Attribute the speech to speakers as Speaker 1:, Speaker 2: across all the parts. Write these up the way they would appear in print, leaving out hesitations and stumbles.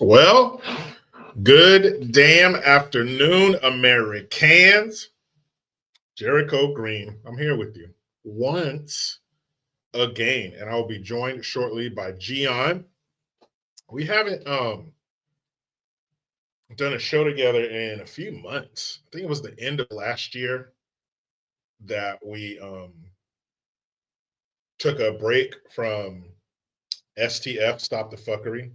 Speaker 1: Well, good damn afternoon, Americans. Jericho Green, I'm here with you once again, and I'll be joined shortly by Gian. We haven't done a show together in a few months. I think it was the end of last year that we took a break from STF, Stop the Fuckery,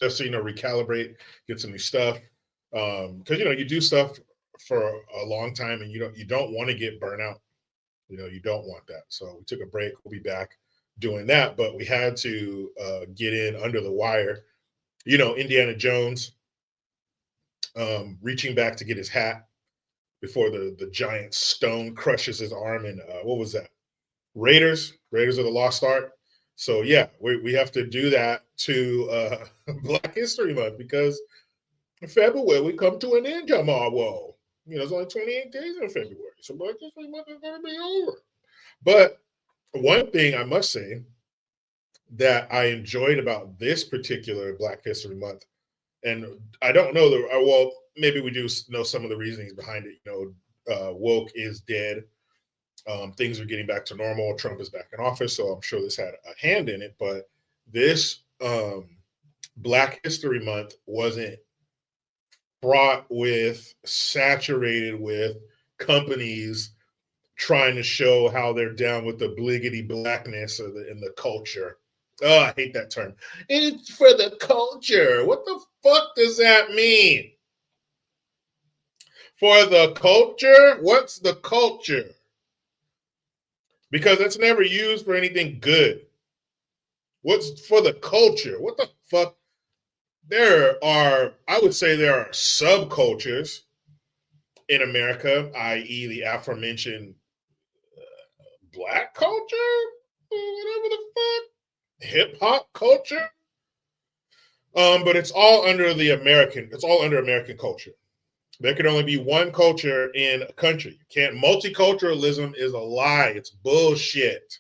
Speaker 1: just so recalibrate, get some new stuff. Because you do stuff for a long time, and you don't want to get burnout. You don't want that. So we took a break. We'll be back doing that, but we had to get in under the wire. Indiana Jones reaching back to get his hat before the giant stone crushes his arm. And what was that? Raiders of the Lost Ark. So yeah, we have to do that to Black History Month because in February we come to an end, Jamal. It's only 28 days in February, so Black History Month is going to be over. But one thing I must say that I enjoyed about this particular Black History Month, and I don't know well, maybe we do know some of the reasonings behind it. Woke is dead. Things are getting back to normal. Trump is back in office, so I'm sure this had a hand in it. But this Black History Month wasn't saturated with companies trying to show how they're down with the bliggity blackness in the culture. Oh, I hate that term. It's for the culture. What the fuck does that mean? For the culture? What's the culture? Because it's never used for anything good. What's for the culture? What the fuck? I would say there are subcultures in America, i.e. the aforementioned Black culture, whatever the fuck, hip hop culture. But it's all under American culture. There can only be one culture in a country. Multiculturalism is a lie. It's bullshit.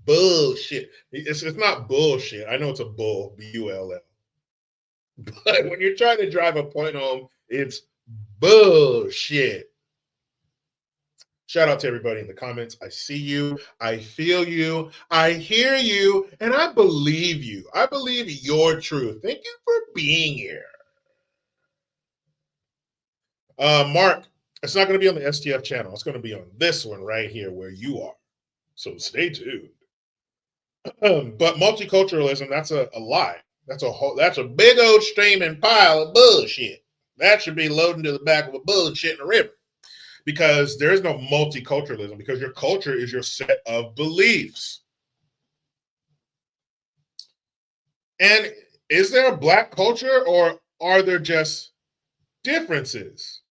Speaker 1: Bullshit. It's not bullshit. I know it's a bull, B-U-L-L. But when you're trying to drive a point home, it's bullshit. Shout out to everybody in the comments. I see you. I feel you. I hear you. And I believe you. I believe your truth. Thank you for being here. Mark, it's not going to be on the STF channel. It's going to be on this one right here where you are. So stay tuned. But multiculturalism, that's a lie. That's a big old steaming pile of bullshit. That should be loading to the back of a bullshit in a river. Because there is no multiculturalism, because your culture is your set of beliefs. And is there a Black culture, or are there just differences?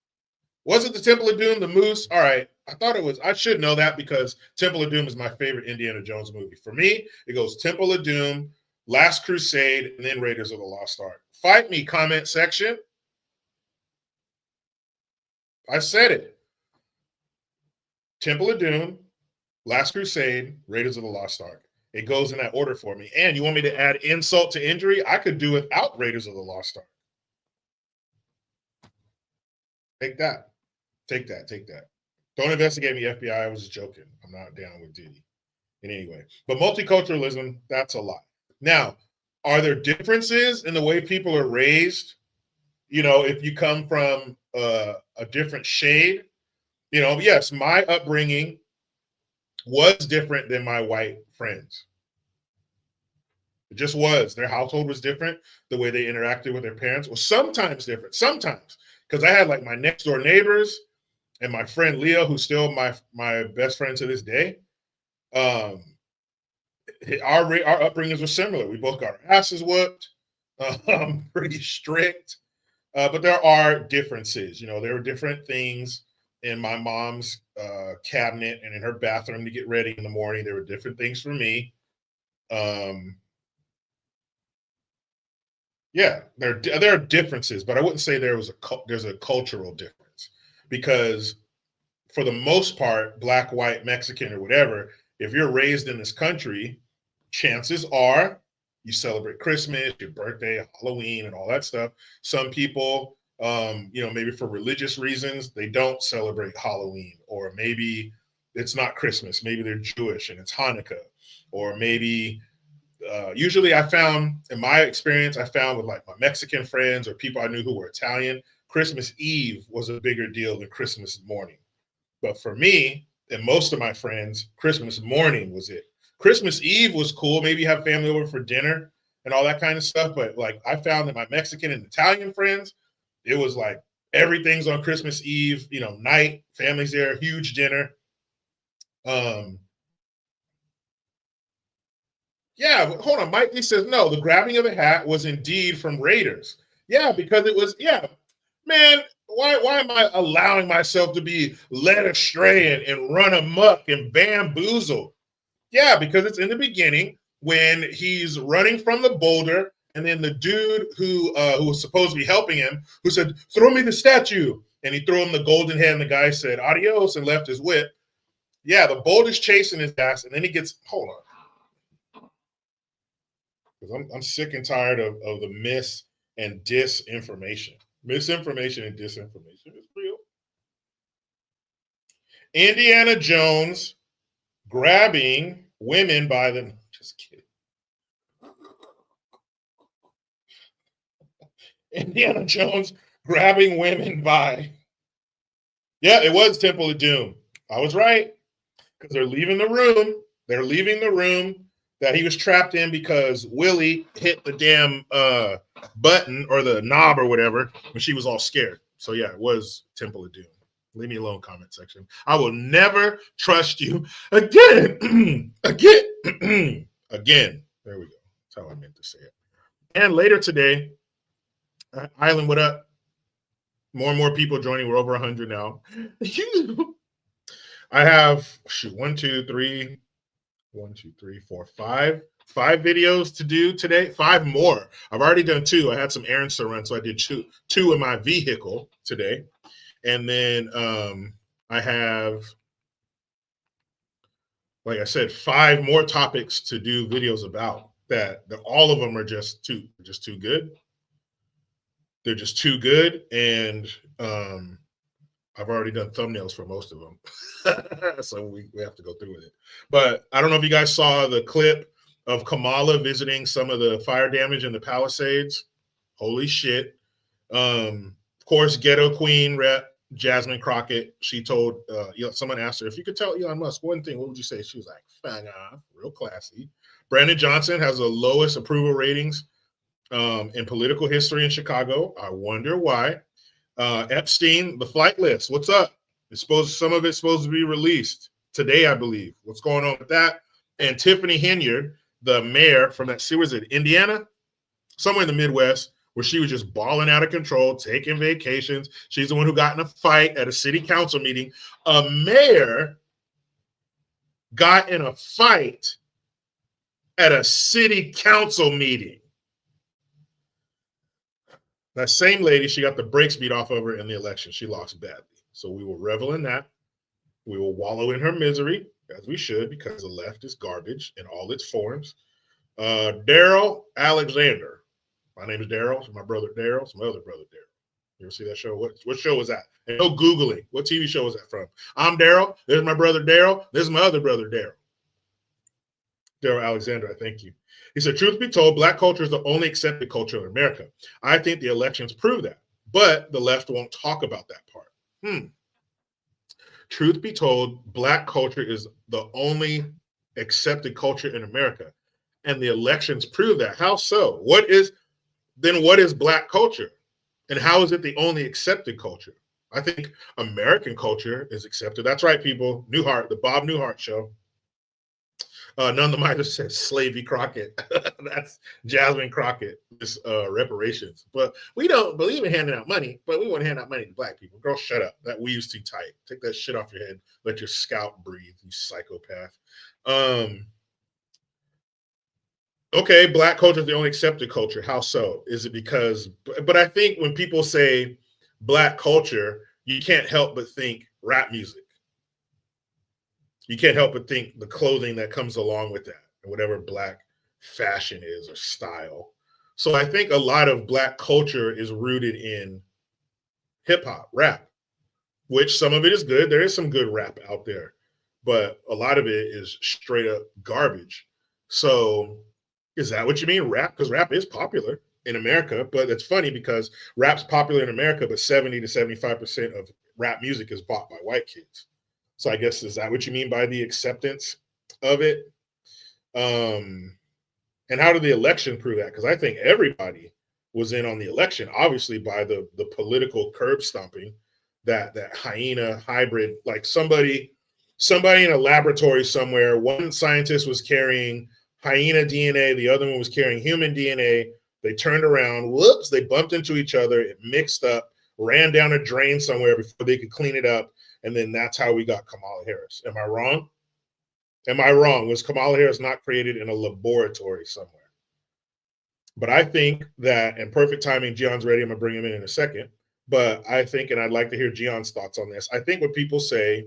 Speaker 1: Was it the Temple of Doom, the Moose? All right, I thought it was. I should know that because Temple of Doom is my favorite Indiana Jones movie. For me, it goes Temple of Doom, Last Crusade, and then Raiders of the Lost Ark. Fight me, comment section. I said it. Temple of Doom, Last Crusade, Raiders of the Lost Ark. It goes in that order for me. And you want me to add insult to injury? I could do without Raiders of the Lost Ark. Take that. Take that. Don't investigate me, FBI. I was joking. I'm not down with Diddy in any way. But multiculturalism, that's a lie. Now, are there differences in the way people are raised? If you come from a different shade, yes, my upbringing was different than my white friends. It just was. Their household was different. The way they interacted with their parents was sometimes different. Sometimes. Because I had like my next door neighbors and my friend Leo, who's still my best friend to this day. Our upbringings were similar. We both got our asses whooped. Pretty strict. But there are differences. There were different things in my mom's cabinet and in her bathroom to get ready in the morning. There were different things for me. Yeah, there are differences, but I wouldn't say there's a cultural difference, because for the most part, Black, white, Mexican, or whatever, if you're raised in this country, chances are you celebrate Christmas, your birthday, Halloween, and all that stuff. Some people, maybe for religious reasons, they don't celebrate Halloween, or maybe it's not Christmas. Maybe they're Jewish and it's Hanukkah, or maybe usually I found in my experience, I found with like my Mexican friends or people I knew who were Italian, Christmas Eve was a bigger deal than Christmas morning. But for me and most of my friends, Christmas morning was it. Christmas Eve was cool. Maybe have family over for dinner and all that kind of stuff. But like I found that my Mexican and Italian friends, it was like everything's on Christmas Eve, night, families there, huge dinner. Yeah, hold on. Mike, he says, no, the grabbing of the hat was indeed from Raiders. Yeah, because it was, man, why am I allowing myself to be led astray and run amok and bamboozled? Yeah, because it's in the beginning when he's running from the boulder, and then the dude who was supposed to be helping him, who said, throw me the statue, and he threw him the golden head, and the guy said, adios, and left his whip. Yeah, the boulder's chasing his ass, and then he gets, hold on. Because I'm sick and tired of the mis and disinformation. Misinformation and disinformation is real. Indiana Jones grabbing women by the, just kidding. Indiana Jones grabbing women by, yeah, it was Temple of Doom. I was right, because they're leaving the room. They're leaving the room that he was trapped in because Willie hit the damn button or the knob or whatever when she was all scared. So yeah, it was Temple of Doom. Leave me alone, comment section. I will never trust you again. Again. There we go. That's how I meant to say it. And later today, Island, what up? More and more people joining. We're over 100 now. I have, 5 videos to do today. 5 more. I've already done 2. I had some errands to run, so I did two in my vehicle today. And then I have, like I said, 5 more topics to do videos about that all of them are just too good. They're just too good. And I've already done thumbnails for most of them. So we have to go through with it. But I don't know if you guys saw the clip of Kamala visiting some of the fire damage in the Palisades. Holy shit. Of course, Ghetto Queen rep Jasmine Crockett, she told, someone asked her, if you could tell Elon Musk one thing, what would you say? She was like, fang off, real classy. Brandon Johnson has the lowest approval ratings in political history in Chicago. I wonder why. Epstein, the flight list. What's up? Some of it's supposed to be released today, I believe. What's going on with that? And Tiffany Henyard, the mayor from that city, was it Indiana? Somewhere in the Midwest, where she was just balling out of control, taking vacations. She's the one who got in a fight at a city council meeting. A mayor got in a fight at a city council meeting. That same lady, she got the brakes beat off of her in the election. She lost badly. So we will revel in that. We will wallow in her misery, as we should, because the left is garbage in all its forms. Daryl Alexander. My name is Daryl. It's my brother Daryl. It's my other brother Daryl. You ever see that show? What show was that? And no Googling. What TV show was that from? I'm Daryl. There's my brother Daryl. This is my other brother Daryl. Daryl Alexander, I thank you. He said, truth be told, Black culture is the only accepted culture in America. I think the elections prove that, but the left won't talk about that part. Truth be told, Black culture is the only accepted culture in America, and the elections prove that. How so? What is Black culture, and how is it the only accepted culture? I think American culture is accepted. That's right, people. Newhart, the Bob Newhart show. None of the miners said Slavey Crockett. That's Jasmine Crockett, this reparations. But we don't believe in handing out money, but we want to hand out money to Black people. Girl, shut up. That weave's too tight. Take that shit off your head. Let your scalp breathe, you psychopath. Okay, Black culture is the only accepted culture. How so? Is it because, but I think when people say Black culture, you can't help but think rap music. You can't help but think the clothing that comes along with that, and whatever Black fashion is or style. So I think a lot of Black culture is rooted in hip hop, rap, which some of it is good. There is some good rap out there, but a lot of it is straight up garbage. So is that what you mean, rap? Because rap is popular in America, but it's funny because rap's popular in America, but 70 to 75% of rap music is bought by white kids. So I guess is that what you mean by the acceptance of it? Um, and how did the election prove that? Because I think everybody was in on the election, obviously by the political curb stomping that hyena hybrid, like somebody in a laboratory somewhere, one scientist was carrying hyena DNA, the other one was carrying human DNA. They turned around, whoops, they bumped into each other, it mixed up, ran down a drain somewhere before they could clean it up, and then that's how we got Kamala Harris. Am I wrong? Am I wrong? Was Kamala Harris not created in a laboratory somewhere? But I think that, and perfect timing, Gion's ready. I'm gonna bring him in a second. But I think, and I'd like to hear Gion's thoughts on this. I think when people say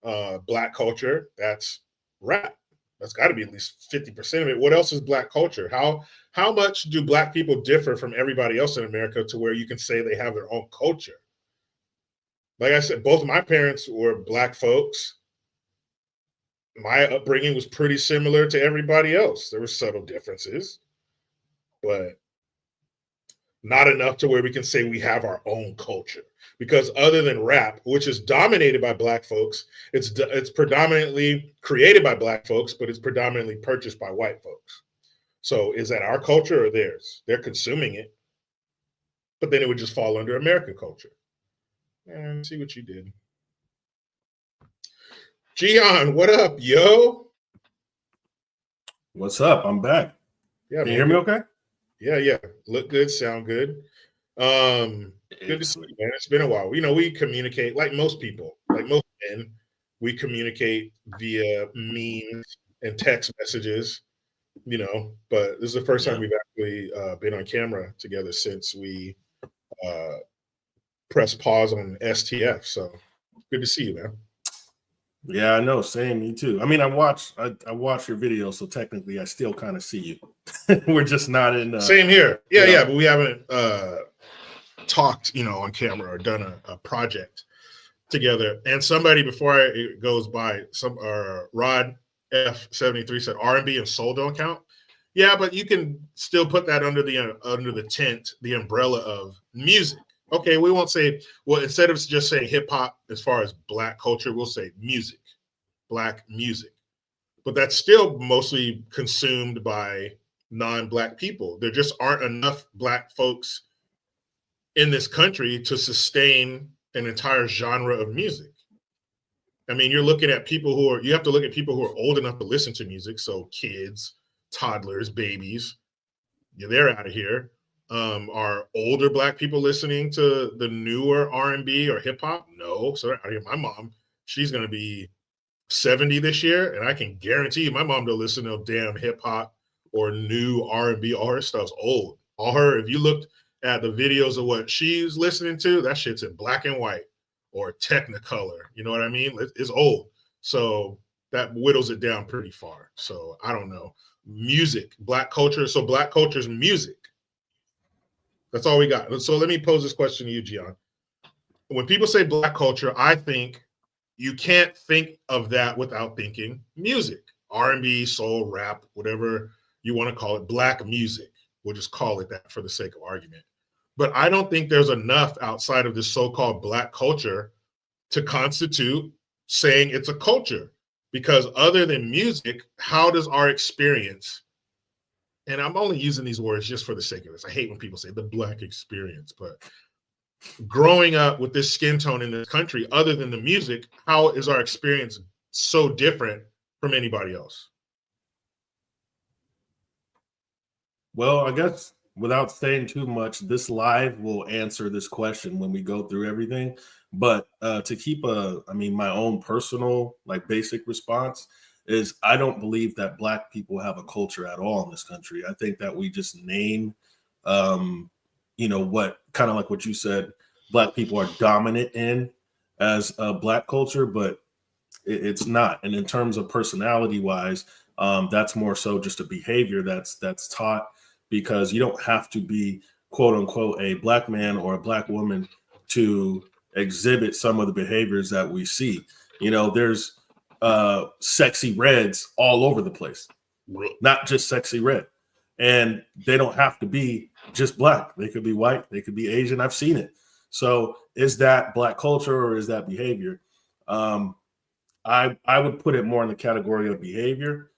Speaker 1: Black culture, that's rap. That's got to be at least 50% of it. What else is Black culture? How much do Black people differ from everybody else in America to where you can say they have their own culture? Like I said, both of my parents were Black folks. My upbringing was pretty similar to everybody else. There were subtle differences, but not enough to where we can say we have our own culture. Because other than rap, which is dominated by Black folks, it's predominantly created by Black folks, but it's predominantly purchased by white folks. So is that our culture or theirs? They're consuming it, but then it would just fall under American culture. And see what you did. Gian, what up, yo?
Speaker 2: What's up? I'm back.
Speaker 1: Yeah,
Speaker 2: can you hear me okay?
Speaker 1: Yeah. Look good, sound good. Good to see you, man. It's been a while. We communicate like most people, like most men. We communicate via memes and text messages, but this is the first time we've actually been on camera together since we pressed pause on STF. So good to see you, man.
Speaker 2: Yeah, I know. Same, me too. I mean, I watch your video, so technically I still kind of see you. We're just not in
Speaker 1: same here. Yeah, but we haven't talked, on camera or done a project together. And somebody before it goes by, Rod F73 said R&B and soul don't count. Yeah, but you can still put that under the tent, the umbrella of music. Okay, we won't say, well, instead of just saying hip hop as far as Black culture, we'll say music, Black music. But that's still mostly consumed by non-Black people. There just aren't enough Black folks in this country to sustain an entire genre of music. I mean, you have to look at people who are old enough to listen to music. So kids, toddlers, babies, they're out of here. Are older Black people listening to the newer R&B or hip hop? No. So I hear my mom, she's going to be 70 this year. And I can guarantee you my mom don't listen to no damn hip hop or new R&B. All her stuff's old. If you looked at the videos of what she's listening to, that shit's in black and white or Technicolor. You know what I mean? It's old. So that whittles it down pretty far. So I don't know. Music, Black culture. So Black culture's music. That's all we got. So let me pose this question to you, Gian. When people say Black culture, I think you can't think of that without thinking music, R&B, soul, rap, whatever you want to call it, Black music. We'll just call it that for the sake of argument. But I don't think there's enough outside of this so-called Black culture to constitute saying it's a culture. Because other than music, how does our experience, and I'm only using these words just for the sake of this. I hate when people say the Black experience, but growing up with this skin tone in this country, other than the music, how is our experience so different from anybody else?
Speaker 2: Well, I guess without saying too much, this live will answer this question when we go through everything. But to keep my own personal, basic response is I don't believe that Black people have a culture at all in this country. I think that we just name, what kind of like what you said, Black people are dominant in as a Black culture. But It's not. And in terms of personality wise, that's more so just a behavior that's taught, because you don't have to be quote unquote a black man or a black woman to exhibit some of the behaviors that we see. There's sexy reds all over the place, not just sexy red. And they don't have to be just black. They could be white. They could be Asian. I've seen it. So is that black culture or is that behavior? I would put it more in the category of behavior,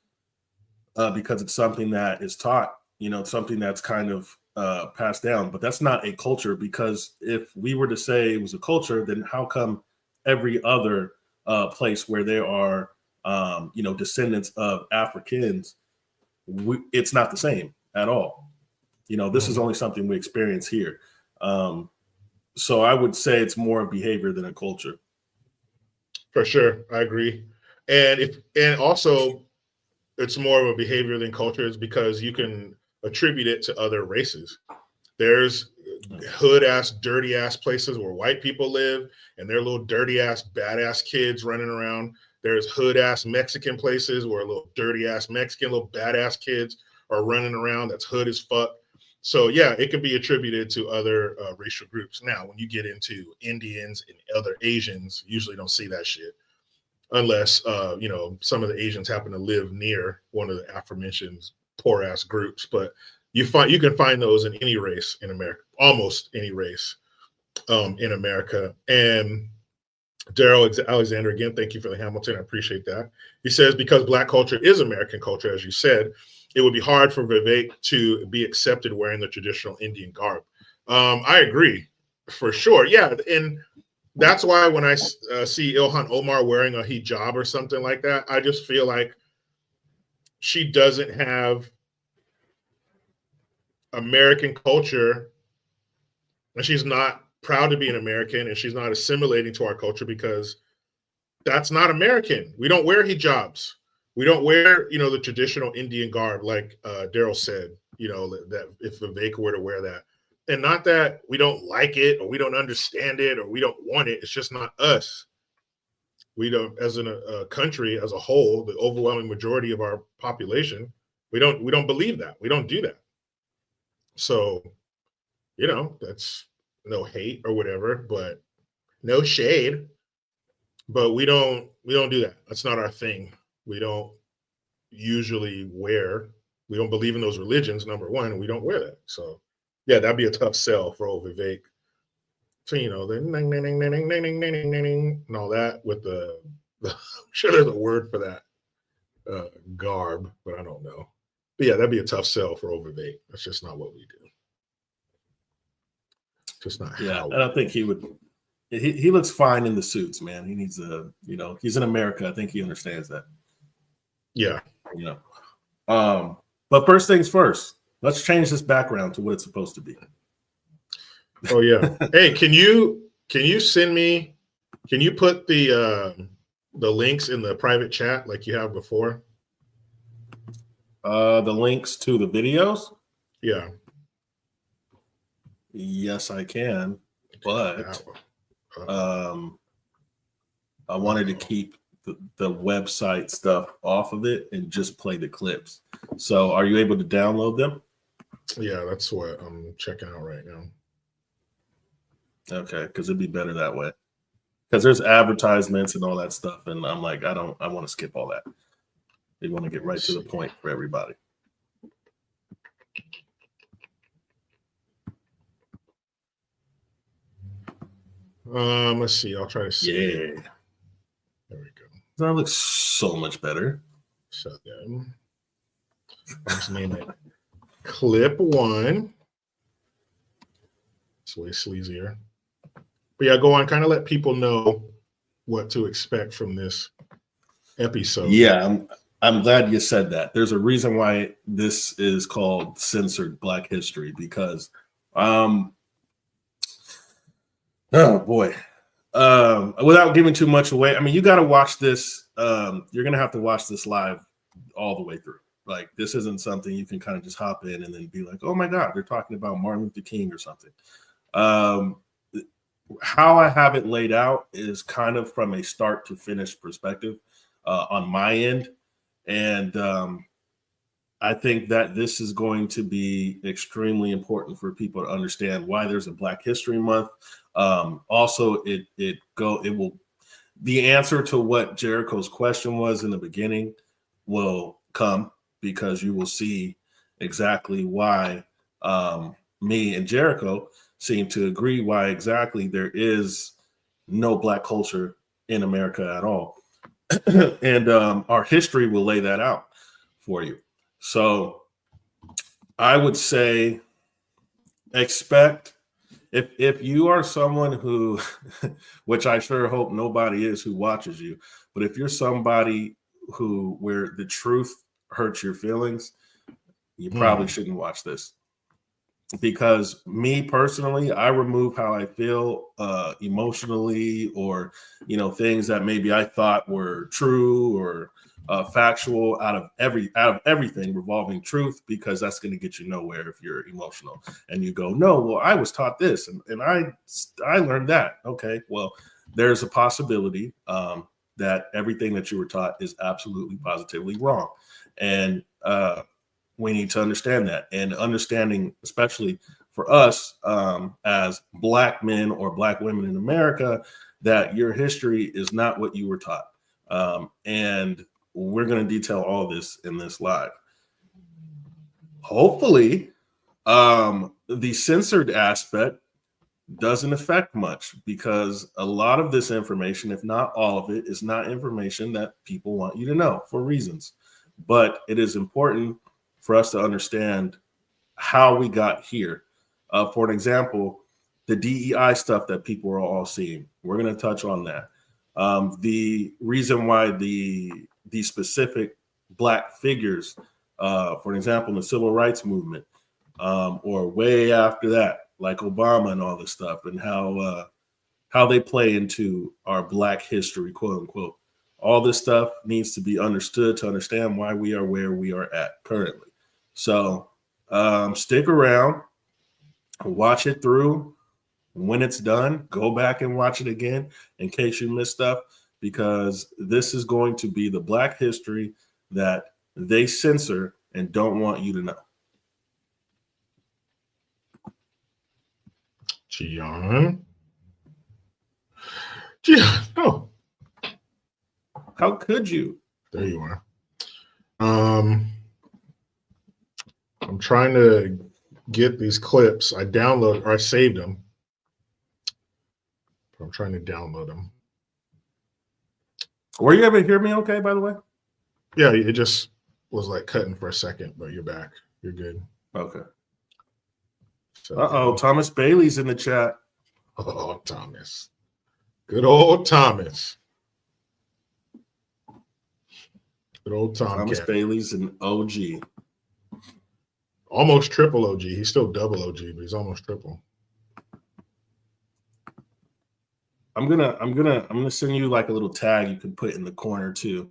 Speaker 2: because it's something that is taught, it's something that's kind of passed down, but that's not a culture, because if we were to say it was a culture, then how come every other place where there are, descendants of Africans, it's not the same at all. This is only something we experience here. So I would say it's more of behavior than a culture.
Speaker 1: For sure, I agree. And also it's more of a behavior than culture, is because you can attribute it to other races. There's hood ass, dirty ass places where white people live and their little dirty ass, badass kids running around. There's hood ass Mexican places where little dirty ass Mexican, little badass kids are running around. That's hood as fuck. So yeah, it can be attributed to other racial groups. Now, when you get into Indians and other Asians, you usually don't see that shit, unless some of the Asians happen to live near one of the aforementioned poor ass groups. But you can find those in any race in America, almost any race in America. And Daryl Alexander, again, thank you for the Hamilton. I appreciate that. He says, because black culture is American culture, as you said, it would be hard for Vivek to be accepted wearing the traditional Indian garb. I agree, for sure. Yeah, and that's why when I see Ilhan Omar wearing a hijab or something like that, I just feel like she doesn't have American culture, and she's not proud to be an American, and she's not assimilating to our culture, because that's not American. We don't wear hijabs. We don't wear, the traditional Indian garb, like Daryl said, that if Vivek were to wear that. And not that we don't like it or we don't understand it or we don't want it. It's just not us. We don't, as a country as a whole, the overwhelming majority of our population, we don't believe that. We don't do that. So, that's no hate or whatever, but no shade. But we don't do that. That's not our thing. We don't usually we don't believe in those religions, number one, and we don't wear that. So yeah, that'd be a tough sell for old Vivek. So, the ning, ning, ning, ning, ning, ning, ning, ning, ning, and all that with the I'm sure there's a word for that garb, but I don't know. But yeah, that'd be a tough sell for old Vivek. That's just not what we do. Just not how.
Speaker 2: And I think he would. He looks fine in the suits, man. He needs he's in America. I think he understands that.
Speaker 1: Yeah.
Speaker 2: But first things first, let's change this background to what it's supposed to be.
Speaker 1: Oh yeah. Hey, can you send me? Can you put the links in the private chat like you have before?
Speaker 2: The links to the videos?
Speaker 1: Yeah.
Speaker 2: Yes, I can. But I wanted to keep the website stuff off of it and just play the clips. So are you able to download them?
Speaker 1: Yeah, that's what I'm checking out right now.
Speaker 2: Okay, because it'd be better that way. Because there's advertisements and all that stuff, and I'm like, I want to skip all that. They want to get right to the point for everybody.
Speaker 1: Let's see. I'll try to see.
Speaker 2: Yeah.
Speaker 1: There we go.
Speaker 2: That looks so much better.
Speaker 1: Shut down. Let's name it clip 1. It's way sleazier. But yeah, go on. Kind of let people know what to expect from this episode.
Speaker 2: Yeah, I'm glad you said that. There's a reason why this is called Censored Black History, because oh boy. Without giving too much away, I mean, you got to watch this. You're gonna have to watch this live all the way through. Like, this isn't something you can kind of just hop in and then be like, oh my God, they're talking about Martin Luther King or something. how I have it laid out is kind of from a start to finish perspective on my end. And I think that this is going to be extremely important for people to understand why there's a Black History Month. Also, it will, the answer to what Jericho's question was in the beginning will come, because you will see exactly why me and Jericho seem to agree why exactly there is no Black culture in America at all. And our history will lay that out for you. So I would say expect, if you are someone who, which I sure hope nobody is who watches you, but if you're somebody who, where the truth hurts your feelings, you probably shouldn't watch this. Because me personally, I remove how I feel emotionally, or things that maybe I thought were true or factual, out of everything revolving truth, because that's going to get you nowhere if you're emotional and you go, no, well, I was taught this and I learned that. Okay, well, there's a possibility that everything that you were taught is absolutely positively wrong, and we need to understand that. And understanding, especially for us as Black men or Black women in America, that your history is not what you were taught. And we're going to detail all this in this live. Hopefully, the censored aspect doesn't affect much, because a lot of this information, if not all of it, is not information that people want you to know for reasons. But it is important for us to understand how we got here. For an example, the DEI stuff that people are all seeing, we're going to touch on that. The reason why the specific Black figures, for an example, in the civil rights movement, or way after that, like Obama and all this stuff, and how they play into our Black history, quote unquote. All this stuff needs to be understood to understand why we are where we are at currently. So stick around, watch it through. When it's done, go back and watch it again in case you missed stuff, because this is going to be the Black history that they censor and don't want you to know.
Speaker 1: Gian, oh,
Speaker 2: how could you?
Speaker 1: There you are. I'm trying to get these clips. I download, or I saved them. I'm trying to download them.
Speaker 2: Were you able to hear me okay, by the way?
Speaker 1: Yeah, it just was like cutting for a second, but you're back. You're good.
Speaker 2: Okay.
Speaker 1: So,
Speaker 2: Uh-oh, Thomas Bailey's in the chat.
Speaker 1: Oh, Thomas. Good old Thomas. Good old
Speaker 2: Thomas Bailey's an OG.
Speaker 1: Almost triple OG. He's still double OG, but he's almost triple.
Speaker 2: I'm gonna send you like a little tag you can put in the corner too.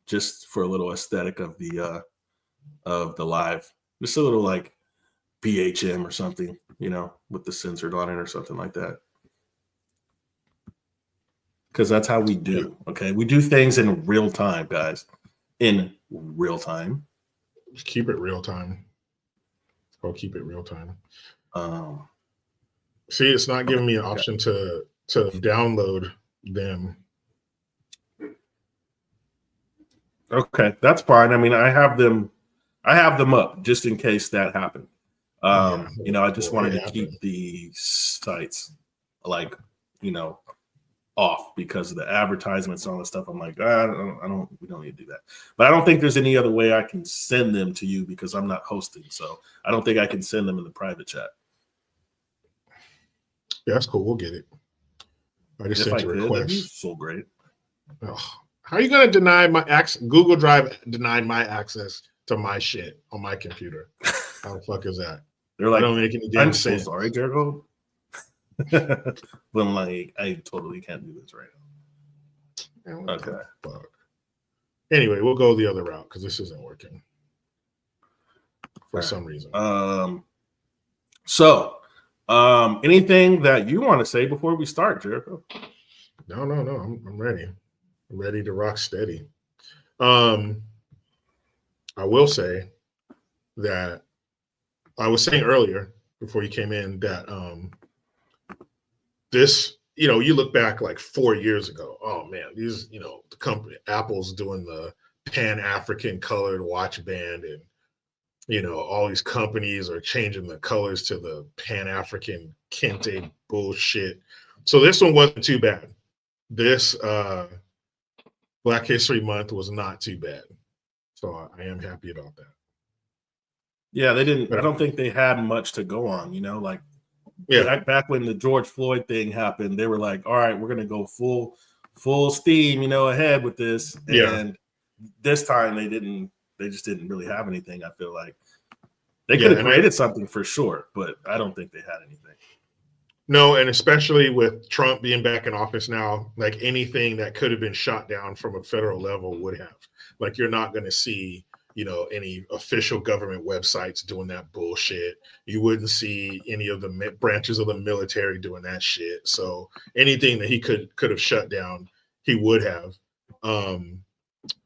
Speaker 2: Just for a little aesthetic of the live. Just a little like BHM or something, with the censored on it or something like that. Because that's how we do. Okay. We do things in real time, guys. In real time.
Speaker 1: Keep it real time. It's called keep it real time. See, it's not giving me an option to download them.
Speaker 2: Okay, that's fine. I mean, I have them up just in case that happened. I just wanted to keep the sites like, off because of the advertisements and all this stuff. I'm like, we don't need to do that. But I don't think there's any other way I can send them to you because I'm not hosting. So I don't think I can send them in the private chat.
Speaker 1: Yeah, that's cool. We'll get it. I just sent a request.
Speaker 2: That'd be so great.
Speaker 1: Oh, how are you going to deny my access? Google Drive denied my access to my shit on my computer. How the fuck is that?
Speaker 2: They're like,
Speaker 1: I don't make any damn sense.
Speaker 2: I'm so sorry, Jericho. But I'm like, I totally can't do this right now. Okay.
Speaker 1: Fuck. Anyway, we'll go the other route because this isn't working for some reason.
Speaker 2: So Anything that you want to say before we start, Jericho?
Speaker 1: No. I'm ready. I'm ready to rock steady. I will say that I was saying earlier before you came in that this, you look back like 4 years ago. Oh man, these, the company Apple's doing the Pan-African colored watch band, and all these companies are changing the colors to the Pan-African kente bullshit. So this one wasn't too bad. This Black History Month was not too bad. So I am happy about that.
Speaker 2: Yeah, they didn't. I don't think they had much to go on. Like back when the George Floyd thing happened, they were like, "All right, we're gonna go full steam, ahead with this." And this time they didn't. They just didn't really have anything. I feel like they could have created something for sure, but I don't think they had anything.
Speaker 1: No, and especially with Trump being back in office now, like anything that could have been shot down from a federal level would have. Like you're not going to see, any official government websites doing that bullshit. You wouldn't see any of the branches of the military doing that shit. So anything that he could have shut down, he would have. And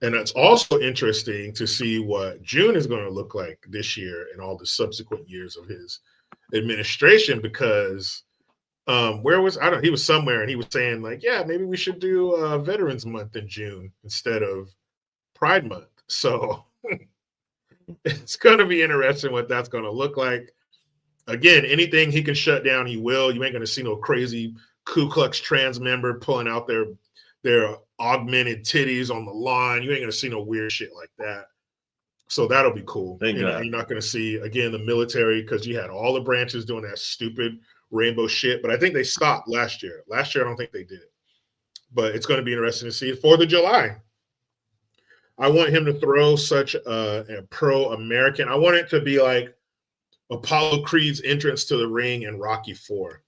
Speaker 1: it's also interesting to see what June is going to look like this year and all the subsequent years of his administration, because he was somewhere and he was saying like, yeah, maybe we should do Veterans Month in June instead of Pride Month. So it's going to be interesting what that's going to look like. Again, anything he can shut down, he will. You ain't going to see no crazy Ku Klux trans member pulling out their augmented titties on the lawn. You ain't going to see no weird shit like that. So that'll be cool. You're not going to see, again, the military, because you had all the branches doing that stupid rainbow shit. But I think they stopped last year. Last year, I don't think they did it. But it's going to be interesting to see. 4th of July, I want him to throw such a pro-American. I want it to be like Apollo Creed's entrance to the ring in Rocky IV.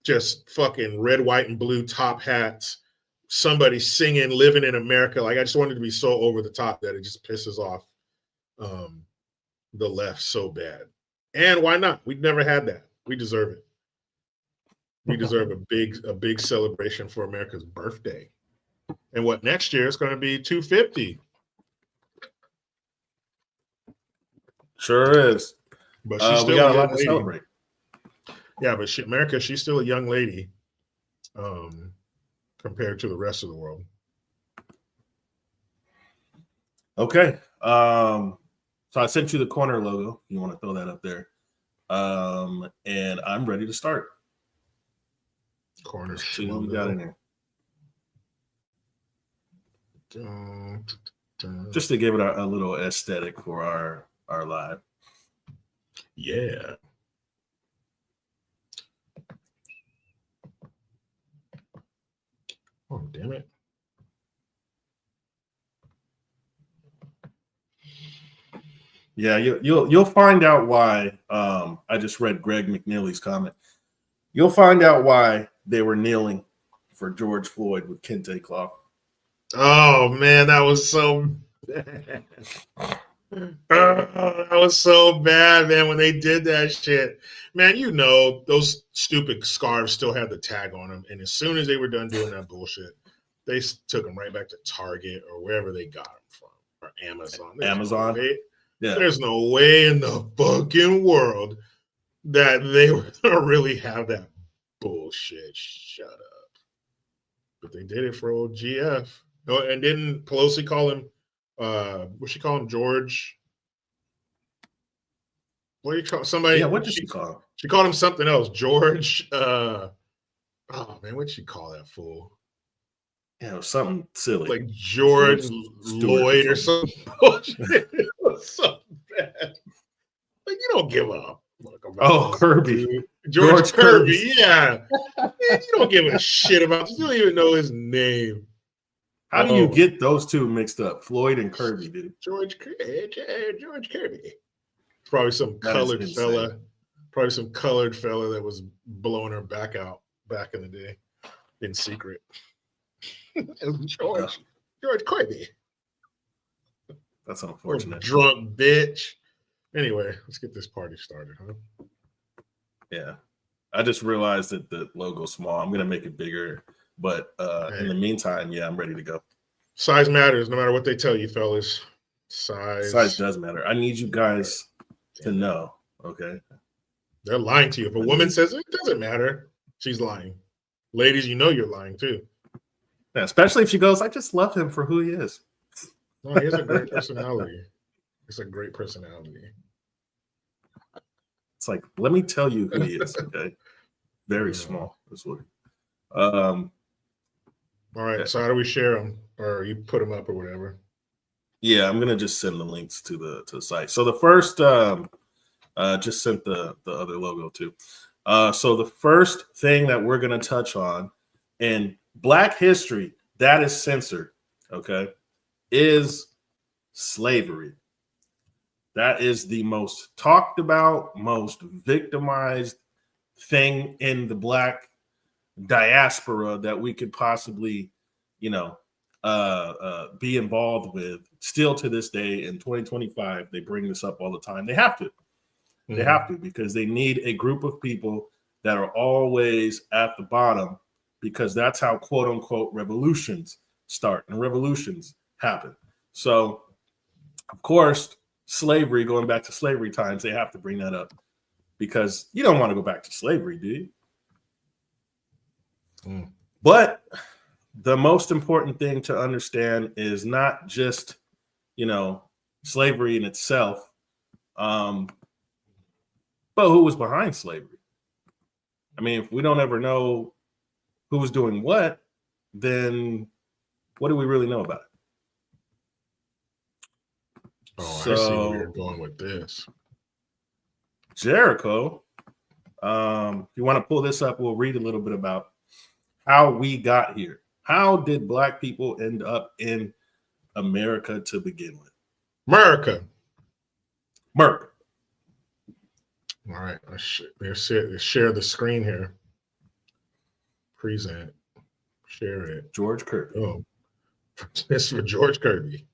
Speaker 1: Just fucking red, white, and blue top hats. Somebody singing "Living in America." Like, I just wanted to be so over the top that it just pisses off the left so bad. And why not? We've never had that. We deserve it. We deserve a big celebration for America's birthday. And what next year is going to be 250.
Speaker 2: Sure is.
Speaker 1: But she's still a young lady.
Speaker 2: Celebrate.
Speaker 1: Yeah, but America, she's still a young lady compared to the rest of the world.
Speaker 2: Okay. So I sent you the corner logo. You want to throw that up there. And I'm ready to start.
Speaker 1: Corner
Speaker 2: logo. We got in there. Just to give it a little aesthetic for our live.
Speaker 1: Yeah. Oh, damn it.
Speaker 2: Yeah, you'll find out why. I just read Greg McNeely's comment. You'll find out why they were kneeling for George Floyd with kente cloth.
Speaker 1: Oh man, that was so bad. That was so bad, man, when they did that shit. Man, those stupid scarves still had the tag on them. And as soon as they were done doing that bullshit, they took them right back to Target or wherever they got them from, or Amazon.
Speaker 2: Amazon.
Speaker 1: There's no way in the fucking world that they were going to really have that bullshit. Shut up. But they did it for old GF. Oh, and didn't Pelosi call him, what'd she call him, George? What do you call somebody?
Speaker 2: Yeah, what did she call him?
Speaker 1: She called him something else. George, oh man, what'd she call that fool?
Speaker 2: Yeah, it was something silly.
Speaker 1: Like George Lloyd or something. It was so bad. Like, you don't give up.
Speaker 2: Kirby.
Speaker 1: Dude. George Kirby. Yeah. Man, you don't give a shit about this. You don't even know his name.
Speaker 2: How do you get those two mixed up? Floyd and Kirby, dude.
Speaker 1: George Kirby. Probably some colored fella. Probably some colored fella that was blowing her back out back in the day in secret. George Kirby.
Speaker 2: That's unfortunate.
Speaker 1: Drunk bitch. Anyway, let's get this party started, huh?
Speaker 2: Yeah. I just realized that the logo's small. I'm gonna make it bigger, but in the meantime, yeah, I'm ready to go.
Speaker 1: Size matters, no matter what they tell you, fellas.
Speaker 2: Size does matter. I need you guys to know. Okay.
Speaker 1: They're lying to you. If a woman says it doesn't matter, she's lying. Ladies, you know you're lying too.
Speaker 2: Yeah, especially if she goes, I just love him for who he is.
Speaker 1: No, he has a great personality. It's a great personality.
Speaker 2: It's like, let me tell you who he is. Okay. Very small. That's what.
Speaker 1: All right. So how do we share them, or you put them up, or whatever?
Speaker 2: Yeah, I'm gonna just send the links to the site. So the first, just sent the other logo too. So the first thing that we're gonna touch on in Black history that is censored, okay, is slavery. That is the most talked about, most victimized thing in the Black diaspora that we could possibly, be involved with. Still to this day in 2025, they bring this up all the time. They have to. They have to, because they need a group of people that are always at the bottom, because that's how quote unquote revolutions start and revolutions happen. So, of course, slavery, going back to slavery times, they have to bring that up, because you don't want to go back to slavery, do you? But the most important thing to understand is not just, slavery in itself, but who was behind slavery. I mean, if we don't ever know who was doing what, then what do we really know about it?
Speaker 1: Oh, I see where you're going with this.
Speaker 2: Jericho, if you want to pull this up, we'll read a little bit about how we got here. How did Black people end up in America to begin with?
Speaker 1: America. All right, let's share the screen here. Present. Share it.
Speaker 2: George Kirby.
Speaker 1: Oh, this is for George Kirby.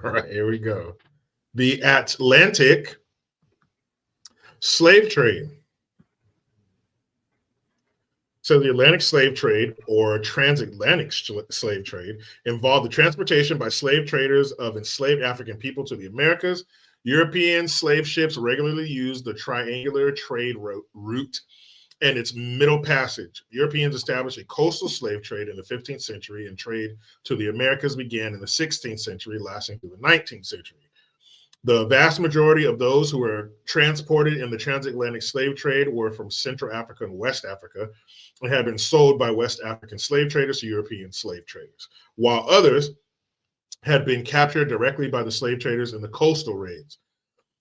Speaker 1: All right, here we go. The Atlantic slave trade. So the Atlantic slave trade, or transatlantic slave trade, involved the transportation by slave traders of enslaved African people to the Americas. European slave ships regularly used the triangular trade route and its middle passage. Europeans established a coastal slave trade in the 15th century, and trade to the Americas began in the 16th century, lasting through the 19th century. The vast majority of those who were transported in the transatlantic slave trade were from Central Africa and West Africa, and had been sold by West African slave traders to European slave traders, while others had been captured directly by the slave traders in the coastal raids.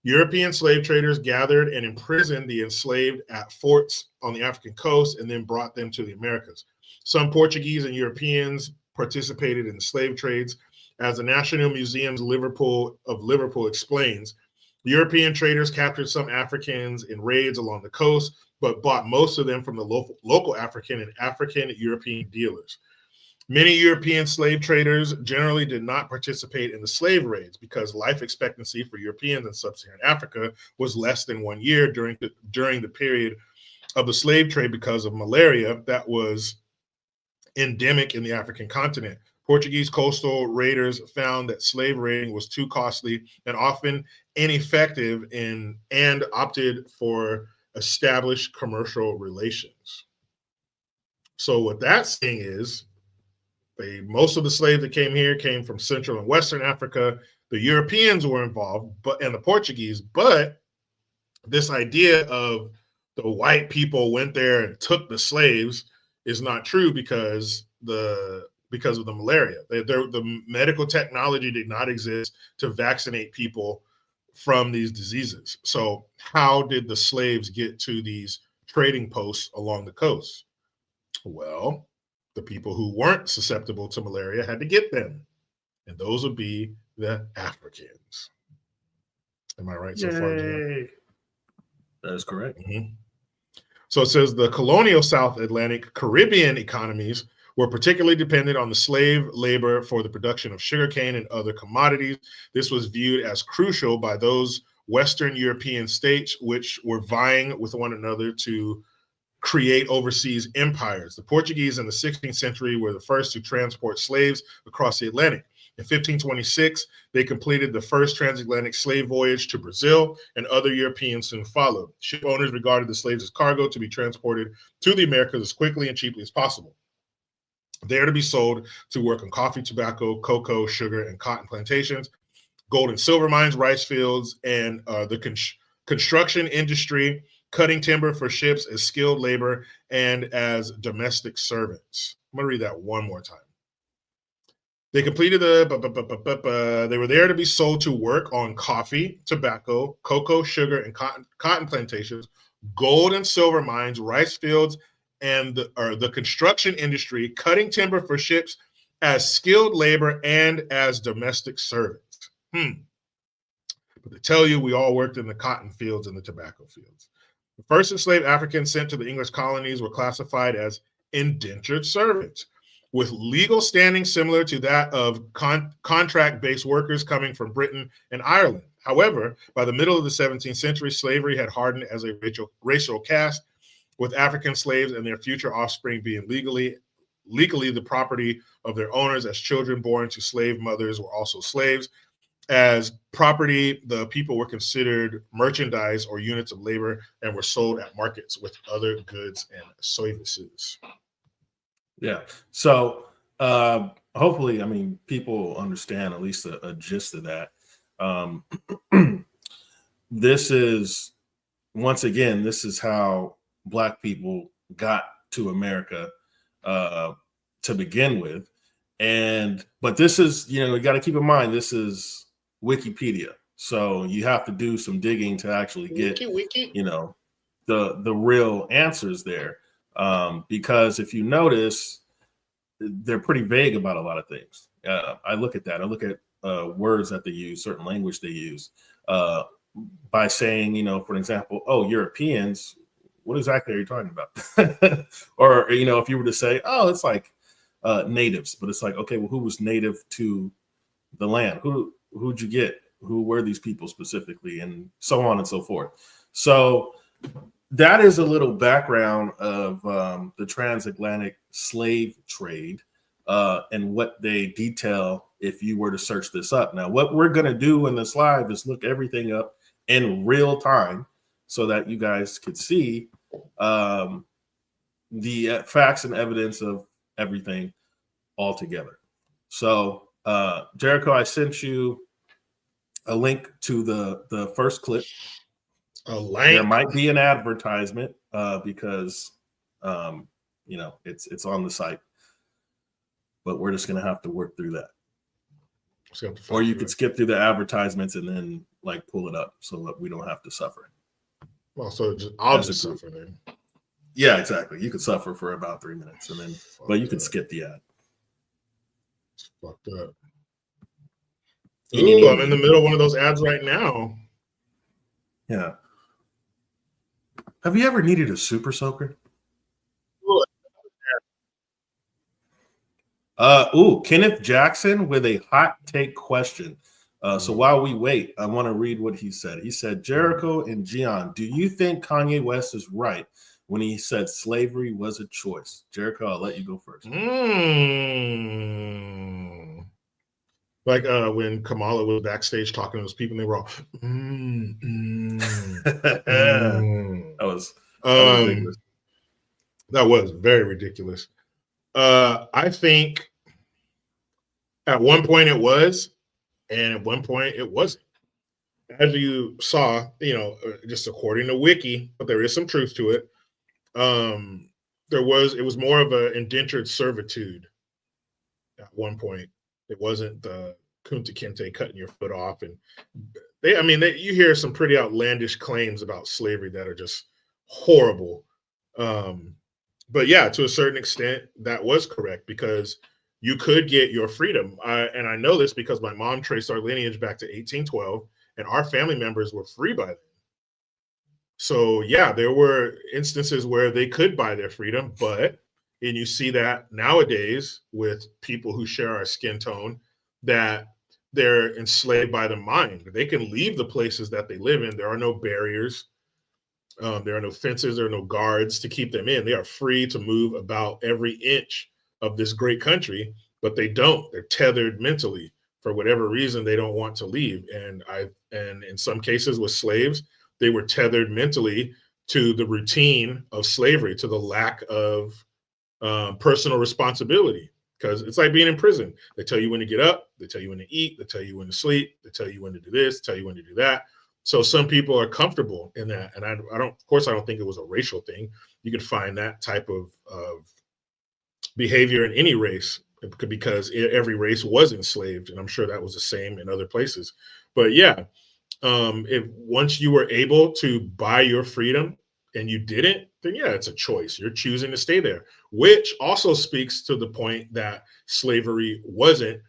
Speaker 1: European slave traders gathered and imprisoned the enslaved at forts on the African coast and then brought them to the Americas. Some Portuguese and Europeans participated in the slave trades. As the National Museum of Liverpool explains, European traders captured some Africans in raids along the coast, but bought most of them from the local African and African European dealers. Many European slave traders generally did not participate in the slave raids because life expectancy for Europeans in sub-Saharan Africa was less than 1 year during the period of the slave trade because of malaria that was endemic in the African continent. Portuguese coastal raiders found that slave raiding was too costly and often ineffective and opted for established commercial relations. So what that's saying is, most of the slaves that came here came from Central and Western Africa. The Europeans were involved, and the Portuguese, but this idea of the white people went there and took the slaves is not true because of the malaria. The medical technology did not exist to vaccinate people from these diseases. So how did the slaves get to these trading posts along the coast? Well, the people who weren't susceptible to malaria had to get them, and those would be the Africans. Am I right so far, Jim?
Speaker 2: That is correct.
Speaker 1: Mm-hmm. So it says the colonial South Atlantic Caribbean economies were particularly dependent on the slave labor for the production of sugarcane and other commodities. This was viewed as crucial by those Western European states which were vying with one another to create overseas empires. The Portuguese in the 16th century were the first to transport slaves across the Atlantic. In 1526, they completed the first transatlantic slave voyage to Brazil, and other Europeans soon followed. Ship owners regarded the slaves as cargo to be transported to the Americas as quickly and cheaply as possible. They are to be sold to work on coffee, tobacco, cocoa, sugar, and cotton plantations, gold and silver mines, rice fields, and the construction industry, cutting timber for ships as skilled labor and as domestic servants. I'm going to read that one more time. They completed they were there to be sold to work on coffee, tobacco, cocoa, sugar, and cotton plantations, gold and silver mines, rice fields, and the construction industry, cutting timber for ships as skilled labor and as domestic servants. But to tell you, we all worked in the cotton fields and the tobacco fields. The first enslaved Africans sent to the English colonies were classified as indentured servants, with legal standing similar to that of contract-based workers coming from Britain and Ireland. However, by the middle of the 17th century, slavery had hardened as a racial caste, with African slaves and their future offspring being legally the property of their owners, as children born to slave mothers were also slaves. As property, the people were considered merchandise or units of labor and were sold at markets with other goods and services.
Speaker 2: Yeah. So hopefully, I mean, people understand at least a gist of that. This is, once again, this is how Black people got to America to begin with. But this is, you got to keep in mind, this is Wikipedia. So you have to do some digging to actually get, the real answers there. Because if you notice, they're pretty vague about a lot of things. I look at that. I look at words that they use, certain language they use, by saying, for example, oh, Europeans, what exactly are you talking about? Or, if you were to say, oh, it's like natives, but it's like, okay, well, who was native to the land? Who'd you get? Who were these people specifically? And so on and so forth. So that is a little background of the transatlantic slave trade and what they detail if you were to search this up. Now, what we're going to do in this live is look everything up in real time so that you guys could see the facts and evidence of everything all together. So, Jericho, I sent you a link to the first clip.
Speaker 1: A link.
Speaker 2: There might be an advertisement because it's on the site, but we're just gonna have to work through that. Or you could skip through the advertisements and then pull it up so that we don't have to suffer.
Speaker 1: Well, so I'll just suffer then.
Speaker 2: Yeah, exactly. You could suffer for about 3 minutes and then, but you could skip the ad.
Speaker 1: It's fucked up. Ooh, I'm in the middle of one of those ads right now.
Speaker 2: Yeah. Have you ever needed a super soaker? Kenneth Jackson with a hot take question. So while we wait, I want to read what he said. He said, Jericho and Gian, do you think Kanye West is right when he said slavery was a choice? Jericho, I'll let you go first.
Speaker 1: Like when Kamala was backstage talking to those people, and they were all,
Speaker 2: That was ridiculous.
Speaker 1: That was very ridiculous. I think at one point it was, and at one point it wasn't. As you saw, just according to Wiki, but there is some truth to it. It was more of an indentured servitude at one point. It wasn't the Kunta Kinte cutting your foot off. And you hear some pretty outlandish claims about slavery that are just horrible. But yeah, to a certain extent, that was correct because you could get your freedom. And I know this because my mom traced our lineage back to 1812, and our family members were free by then. So yeah, there were instances where they could buy their freedom, and you see that nowadays with people who share our skin tone, that they're enslaved by the mind. They can leave the places that they live in. There are no barriers. There are no fences, there are no guards to keep them in. They are free to move about every inch of this great country, but they don't. They're tethered mentally for whatever reason. They don't want to leave. And in some cases with slaves, they were tethered mentally to the routine of slavery, to the lack of personal responsibility. Because it's like being in prison. They tell you when to get up, they tell you when to eat, they tell you when to sleep, they tell you when to do this, tell you when to do that. So some people are comfortable in that. And I don't, of course, I don't think it was a racial thing. You could find that type of behavior in any race because every race was enslaved. And I'm sure that was the same in other places. But yeah, if once you were able to buy your freedom and you didn't, then yeah, it's a choice. You're choosing to stay there, which also speaks to the point that slavery wasn't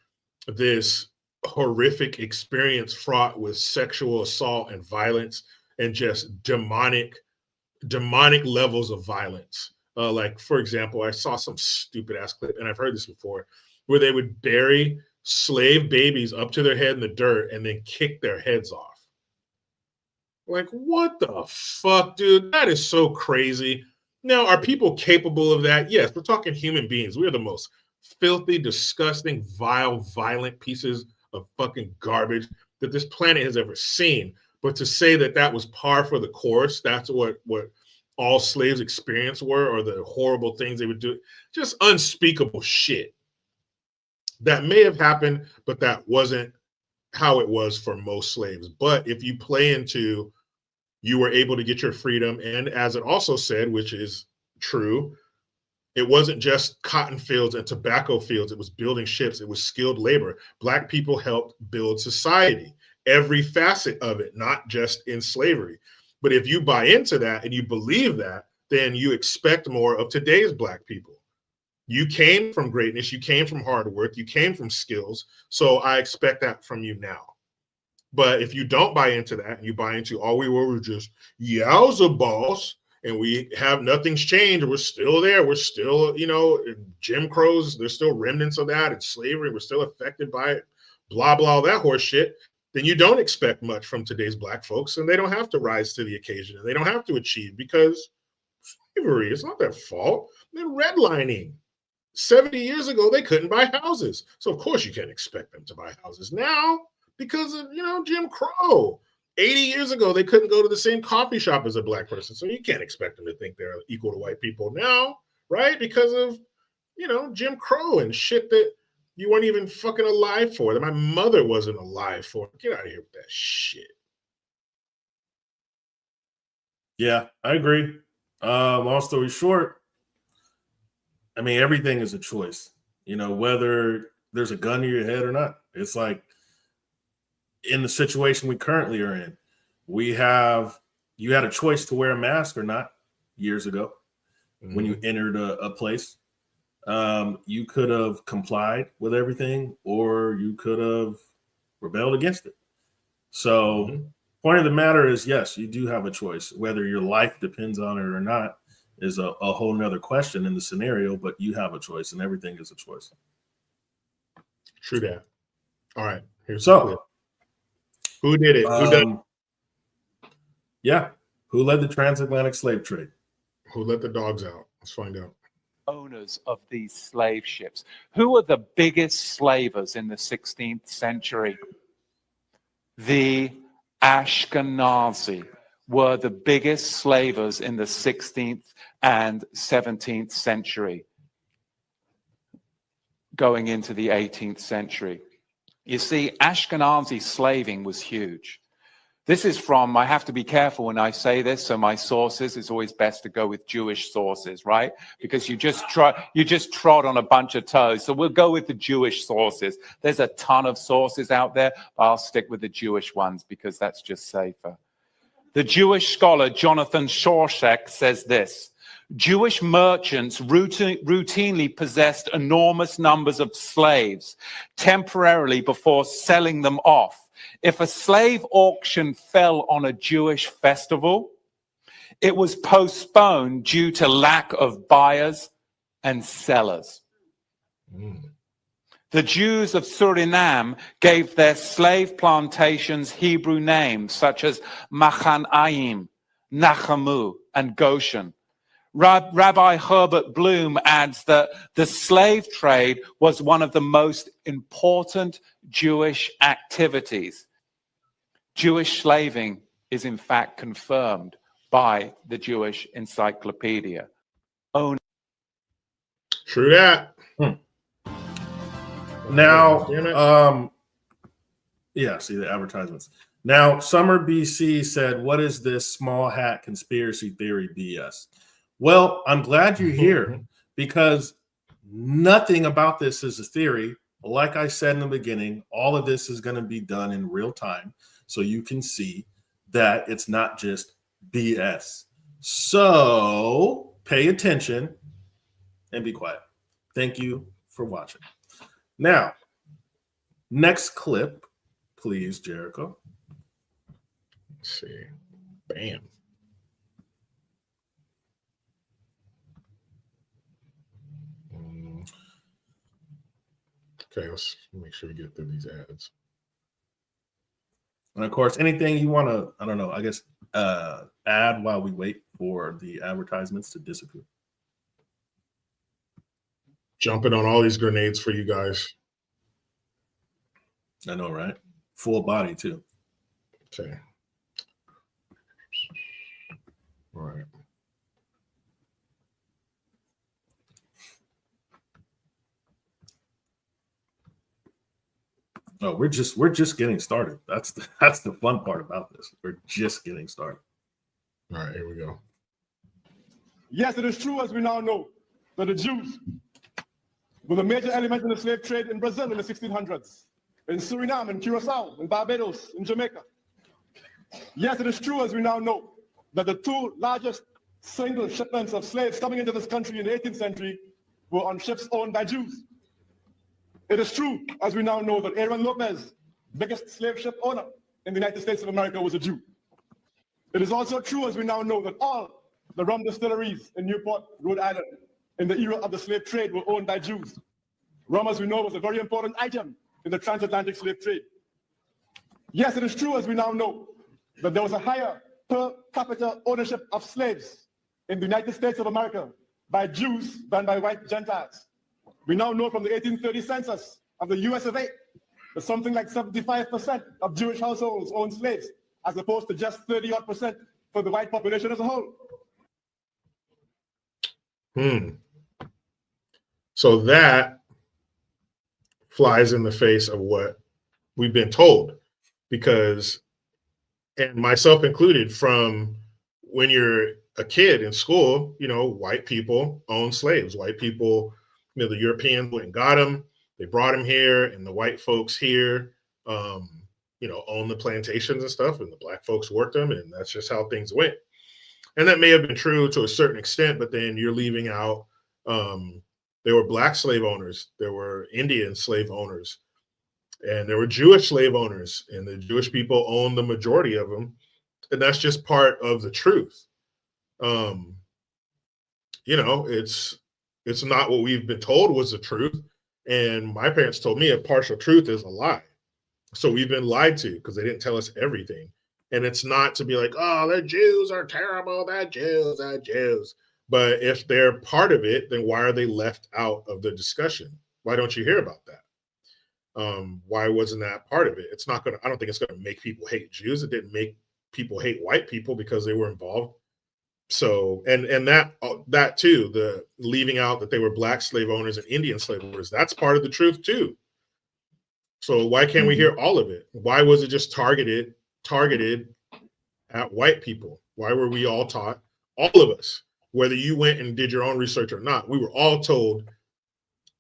Speaker 1: this horrific experience fraught with sexual assault and violence and just demonic levels of violence. Like, for example, I saw some stupid ass clip, and I've heard this before, where they would bury slave babies up to their head in the dirt and then kick their heads off. Like, what the fuck, dude? That is so crazy. Now, are people capable of that? Yes, we're talking human beings. We're the most filthy, disgusting, vile, violent pieces of fucking garbage that this planet has ever seen. But to say that that was par for the course, that's what all slaves' experience were, or the horrible things they would do, just unspeakable shit. That may have happened, but that wasn't how it was for most slaves. But if you play into, you were able to get your freedom, and as it also said, which is true, it wasn't just cotton fields and tobacco fields. It was building ships. It was skilled labor. Black people helped build society, every facet of it, not just in slavery. But if you buy into that and you believe that, then you expect more of today's Black people. You came from greatness. You came from hard work. You came from skills. So I expect that from you now. But if you don't buy into that, and you buy into all we were just, yowza boss, and we have nothing's changed, we're still there, we're still, Jim Crow's, there's still remnants of that, and slavery, we're still affected by it, blah, blah, all that horse shit, then you don't expect much from today's Black folks, and they don't have to rise to the occasion, and they don't have to achieve, because slavery, it's not their fault. They're redlining. 70 years ago, they couldn't buy houses. So of course you can't expect them to buy houses now because of, Jim Crow. 80 years ago, they couldn't go to the same coffee shop as a Black person. So you can't expect them to think they're equal to white people now, right? Because of, Jim Crow and shit that you weren't even fucking alive for, that my mother wasn't alive for. Get out of here with that shit.
Speaker 2: Yeah, I agree. Long story short, I mean, everything is a choice, whether there's a gun to your head or not. It's like in the situation we currently are in, you had a choice to wear a mask or not years ago when you entered a place. You could have complied with everything, or you could have rebelled against it. So point of the matter is, yes, you do have a choice. Whether your life depends on it or not is a whole nother question in the scenario, but you have a choice, and everything is a choice.
Speaker 1: True that. All right. Here's
Speaker 2: so
Speaker 1: the clip. Who did it? Who did it?
Speaker 2: Yeah. Who led the transatlantic slave trade?
Speaker 1: Who let the dogs out? Let's find out.
Speaker 3: Owners of these slave ships. Who are the biggest slavers in the 16th century? The Ashkenazi were the biggest slavers in the 16th and 17th century, going into the 18th century. You see, Ashkenazi slaving was huge. This is from, I have to be careful when I say this, so my sources, it's always best to go with Jewish sources, right? Because you just trod on a bunch of toes. So we'll go with the Jewish sources. There's a ton of sources out there, but I'll stick with the Jewish ones because that's just safer. The Jewish scholar Jonathan Shorshak says this: Jewish merchants routinely possessed enormous numbers of slaves temporarily before selling them off. If a slave auction fell on a Jewish festival, it was postponed due to lack of buyers and sellers. The Jews of Suriname gave their slave plantations Hebrew names such as Machanayim, Nachamu, and Goshen. Rabbi Herbert Bloom adds that the slave trade was one of the most important Jewish activities. Jewish slaving is in fact confirmed by the Jewish Encyclopedia.
Speaker 1: True that.
Speaker 2: Now,
Speaker 1: Damn it.
Speaker 2: yeah, see the advertisements. Now, Summer BC said, "What is this small hat conspiracy theory BS?" Well, I'm glad you're here because nothing about this is a theory. Like I said in the beginning, all of this is going to be done in real time, so you can see that it's not just BS. So pay attention and be quiet. Thank you for watching. Now, next clip, please, Jericho.
Speaker 1: Let's see. Bam. Okay, let's make sure we get through these ads.
Speaker 2: And of course, anything you want to, I don't know, I guess, add while we wait for the advertisements to disappear.
Speaker 1: Jumping on all these grenades for you guys.
Speaker 2: I know, right? Full body, too.
Speaker 1: Okay. All right.
Speaker 2: Oh, we're just getting started. That's the fun part about this. We're just getting started.
Speaker 1: All right, here we go.
Speaker 4: Yes, it is true, as we now know, that the Jews were the major element in the slave trade in Brazil in the 1600s, in Suriname, in Curacao, in Barbados, in Jamaica. Yes, it is true, as we now know, that the two largest single shipments of slaves coming into this country in the 18th century were on ships owned by Jews. It is true, as we now know, that Aaron Lopez, biggest slave ship owner in the United States of America, was a Jew. It is also true, as we now know, that all the rum distilleries in Newport, Rhode Island, in the era of the slave trade were owned by Jews. Rum, as we know, was a very important item in the transatlantic slave trade. Yes, it is true, as we now know, that there was a higher per capita ownership of slaves in the United States of America by Jews than by white Gentiles. We now know from the 1830 census of the US of A that something like 75% of Jewish households own slaves, as opposed to just 30-odd% for the white population as a whole.
Speaker 1: So that flies in the face of what we've been told, because, and myself included, from when you're a kid in school, you know, white people own slaves. White people, you know, the Europeans went and got them. They brought them here, and the white folks here, you know, owned the plantations and stuff, and the black folks worked them, and that's just how things went. And that may have been true to a certain extent, but then you're leaving out, there were black slave owners, there were Indian slave owners, and there were Jewish slave owners, and the Jewish people owned the majority of them. And that's just part of the truth. You know, it's not what we've been told was the truth. And my parents told me a partial truth is a lie. So we've been lied to because they didn't tell us everything. And it's not to be like, oh, the Jews are terrible, the Jews. But if they're part of it, then why are they left out of the discussion? Why don't you hear about that? Why wasn't that part of it? It's not going to, I don't think it's going to make people hate Jews. It didn't make people hate white people because they were involved. So, and that too, the leaving out that they were black slave owners and Indian slave owners, that's part of the truth too. So why can't we hear all of it? Why was it just targeted at white people? Why were we all taught, all of us, whether you went and did your own research or not, we were all told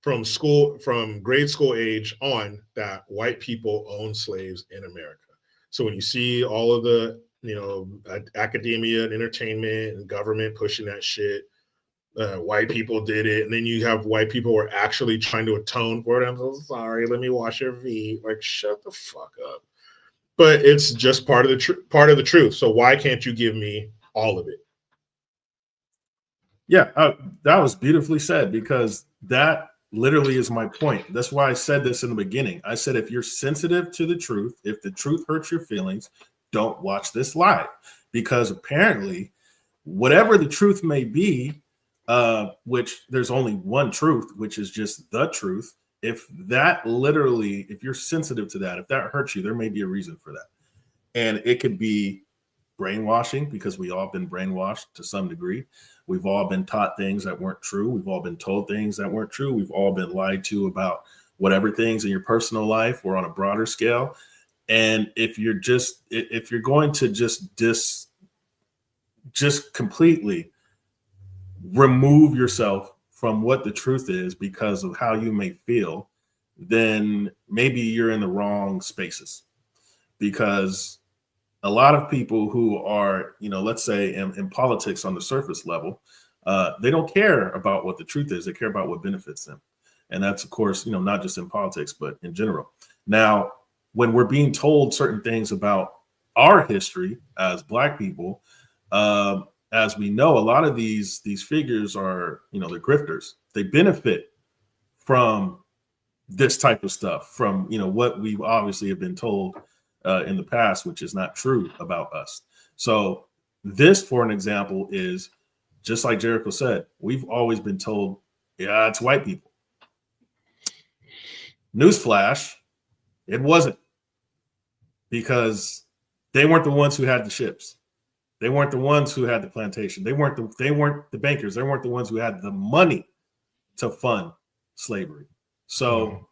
Speaker 1: from school, from grade school age on, that white people own slaves in America. So when you see all of the, you know, academia and entertainment and government pushing that shit, white people did it, and then you have white people who are actually trying to atone for it. I'm so sorry, let me wash your feet. Like, shut the fuck up. But it's just part of the truth. So why can't you give me all of it?
Speaker 2: Yeah, that was beautifully said, because that literally is my point. That's why I said this in the beginning. I said, if you're sensitive to the truth, if the truth hurts your feelings, don't watch this live. because apparently, whatever the truth may be, which there's only one truth, which is just the truth. If that literally, if you're sensitive to that, if that hurts you, there may be a reason for that. And it could be brainwashing, because we all been brainwashed to some degree. We've all been taught things that weren't true. We've all been told things that weren't true. We've all been lied to about whatever things in your personal life or on a broader scale. And if you're going to just completely remove yourself from what the truth is because of how you may feel, then maybe you're in the wrong spaces. Because a lot of people who are, let's say in politics on the surface level, they don't care about what the truth is. They care about what benefits them. And that's, of course, not just in politics, but in general. Now, when we're being told certain things about our history as Black people, as we know, a lot of these figures are, they're grifters. They benefit from this type of stuff, from, what we obviously have been told in the past, which is not true about us. So this, for an example, is just like Jericho said, we've always been told, yeah, it's white people. Newsflash, it wasn't, because they weren't the ones who had the ships. They weren't the ones who had the plantation. They weren't the bankers. They weren't the ones who had the money to fund slavery. So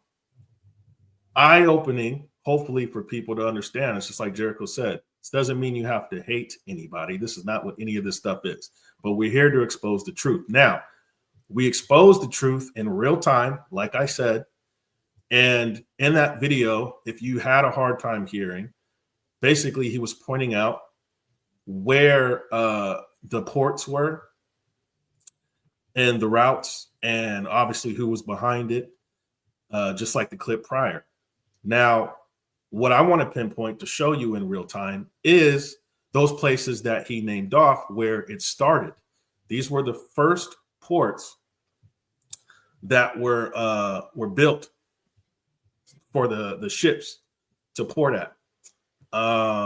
Speaker 2: eye-opening, hopefully, for people to understand. It's just like Jericho said, this doesn't mean you have to hate anybody. This is not what any of this stuff is. But we're here to expose the truth. Now, we expose the truth in real time, like I said. And in that video, if you had a hard time hearing, basically he was pointing out where the ports were and the routes, and obviously who was behind it, just like the clip prior. Now, what I want to pinpoint to show you in real time is those places that he named off where it started. These were the first ports that were built for the ships to port at.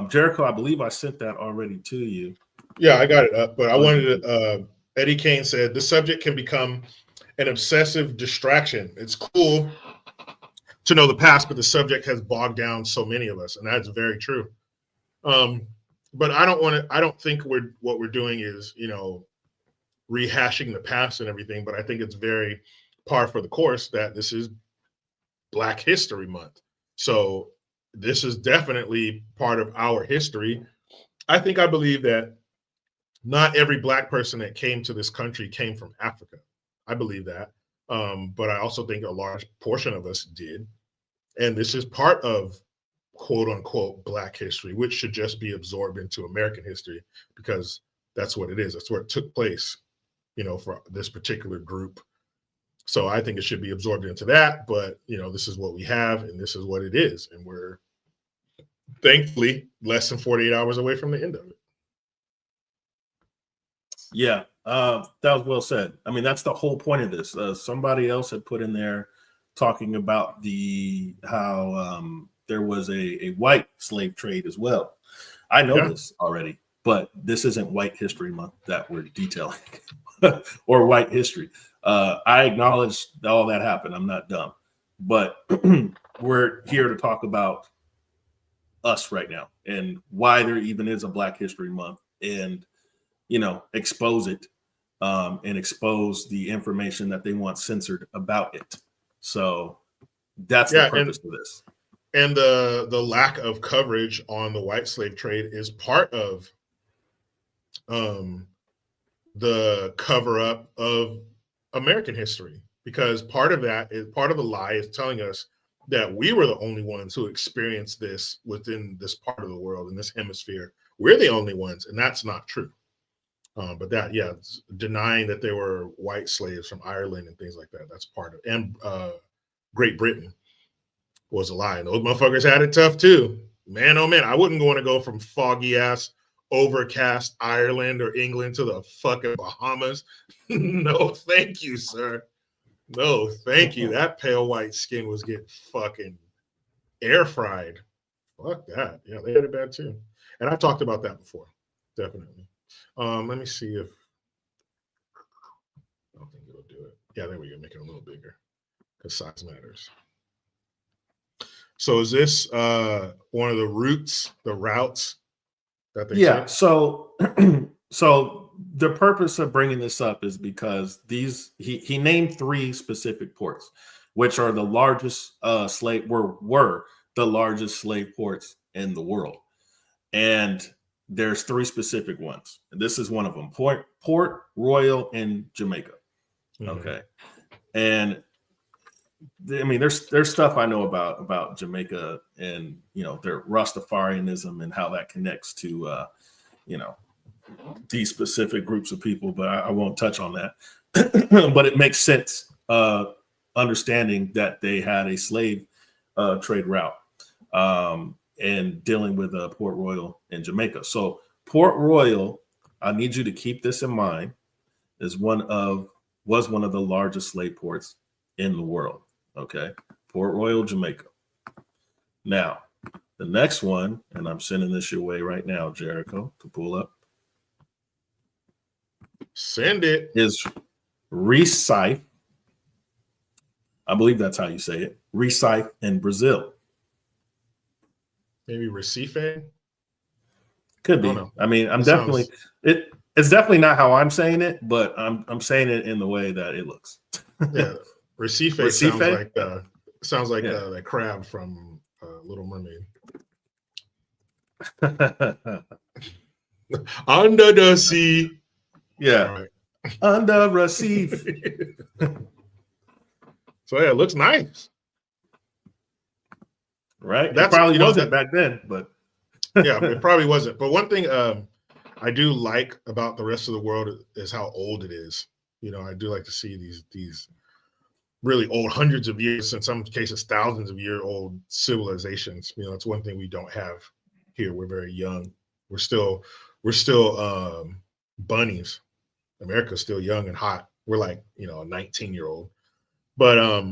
Speaker 2: Jericho, I believe I sent that already to you.
Speaker 1: Yeah, I got it up, but I wanted to, Eddie Kane said, the subject can become an obsessive distraction. It's cool to know the past, but the subject has bogged down so many of us, and that's very true. But I don't think what we're doing is, rehashing the past and everything, but I think it's very par for the course that this is Black History Month. So this is definitely part of our history. I believe that not every Black person that came to this country came from Africa. I believe that. But I also think a large portion of us did. And this is part of quote unquote Black history, which should just be absorbed into American history, because that's what it is. That's where it took place, for this particular group. So I think it should be absorbed into that. But, this is what we have and this is what it is. And we're thankfully less than 48 hours away from the end of it.
Speaker 2: Yeah, that was well said. I mean, that's the whole point of this. Somebody else had put in there talking about how there was a white slave trade as well. I know this already, but this isn't White History Month that we're detailing or white history. I acknowledge all that happened. I'm not dumb, but we're here to talk about us right now and why there even is a Black History Month, and expose it and expose the information that they want censored about it. So that's the purpose of this.
Speaker 1: And the lack of coverage on the white slave trade is part of the cover up of American history, because part of the lie is telling us that we were the only ones who experienced this within this part of the world, in this hemisphere. We're the only ones, and that's not true. But denying that there were white slaves from Ireland and things like that, that's part of, and Great Britain was a lie. And those motherfuckers had it tough too. Man, oh man, I wouldn't want to go from foggy ass, overcast Ireland or England to the fucking Bahamas. No, thank you, sir. No, thank you. That pale white skin was getting fucking air fried. Fuck that. Yeah, they had it bad too. And I've talked about that before. definitely. Let me see if I don't think it'll do it. Yeah, there we go. Make it a little bigger because size matters. So is this one of the routes that they
Speaker 2: Yeah.
Speaker 1: took?
Speaker 2: So, so the purpose of bringing this up is because he named 3 specific ports, which are the largest were the largest slave ports in the world, and there's 3 specific ones. This is one of them: Port Royal in Jamaica. Okay, and I mean, there's stuff I know about Jamaica and their Rastafarianism and how that connects to these specific groups of people, but I won't touch on that. But it makes sense, understanding that they had a slave trade route and dealing with Port Royal in Jamaica. So Port Royal, I need you to keep this in mind, was one of the largest slave ports in the world. Okay, Port Royal, Jamaica. Now, the next one, and I'm sending this your way right now, Jericho, to pull up.
Speaker 1: Send it.
Speaker 2: Is Recife. I believe that's how you say it. Recife in Brazil.
Speaker 1: Maybe Recife.
Speaker 2: Could be. I mean, it's definitely not how I'm saying it, but I'm saying it in the way that it looks.
Speaker 1: Yeah, Recife sounds like that crab from Little Mermaid. Under the sea.
Speaker 2: Yeah.
Speaker 1: Right.
Speaker 2: Under Recife.
Speaker 1: So yeah, it looks nice.
Speaker 2: Right. That probably wasn't back then, but
Speaker 1: yeah, it probably wasn't. But one thing I do like about the rest of the world is how old it is. I do like to see these really old, hundreds of years, in some cases thousands of year old civilizations. It's one thing we don't have here. We're very young. We're still bunnies. America's still young and hot. We're like a 19-year-old. But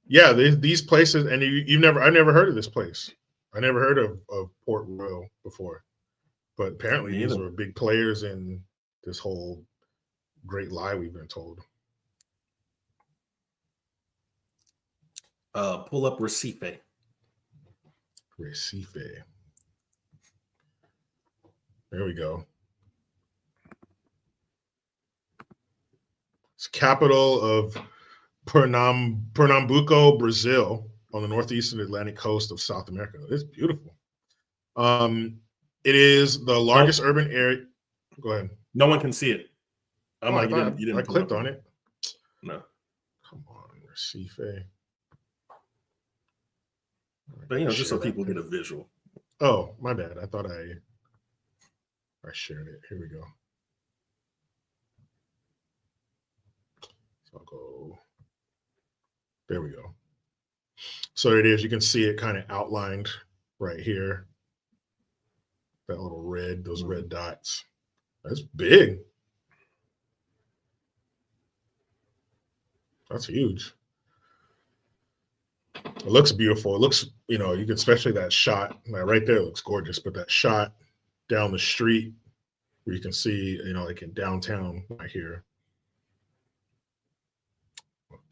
Speaker 1: yeah, these places, and I never heard of this place. I never heard of Port Royal before, but apparently these were big players in this whole great lie we've been told.
Speaker 2: Pull up Recife.
Speaker 1: Recife. There we go. It's capital of Pernambuco, Brazil, on the northeastern Atlantic coast of South America. It's beautiful. It is the largest urban area. Go ahead.
Speaker 2: No one can see it. You didn't.
Speaker 1: I clicked on it.
Speaker 2: No.
Speaker 1: Come on, Recife.
Speaker 2: But just so people get a visual.
Speaker 1: Oh, my bad. I thought I shared it. Here we go. So I'll go. There we go. So it is. You can see it kind of outlined right here. That little red, those red dots. That's big. That's huge. It looks beautiful. It looks, you can, especially that shot right there looks gorgeous, but that shot down the street where you can see, like in downtown right here.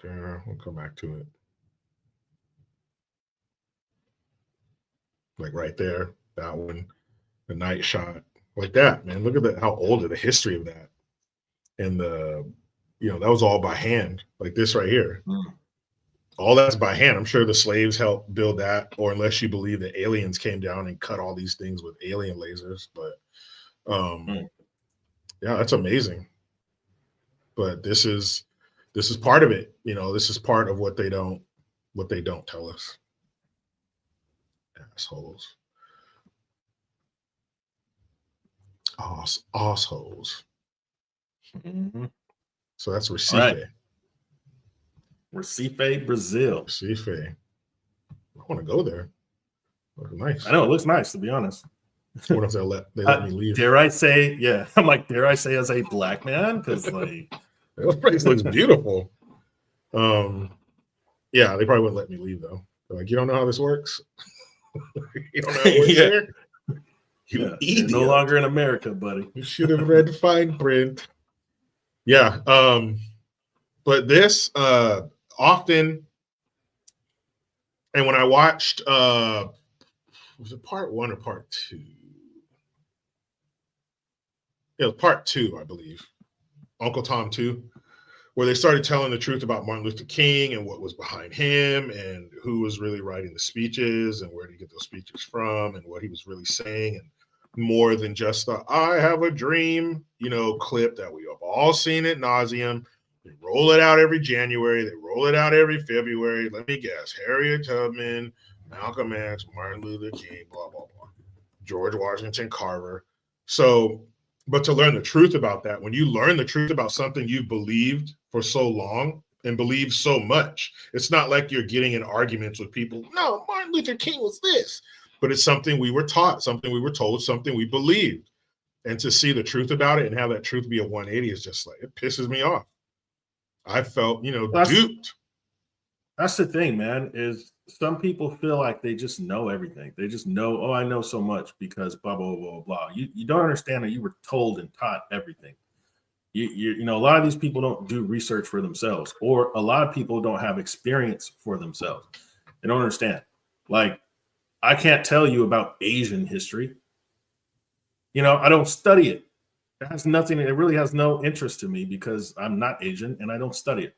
Speaker 1: There, we'll come back to it. Like right there, that one, the night shot, like that, man. Look at that, how old the history of that. And that was all by hand, like this right here. All that's by hand. I'm sure the slaves helped build that, or unless you believe that aliens came down and cut all these things with alien lasers. But yeah, that's amazing. But this is part of it. This is part of what they don't tell us. Assholes. Assholes.
Speaker 2: Mm-hmm.
Speaker 1: So that's Recife.
Speaker 2: Right. Recife, Brazil.
Speaker 1: Recife. I want to go there. Looks nice.
Speaker 2: I know, it looks nice, to be honest.
Speaker 1: What if they let me leave?
Speaker 2: Dare I say, yeah. I'm like, dare I say as a black man? Because like
Speaker 1: that place looks beautiful. Yeah, they probably wouldn't let me leave though. They're like, you don't know how this works? You don't know how it works here? You
Speaker 2: You're
Speaker 1: idiot.
Speaker 2: no longer in America, buddy.
Speaker 1: You should have read fine print. Yeah. But this often, and when I watched was it part 1 or part 2? It was part 2, I believe. Uncle Tom 2, where they started telling the truth about Martin Luther King and what was behind him and who was really writing the speeches and where to get those speeches from and what he was really saying, and more than just the "I have a dream," clip that we have all seen ad nauseum. They roll it out every January. They roll it out every February. Let me guess: Harriet Tubman, Malcolm X, Martin Luther King, blah blah blah, George Washington Carver. So, but to learn the truth about that, when you learn the truth about something you've believed for so long and believed so much, it's not like you're getting in arguments with people. No, Martin Luther King was this, but it's something we were taught, something we were told, something we believed. And to see the truth about it and have that truth be a 180 is just like, it pisses me off. I felt, duped.
Speaker 2: That's the thing, man, is some people feel like they just know everything. They just know, oh, I know so much because blah, blah, blah, blah. You don't understand that you were told and taught everything. You know, a lot of these people don't do research for themselves, or a lot of people don't have experience for themselves. They don't understand. Like, I can't tell you about Asian history. I don't study it. It has nothing, it really has no interest to me because I'm not Asian and I don't study it.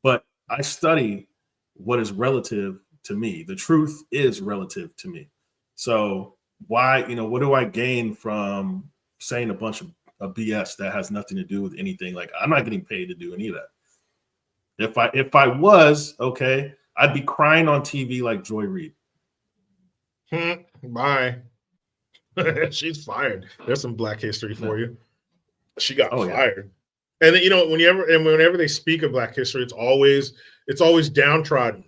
Speaker 2: But I study what is relative to me. The truth is relative to me. So why, what do I gain from saying a bunch of BS that has nothing to do with anything? Like, I'm not getting paid to do any of that. If I was, okay, I'd be crying on TV like Joy Reid.
Speaker 1: Bye. She's fired. There's some Black history for you. She got fired. Yeah. And then, whenever they speak of Black history, it's always downtrodden.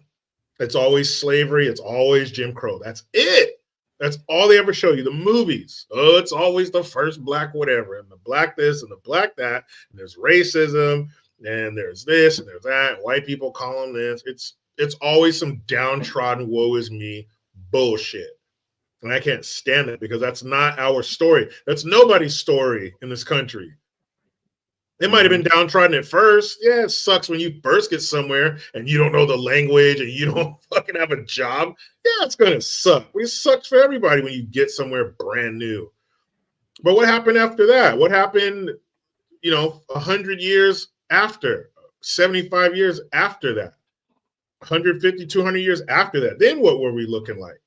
Speaker 1: It's always slavery. It's always Jim Crow. That's it. That's all they ever show you. The movies. Oh, it's always the first Black whatever, and the Black this and the Black that. And there's racism, and there's this and there's that. And white people call them this. It's always some downtrodden, woe is me bullshit. And I can't stand it because that's not our story. That's nobody's story in this country. It might have been downtrodden at first. Yeah, it sucks when you first get somewhere and you don't know the language and you don't fucking have a job. Yeah, it's going to suck. It sucks for everybody when you get somewhere brand new. But what happened after that? What happened, 100 years after, 75 years after that, 150, 200 years after that? Then what were we looking like?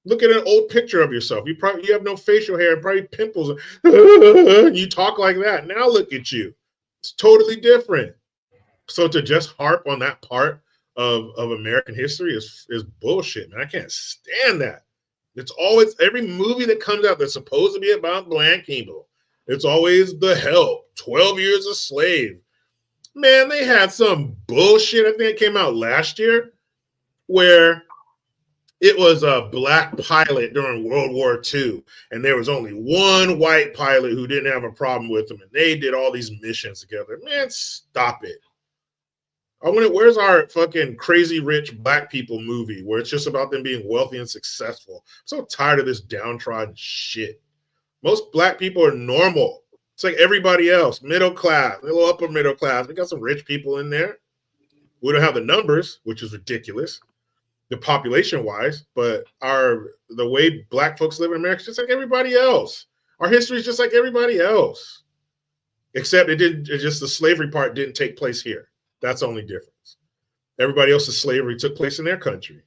Speaker 1: Look at an old picture of yourself. You have no facial hair and probably pimples. You talk like that. Now look at you. It's totally different. So to just harp on that part of American history is bullshit, man. I can't stand that. It's always every movie that comes out that's supposed to be about Black people. It's always The Help, 12 Years a Slave. Man, they had some bullshit. I think it came out last year where it was a Black pilot during World War II, and there was only one white pilot who didn't have a problem with him, and they did all these missions together. Man, stop it. Where's our fucking Crazy Rich Black People movie where it's just about them being wealthy and successful? I'm so tired of this downtrodden shit. Most Black people are normal. It's like everybody else, middle class, a little upper middle class. We got some rich people in there. We don't have the numbers, which is ridiculous, the population wise, but the way Black folks live in America is just like everybody else. Our history is just like everybody else, except just the slavery part didn't take place here. That's the only difference. Everybody else's slavery took place in their country.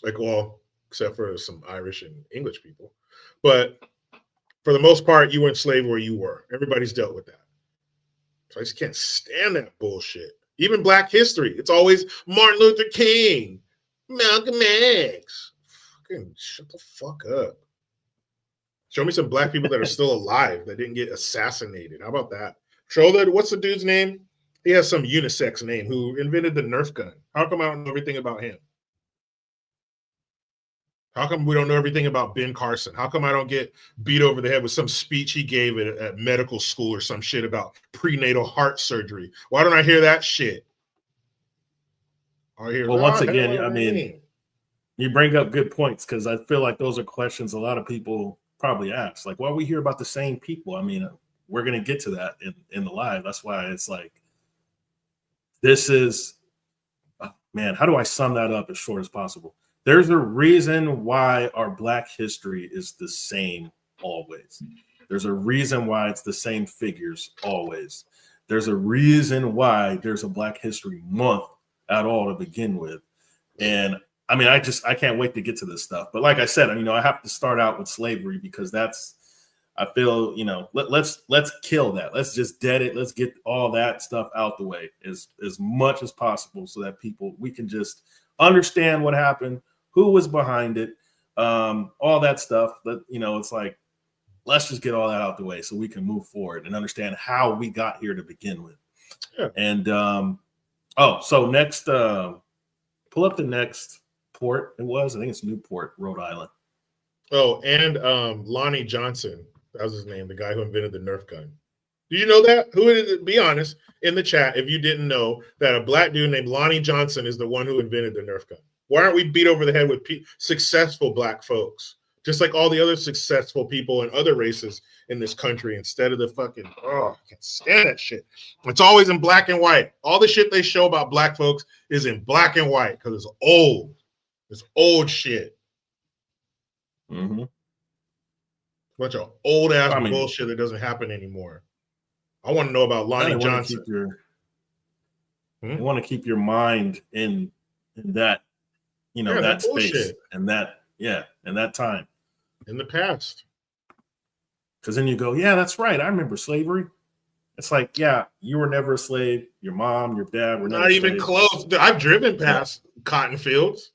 Speaker 1: Except for some Irish and English people. But for the most part, you were enslaved where you were. Everybody's dealt with that. So I just can't stand that bullshit. Even Black history, it's always Martin Luther King, Malcolm X. Fucking shut the fuck up. Show me some Black people that are still alive that didn't get assassinated. How about that? What's the dude's name? He has some unisex name who invented the Nerf gun. How come I don't know everything about him? How come we don't know everything about Ben Carson? How come I don't get beat over the head with some speech he gave at medical school or some shit about prenatal heart surgery? Why don't I hear that shit?
Speaker 2: Well, once again, I mean, You bring up good points because I feel like those are questions a lot of people probably ask. Like, why we hear about the same people? I mean, we're going to get to that in the live. That's why it's like, this is, man, how do I sum that up as short as possible? There's a reason why our Black history is the same always. There's a reason why it's the same figures always. There's a reason why there's a Black History Month at all to begin with. And I mean, I can't wait to get to this stuff. But like I said, I have to start out with slavery because I feel, let's kill that. Let's just dead it. Let's get all that stuff out the way as much as possible so that we can just understand what happened, who was behind it, all that stuff. But, it's like, let's just get all that out the way so we can move forward and understand how we got here to begin with.
Speaker 1: Yeah.
Speaker 2: And, so next, pull up the next port. I think it's Newport, Rhode Island.
Speaker 1: Oh, and Lonnie Johnson, that was his name, the guy who invented the Nerf gun. Did you know that? Who is it? Be honest in the chat if you didn't know that a Black dude named Lonnie Johnson is the one who invented the Nerf gun. Why aren't we beat over the head with successful Black folks? Just like all the other successful people in other races in this country, instead of the fucking, I can't stand that shit. It's always in black and white. All the shit they show about Black folks is in black and white because it's old. It's old shit.
Speaker 2: Mm-hmm.
Speaker 1: Bunch of old ass bullshit that doesn't happen anymore. I want to know about Lonnie Johnson.
Speaker 2: You want to keep your mind in that, that space bullshit. and that time.
Speaker 1: In the past.
Speaker 2: Because then you go, yeah, that's right. I remember slavery. It's like, yeah, you were never a slave. Your mom, your dad were
Speaker 1: not even close. I've driven past cotton fields.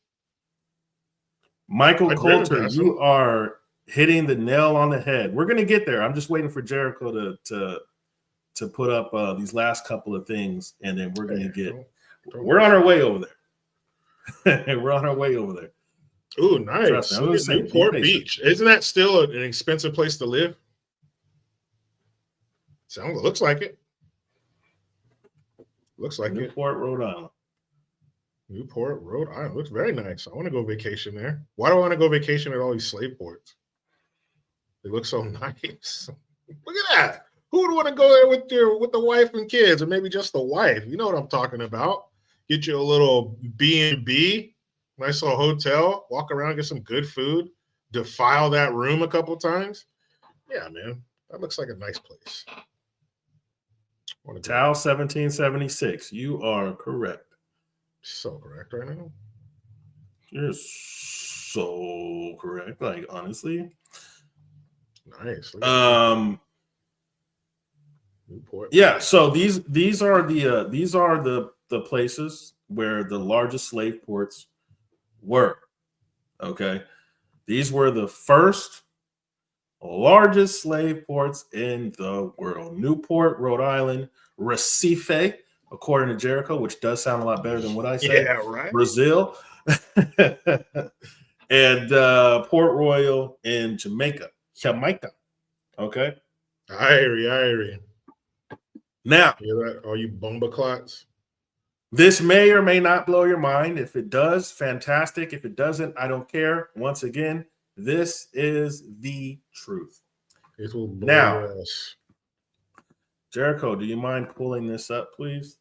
Speaker 2: Michael Coulter, you are hitting the nail on the head. We're gonna get there. I'm just waiting for Jericho to put up these last couple of things, and then we're gonna we're on our way over there. We're on our way over there.
Speaker 1: Ooh, nice. Newport Beach. Isn't that still an expensive place to live? Looks like it. Looks like
Speaker 2: Newport, Rhode Island.
Speaker 1: Newport, Rhode Island. Looks very nice. I want to go vacation there. Why do I want to go vacation at all these slave ports? They look so nice. Look at that. Who would want to go there with the wife and kids, or maybe just the wife? You know what I'm talking about. Get you a little B&B, nice little hotel, walk around, get some good food, defile that room a couple times. Yeah, man. That looks like a nice place.
Speaker 2: Tau 1776. You are correct.
Speaker 1: So correct right now.
Speaker 2: You're so correct. Like, honestly.
Speaker 1: Nice. Newport.
Speaker 2: Yeah, so these are the places where the largest slave ports were. Okay. These were the first largest slave ports in the world. Newport, Rhode Island, Recife, according to Jericho, which does sound a lot better than what I say.
Speaker 1: Yeah, right.
Speaker 2: Brazil. And Port Royal in Jamaica. Okay.
Speaker 1: Irie.
Speaker 2: Now,
Speaker 1: hear that? All you bomba clots.
Speaker 2: This may or may not blow your mind. If it does, fantastic. If it doesn't, I don't care. Once again, this is the truth.
Speaker 1: It will blow
Speaker 2: now,
Speaker 1: your ass.
Speaker 2: Jericho, do you mind pulling this up, please?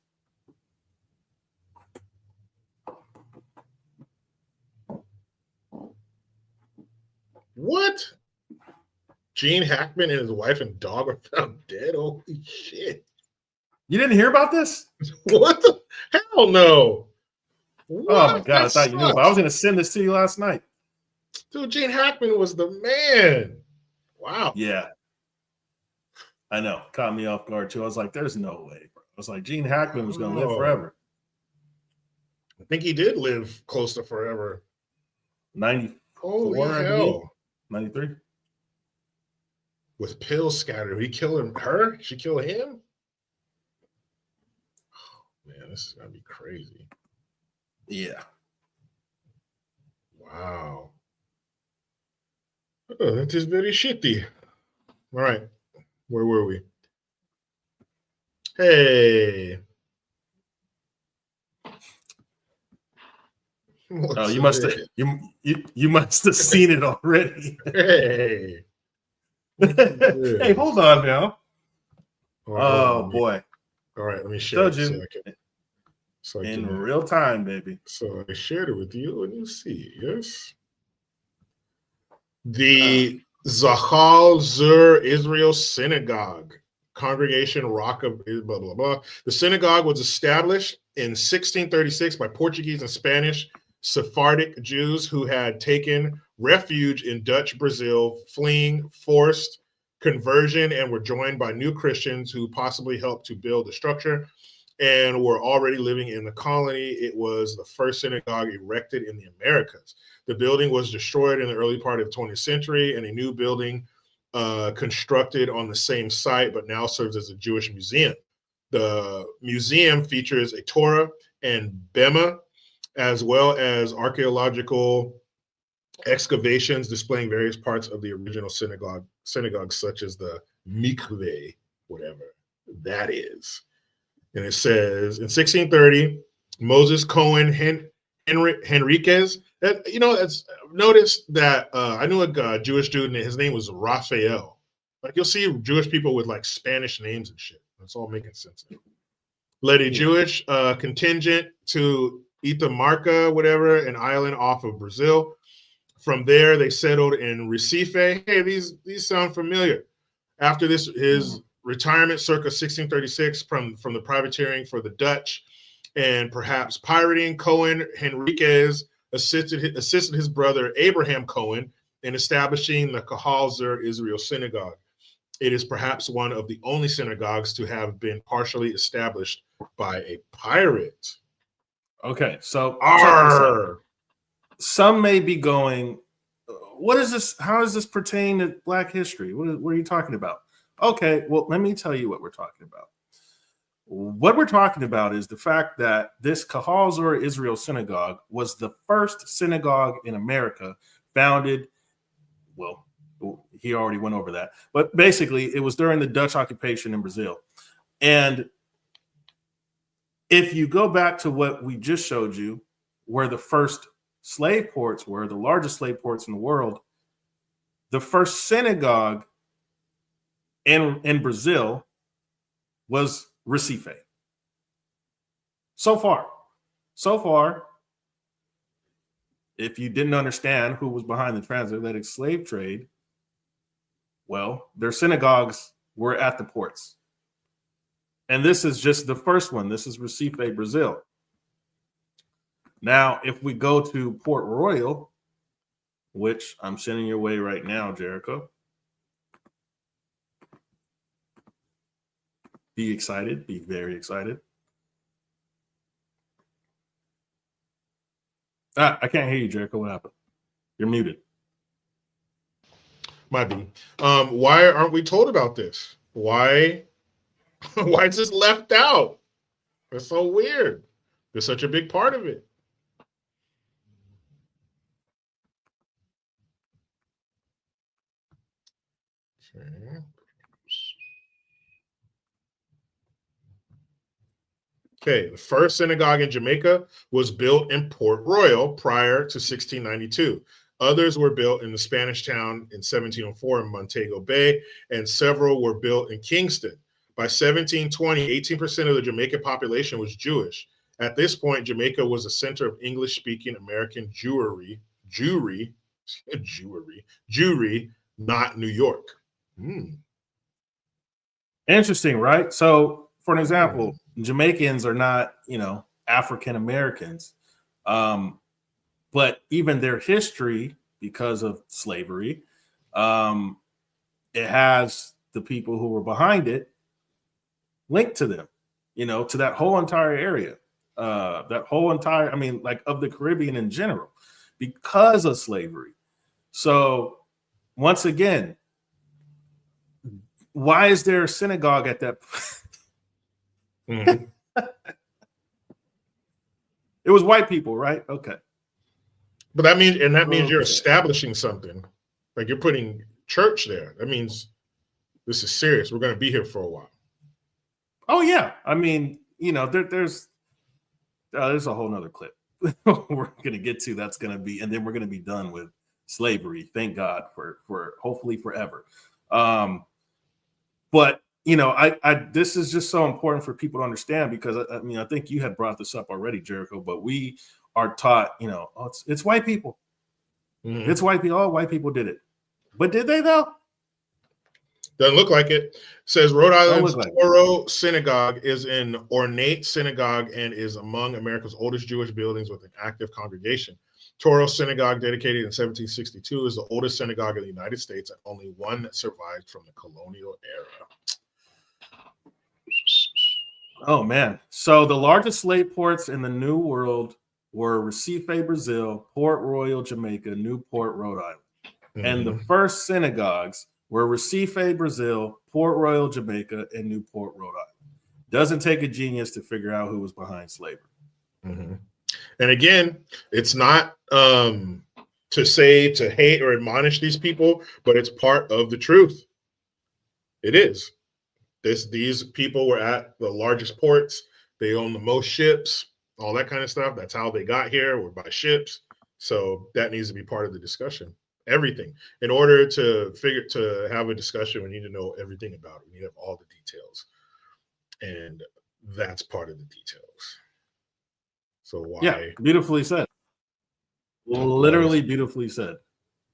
Speaker 1: What? Gene Hackman and his wife and dog are found dead? Holy shit.
Speaker 2: You didn't hear about this?
Speaker 1: What the hell no. What?
Speaker 2: Oh my God, I thought you knew, but I was going to send this to you last night.
Speaker 1: Dude, Gene Hackman was the man. Wow.
Speaker 2: Yeah. I know. Caught me off guard too. I was like, there's no way, bro. I was like, Gene Hackman was going to live forever.
Speaker 1: I think he did live close to forever.
Speaker 2: 94,
Speaker 1: holy hell.
Speaker 2: 93.
Speaker 1: With pills scattered. He killed her? She killed him? Oh, man, this is going to be crazy.
Speaker 2: Yeah.
Speaker 1: Wow. Oh, that is very shitty. All right. Where were we? Hey.
Speaker 2: Oh, you must have you must have seen it already.
Speaker 1: Hey.
Speaker 2: Hey, hold on now. Oh boy.
Speaker 1: All right, let me share it
Speaker 2: In real time, baby.
Speaker 1: So I shared it with you, and you see, yes. The Zachal Zur Israel Synagogue, Congregation Rock of blah, blah, blah. The synagogue was established in 1636 by Portuguese and Spanish Sephardic Jews who had taken refuge in Dutch Brazil, fleeing forced conversion, and were joined by new Christians who possibly helped to build the structure and were already living in the colony. It was the first synagogue erected in the Americas. The building was destroyed in the early part of the 20th century, and a new building constructed on the same site, but now serves as a Jewish museum. The museum features a Torah and Bema, as well as archaeological excavations displaying various parts of the original synagogue, such as the mikveh, whatever that is. And it says in 1630, Moses Cohen Henriquez. Noticed that I knew a Jewish dude, and his name was Raphael. Like, you'll see Jewish people with like Spanish names and shit. That's all making sense. Led a Jewish contingent to Itamarca, whatever, an island off of Brazil. From there, they settled in Recife. Hey, these sound familiar. After this, his retirement circa 1636 from the privateering for the Dutch and perhaps pirating, Cohen Henriquez assisted his brother Abraham Cohen in establishing the Kahal Zur Israel Synagogue. It is perhaps one of the only synagogues to have been partially established by a pirate.
Speaker 2: Okay, so check this out. Some may be going, what is this? How does this pertain to Black history? What are you talking about? Okay, well, let me tell you what we're talking about. What we're talking about is the fact that this Kahal Zur Israel Synagogue was the first synagogue in America founded, well, he already went over that, but basically it was during the Dutch occupation in Brazil. And if you go back to what we just showed you, where the first slave ports were, the largest slave ports in the world, the first synagogue in Brazil was Recife. So far, if you didn't understand who was behind the transatlantic slave trade, well, their synagogues were at the ports. And this is just the first one. This is Recife, Brazil. Now, if we go to Port Royal, which I'm sending your way right now, Jericho. Be excited. Be very excited. I can't hear you, Jericho. What happened? You're muted.
Speaker 1: Might be. Why aren't we told about this? Why is this left out? That's so weird. They're such a big part of it. Okay, the first synagogue in Jamaica was built in Port Royal prior to 1692. Others were built in the Spanish town in 1704 in Montego Bay, and several were built in Kingston. By 1720, 18% of the Jamaican population was Jewish. At this point, Jamaica was a center of English-speaking American Jewry, not New York.
Speaker 2: Interesting, right? So, for an example, Jamaicans are not, African Americans, but even their history, because of slavery, it has the people who were behind it linked to them, to that whole entire area, of the Caribbean in general, because of slavery. So, once again, why is there a synagogue at that point? It was white people, right? Okay.
Speaker 1: But that means you're establishing something. Like, you're putting church there. That means this is serious. We're going to be here for a while.
Speaker 2: Oh yeah. I mean, there's a whole nother clip. we're going to get to, that's going to be, and then we're going to be done with slavery. Thank God for hopefully forever. But this is just so important for people to understand, because I mean, I think you had brought this up already, Jericho, but we are taught, it's white people. Mm-hmm. It's white people. Oh, white people did it. But did they though?
Speaker 1: Doesn't look like it. Says Rhode Island's Toro Synagogue is an ornate synagogue and is among America's oldest Jewish buildings with an active congregation. Toro Synagogue, dedicated in 1762, is the oldest synagogue in the United States and only one that survived from the colonial era.
Speaker 2: Oh, man. So the largest slave ports in the New World were Recife, Brazil, Port Royal, Jamaica, Newport, Rhode Island. Mm-hmm. And the first synagogues were Recife, Brazil, Port Royal, Jamaica, and Newport, Rhode Island. Doesn't take a genius to figure out who was behind slavery.
Speaker 1: Mm-hmm. And again, it's not to say to hate or admonish these people, but it's part of the truth. It is. These people were at the largest ports. They own the most ships, all that kind of stuff. That's how they got here, were by ships. So that needs to be part of the discussion. Everything. In order to have a discussion, we need to know everything about it. We need to have all the details. And that's part of the details. So why?
Speaker 2: Yeah, beautifully said. Literally beautifully said.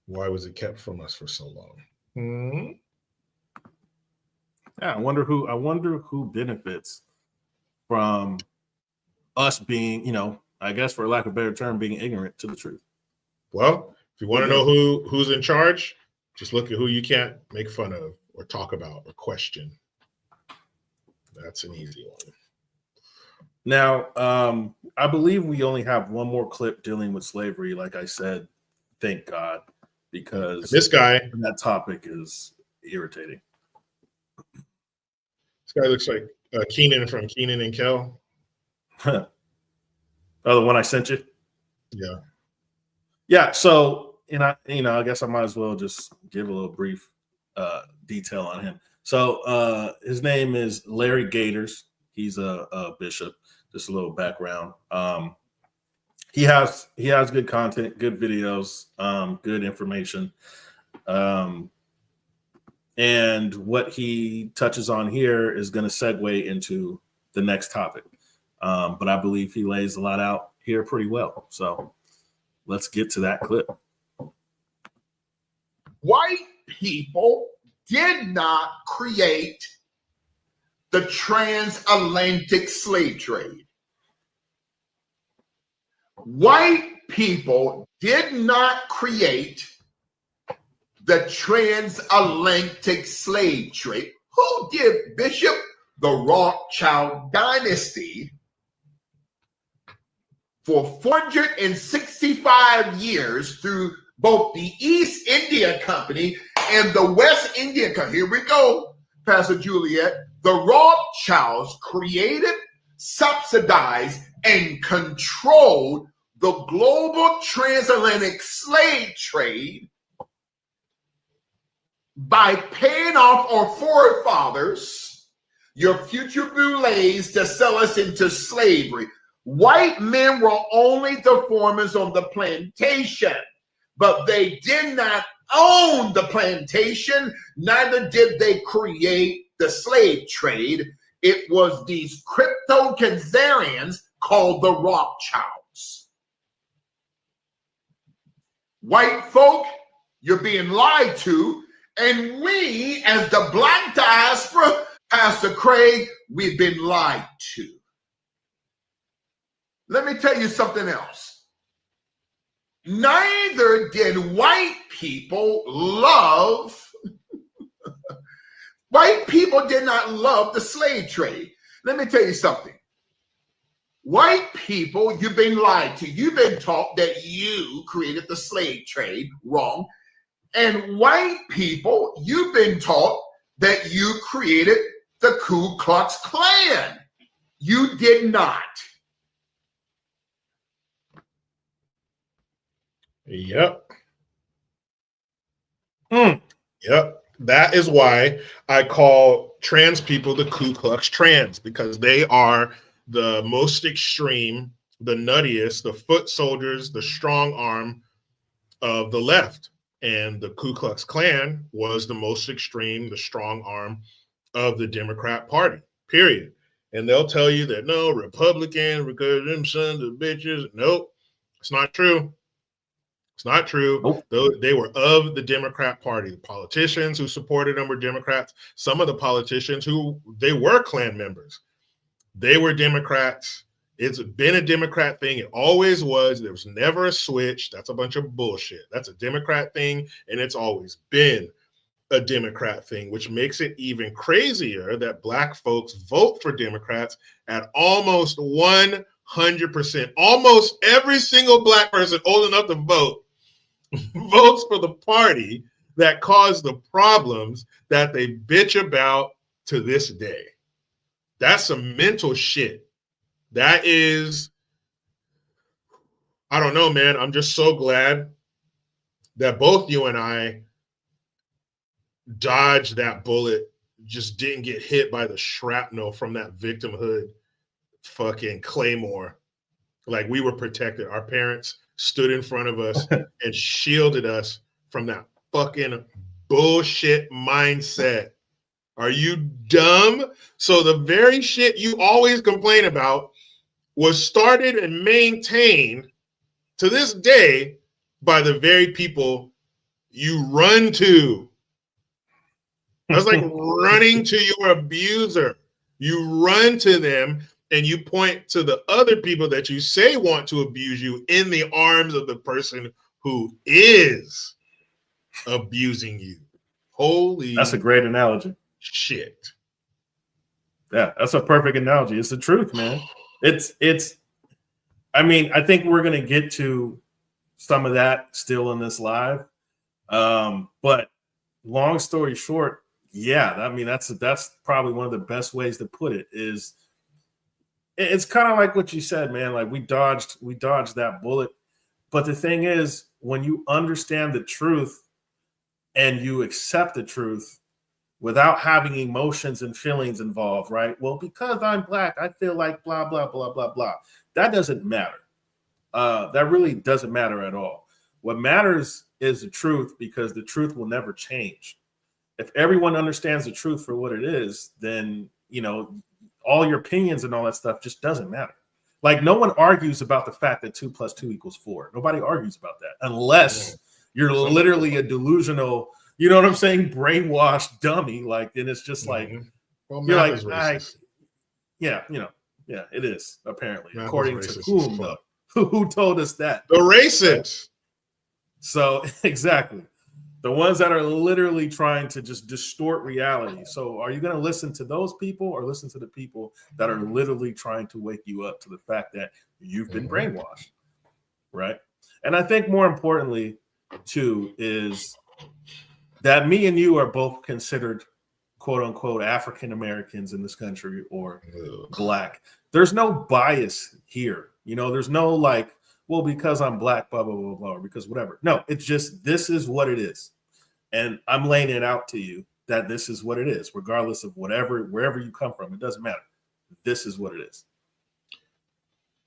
Speaker 1: Why was it kept from us for so long? Hmm?
Speaker 2: Yeah, I wonder who benefits from us being, I guess for lack of a better term, being ignorant to the truth.
Speaker 1: Well, if you want to know who's in charge, just look at who you can't make fun of or talk about or question. That's an easy one.
Speaker 2: Now, I believe we only have one more clip dealing with slavery. Like I said, thank God, because
Speaker 1: this guy,
Speaker 2: that topic is irritating.
Speaker 1: This guy looks like Keenan from Keenan and Kel.
Speaker 2: Oh, the one I sent you?
Speaker 1: Yeah.
Speaker 2: Yeah. So, I guess I might as well just give a little brief detail on him. So his name is Larry Gators. He's a bishop. Just a little background. He has good content, good videos, good information. And what he touches on here is going to segue into the next topic. But I believe he lays a lot out here pretty well. So let's get to that clip.
Speaker 5: White people did not create the transatlantic slave trade. White people did not create the transatlantic slave trade. Who did, Bishop? The Rothschild dynasty. For 465 years through both the East India Company and the West India Company. Here we go, Pastor Juliet. The Rothschilds created, subsidized, and controlled the global transatlantic slave trade by paying off our forefathers, your future boulets, to sell us into slavery. White men were only the foremen on the plantation, but they did not own the plantation, neither did they create the slave trade. It was these crypto-Khazarians called the Rothschilds. White folk, you're being lied to, and we, as the black diaspora, Pastor Craig, we've been lied to. Let me tell you something else. Neither did white people love white people did not love the slave trade. Let me tell you something. White people, you've been lied to. You've been taught that you created the slave trade. Wrong. And white people, you've been taught that you created the Ku Klux Klan. You did not.
Speaker 1: Yep. Yep. That is why I call trans people the Ku Klux Trans, because they are the most extreme, the nuttiest, the foot soldiers, the strong arm of the left. And the Ku Klux Klan was the most extreme, the strong arm of the Democrat Party, period. And they'll tell you that no, Republican, because them sons of bitches. Nope, it's not true. It's not true.
Speaker 2: Nope.
Speaker 1: They were of the Democrat Party. The politicians who supported them were Democrats. Some of the politicians who they were Klan members, they were Democrats. It's been a Democrat thing. It always was. There was never a switch. That's a bunch of bullshit. That's a Democrat thing, and it's always been a Democrat thing, which makes it even crazier that Black folks vote for Democrats at almost 100%. Almost every single Black person old enough to vote votes for the party that caused the problems that they bitch about to this day. That's some mental shit. That is, I don't know, man. I'm just so glad that both you and I dodged that bullet, just didn't get hit by the shrapnel from that victimhood fucking claymore. Like, we were protected. Our parents stood in front of us and shielded us from that fucking bullshit mindset. Are you dumb? So the very shit you always complain about was started and maintained to this day by the very people you run to. That's like running to your abuser. You run to them and you point to the other people that you say want to abuse you in the arms of the person who is abusing you. Holy,
Speaker 2: that's a great analogy.
Speaker 1: Shit.
Speaker 2: Yeah, that's a perfect analogy. It's the truth, man. It's I mean, I think we're gonna get to some of that still in this live. But long story short, yeah, I mean that's probably one of the best ways to put it. Is it's kind of like what you said, man. Like we dodged that bullet. But the thing is, when you understand the truth and you accept the truth without having emotions and feelings involved, right? Well, because I'm Black, I feel like blah, blah, blah, blah, blah. That doesn't matter. That really doesn't matter at all. What matters is the truth, because the truth will never change. If everyone understands the truth for what it is, then, you know, all your opinions and all that stuff just doesn't matter. Like, no one argues about the fact that 2 + 2 = 4. Nobody argues about that unless you're literally a delusional, you know what I'm saying, brainwashed dummy. Like, and it's just like,
Speaker 1: well,
Speaker 2: you're like, yeah, you know, yeah, it is apparently,
Speaker 1: math
Speaker 2: according
Speaker 1: is
Speaker 2: to
Speaker 1: racist
Speaker 2: whom, though? Who told us that?
Speaker 1: The racists.
Speaker 2: So exactly, the ones that are literally trying to just distort reality. So are you going to listen to those people or listen to the people that are literally trying to wake you up to the fact that you've been brainwashed, right? And I think more importantly, too, is that me and you are both considered quote unquote African Americans in this country or Black. There's no bias here. You know, there's no like, well, because I'm Black, blah, blah, blah, blah, or because whatever. No, it's just, this is what it is. And I'm laying it out to you that this is what it is, regardless of wherever you come from. It doesn't matter. This is what it is.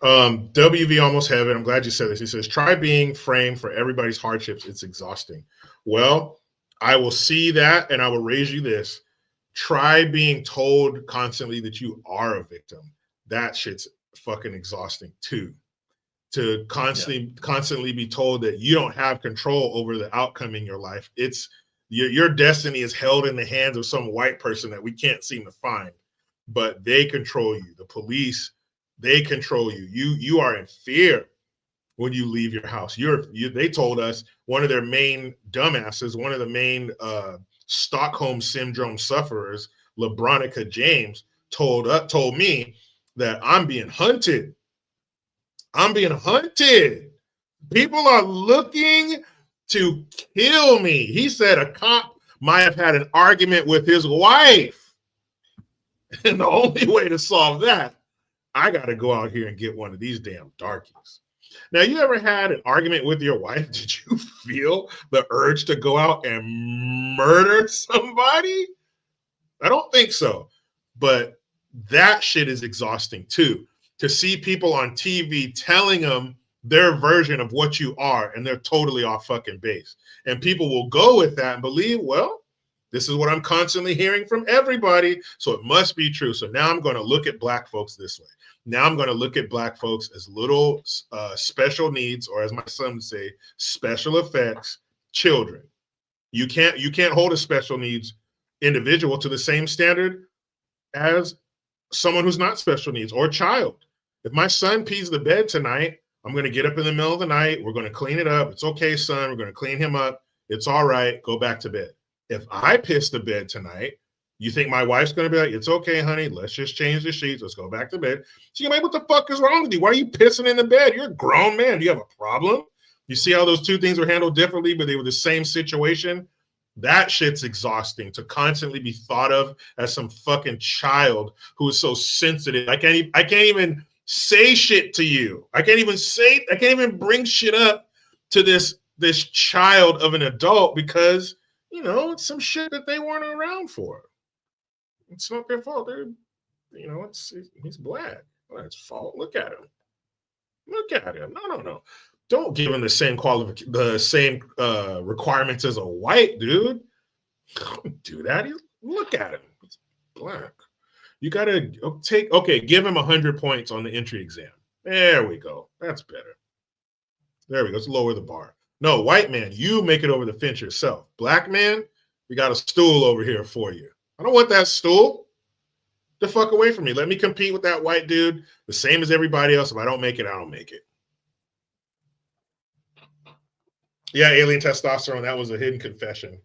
Speaker 1: WV Almost Heaven, I'm glad you said this. He says, try being framed for everybody's hardships. It's exhausting. Well, I will see that and I will raise you this. Try being told constantly that you are a victim. That shit's fucking exhausting too. To constantly be told that you don't have control over the outcome in your life. It's your destiny is held in the hands of some white person that we can't seem to find, but they control you. The police, they control you. You are in fear when you leave your house. They told us one of their main dumbasses, one of the main Stockholm syndrome sufferers, LeBronica James, told me that I'm being hunted. I'm being hunted. People are looking to kill me. He said a cop might have had an argument with his wife. And the only way to solve that, I got to go out here and get one of these damn darkies. Now, you ever had an argument with your wife? Did you feel the urge to go out and murder somebody? I don't think so. But that shit is exhausting too. to see people on TV telling them their version of what you are, and they're totally off fucking base. And people will go with that and believe, well, this is what I'm constantly hearing from everybody, so it must be true. So now I'm going to look at Black folks this way. Now I'm going to look at Black folks as little special needs, or as my son would say, special effects children. You can't hold a special needs individual to the same standard as someone who's not special needs or a child. If my son pees the bed tonight, I'm going to get up in the middle of the night. We're going to clean it up. It's okay, son. We're going to clean him up. It's all right. Go back to bed. If I piss the bed tonight, you think my wife's going to be like, it's okay, honey. Let's just change the sheets. Let's go back to bed. She's like, what the fuck is wrong with you? Why are you pissing in the bed? You're a grown man. Do you have a problem? You see how those two things were handled differently, but they were the same situation? That shit's exhausting, to constantly be thought of as some fucking child who is so sensitive. I can't even say shit to you. I can't even bring shit up to this child of an adult because, you know, it's some shit that they weren't around for. It's not their fault. He's Black. Well, it's fault. Look at him. No. Don't give him the same requirements as a white dude. Don't do that. Look at him. He's Black. You gotta give him 100 points on the entry exam. There we go. That's better. There we go. Let's lower the bar. No, white man, you make it over the fence yourself. Black man, we got a stool over here for you. I don't want that stool. The fuck away from me. Let me compete with that white dude the same as everybody else. If I don't make it, I don't make it. Yeah, alien testosterone. That was a hidden confession.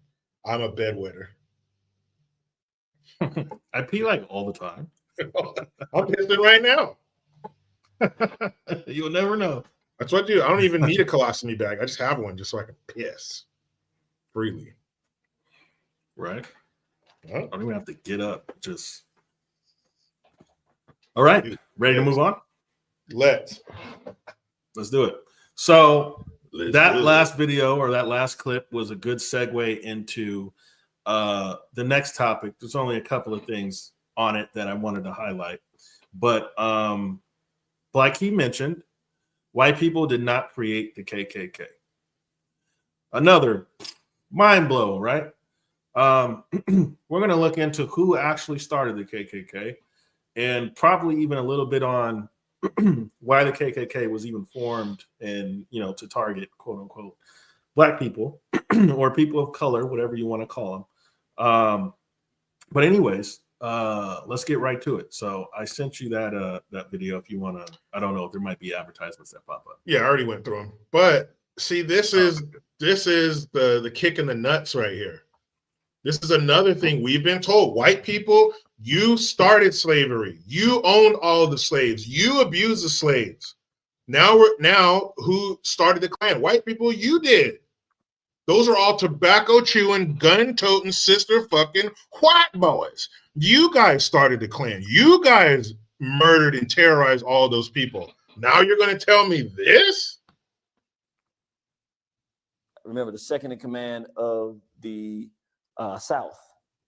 Speaker 1: I'm a bedwetter.
Speaker 2: I pee like all the time.
Speaker 1: I'm pissing right now.
Speaker 2: You'll never know.
Speaker 1: That's what I do. I don't even need a colostomy bag. I just have one just so I can piss freely.
Speaker 2: Right?
Speaker 1: Huh?
Speaker 2: I don't even have to get up. Just all right. Ready to move on?
Speaker 1: Let's
Speaker 2: do it. So that last
Speaker 1: video.
Speaker 2: video or that last clip was a good segue into the next topic. There's only a couple of things on it that I wanted to highlight. But like he mentioned, white people did not create the KKK. Another mind blow, right? We're going to look into who actually started the KKK and probably even a little bit on why the KKK was even formed and, to target, quote unquote, Black people or people of color, whatever you want to call them. But anyways, let's get right to it. So I sent you that video if you want to. I don't know if there might be advertisements that pop up.
Speaker 1: Yeah, I already went through them. But see, this is the kick in the nuts right here. This is another thing we've been told. White people, you started slavery. You owned all the slaves. You abused the slaves. Now who started the Klan? White people, you did. Those are all tobacco chewing, gun toting, sister fucking white boys. You guys started the Klan. You guys murdered and terrorized all those people. Now you're going to tell me this?
Speaker 6: Remember, the second in command of the South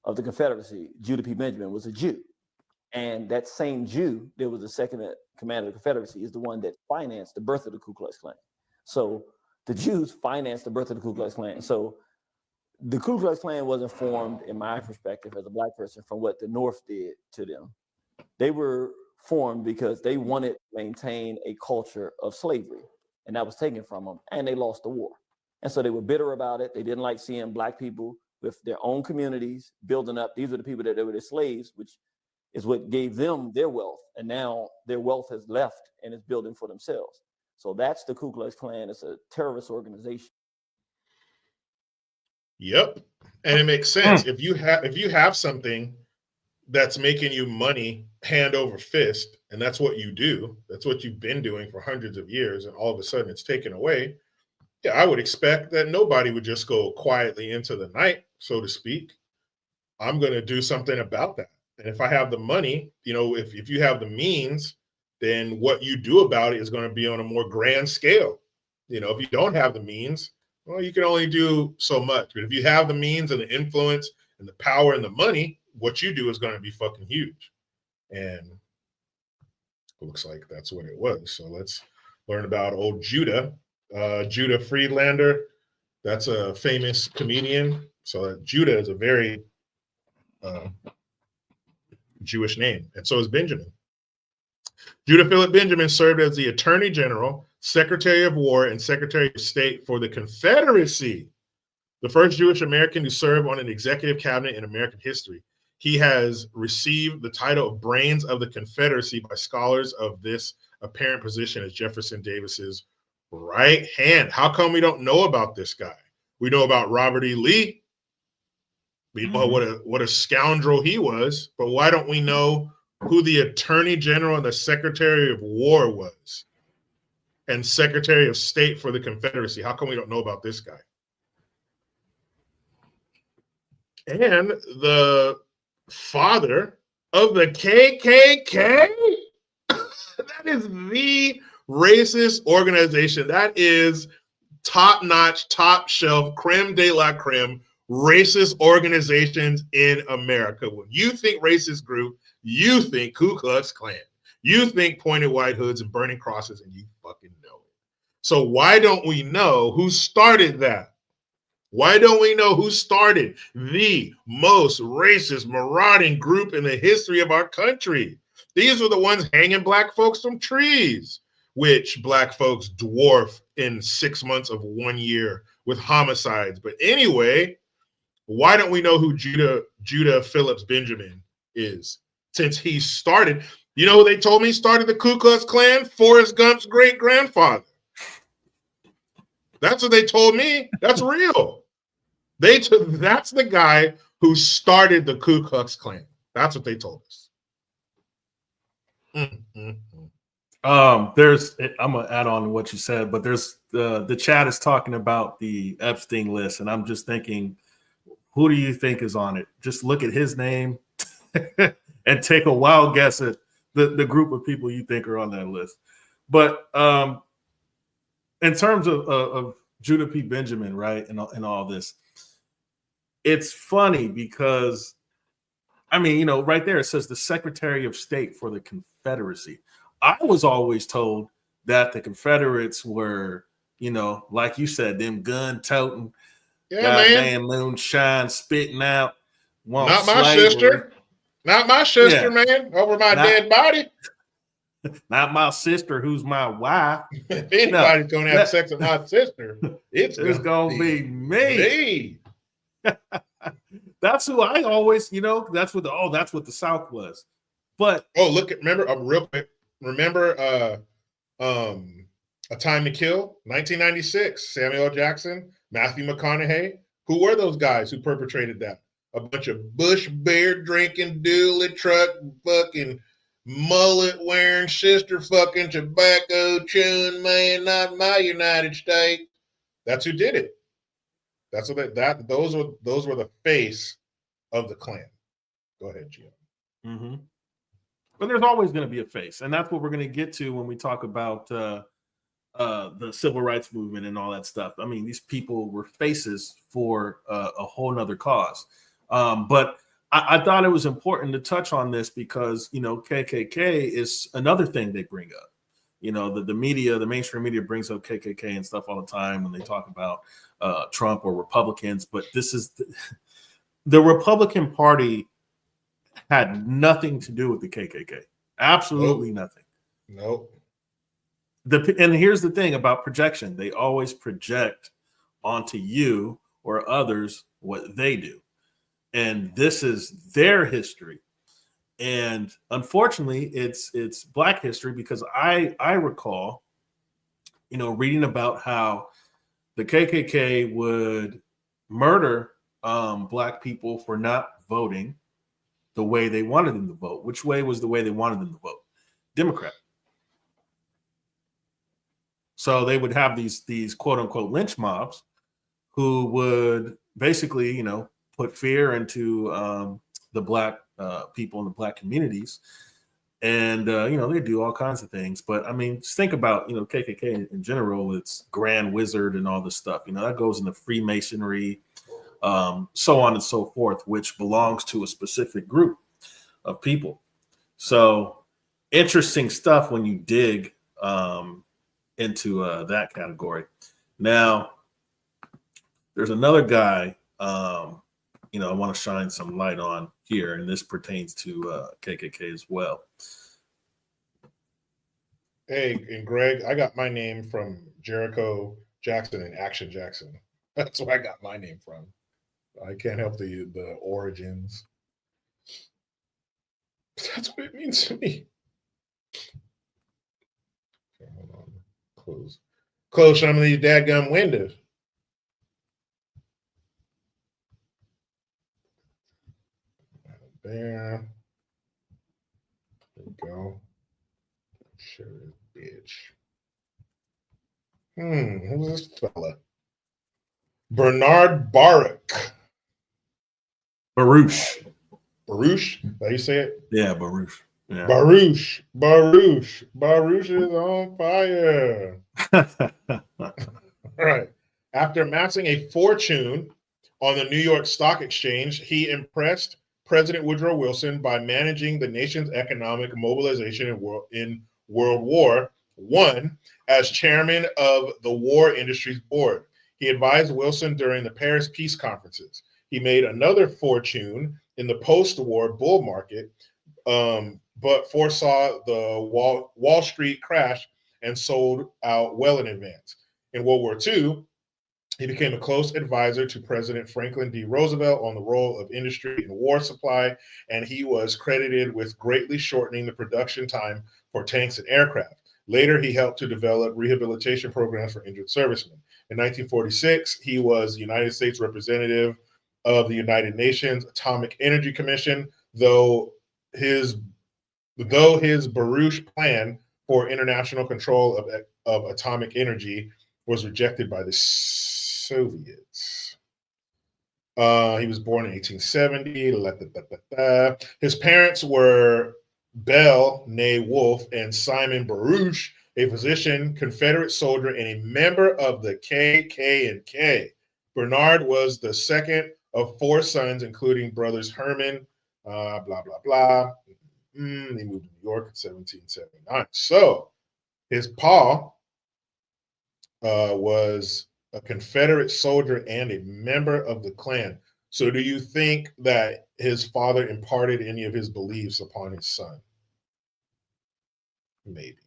Speaker 6: of the Confederacy, Judah P. Benjamin, was a Jew. And that same Jew that was the second in command of the Confederacy is the one that financed the birth of the Ku Klux Klan. So the Jews financed the birth of the Ku Klux Klan. So the Ku Klux Klan wasn't formed, in my perspective, as a Black person from what the North did to them. They were formed because they wanted to maintain a culture of slavery, and that was taken from them, and they lost the war. And so they were bitter about it. They didn't like seeing Black people with their own communities building up. These are the people that were the slaves, which is what gave them their wealth. And now their wealth has left and is building for themselves. So that's the Ku Klux Klan. It's a terrorist organization.
Speaker 1: Yep. And it makes sense. If you have something that's making you money hand over fist, and that's what you do, that's what you've been doing for hundreds of years, and all of a sudden it's taken away, yeah, I would expect that nobody would just go quietly into the night, so to speak. I'm going to do something about that. And if I have the money, if you have the means, then what you do about it is going to be on a more grand scale. If you don't have the means, well, you can only do so much. But if you have the means and the influence and the power and the money, what you do is going to be fucking huge. And Looks like that's what it was. So let's learn about old Judah. Judah Friedlander, that's a famous comedian. So Judah is a very Jewish name, and so is Benjamin. Judah Philip Benjamin served as the Attorney General, Secretary of War, and Secretary of State for the Confederacy, the first Jewish American to serve on an executive cabinet in American history. He has received the title of Brains of the Confederacy by scholars of this apparent position as Jefferson Davis's right hand. How come we don't know about this guy? We know about Robert E. Lee. We know what a scoundrel he was, but why don't we know who the Attorney General and the Secretary of War was and Secretary of State for the Confederacy? How come we don't know about this guy? And the father of the KKK? That is the racist organization. That is top-notch, top-shelf, creme de la creme racist organizations in America. When you think racist group, you think Ku Klux Klan. You think pointed white hoods and burning crosses, and you fucking know it. So why don't we know who started that? Why don't we know who started the most racist, marauding group in the history of our country? These were the ones hanging black folks from trees, which black folks dwarf in 6 months of 1 year with homicides. But anyway, why don't we know who Judah Phillips Benjamin is? Since he started, you know who they told me started the Ku Klux Klan? Forrest Gump's great-grandfather. That's what they told me. That's real. That's the guy who started the Ku Klux Klan. That's what they told us.
Speaker 2: I'm gonna add on to what you said, but there's the chat is talking about the Epstein list, and I'm just thinking, who do you think is on it? Just look at his name and take a wild guess at the group of people you think are on that list. But in terms of Judah P. Benjamin, right, and all this, it's funny because, I mean, you know, right there it says the Secretary of State for the Confederacy. I was always told that the Confederates were, you know, like you said, them gun-toting, goddamn moonshine spitting out.
Speaker 1: Not my sister. Not my sister, man. Over my dead body.
Speaker 2: Not my sister, who's my wife.
Speaker 1: If anybody's going to have sex with my sister, it's
Speaker 2: going to be me. That's who I always, you know, that's what the South was. But
Speaker 1: remember, real quick, remember A Time to Kill, 1996, Samuel L. Jackson, Matthew McConaughey. Who were those guys who perpetrated that? A bunch of Bush beer drinking, dually truck fucking mullet wearing, sister fucking, tobacco chewing man, not my United States. That's who did it. That's what those were the face of the Klan. Go ahead, Gio.
Speaker 2: Mm-hmm. But there's always going to be a face, and that's what we're going to get to when we talk about the civil rights movement and all that stuff. I mean, these people were faces for a whole nother cause. But I thought it was important to touch on this because, you know, KKK is another thing they bring up. You know, the media, the mainstream media brings up KKK and stuff all the time when they talk about Trump or Republicans. But this is the Republican Party had nothing to do with the KKK. Absolutely nothing.
Speaker 1: Nope.
Speaker 2: And here's the thing about projection. They always project onto you or others what they do. And this is their history. And unfortunately, it's Black history because I recall, you know, reading about how the KKK would murder Black people for not voting the way they wanted them to vote. Which way was the way they wanted them to vote? Democrat. So they would have these quote unquote lynch mobs who would basically, you know, put fear into the Black people in the Black communities. And, you know, they do all kinds of things. But I mean, just think about, you know, KKK in general, it's Grand Wizard and all this stuff, you know, that goes into Freemasonry, so on and so forth, which belongs to a specific group of people. So interesting stuff when you dig into that category. Now, there's another guy, you know, I want to shine some light on here, and this pertains to KKK as well.
Speaker 1: Hey, and Greg, I got my name from Jericho Jackson and Action Jackson. That's where I got my name from. I can't help the origins. That's what it means to me. Okay, hold on. Close some of these dadgum windows. There. There we go. Share this bitch. Who's this fella? Bernard Baruch.
Speaker 2: Baruch.
Speaker 1: Baruch? How you say it?
Speaker 2: Yeah, Baruch. Yeah.
Speaker 1: Baruch is on fire. All right. After amassing a fortune on the New York Stock Exchange, he impressed President Woodrow Wilson by managing the nation's economic mobilization in World War I as chairman of the War Industries Board. He advised Wilson during the Paris peace conferences. He made another fortune in the post-war bull market, but foresaw the Wall Street crash and sold out well in advance. In World War II, he became a close advisor to President Franklin D. Roosevelt on the role of industry in war supply, and he was credited with greatly shortening the production time for tanks and aircraft. Later, he helped to develop rehabilitation programs for injured servicemen. In 1946, he was United States representative of the United Nations Atomic Energy Commission, though his Baruch plan for international control of atomic energy was rejected by the Soviets. He was born in 1870. His parents were Belle, née Wolfe, and Simon Baruch, a physician, Confederate soldier, and a member of the KKK. Bernard was the second of four sons, including brothers Herman, blah, blah, blah. They moved to New York in 1779. So his pa was a Confederate soldier and a member of the Klan. So do you think that his father imparted any of his beliefs upon his son? Maybe.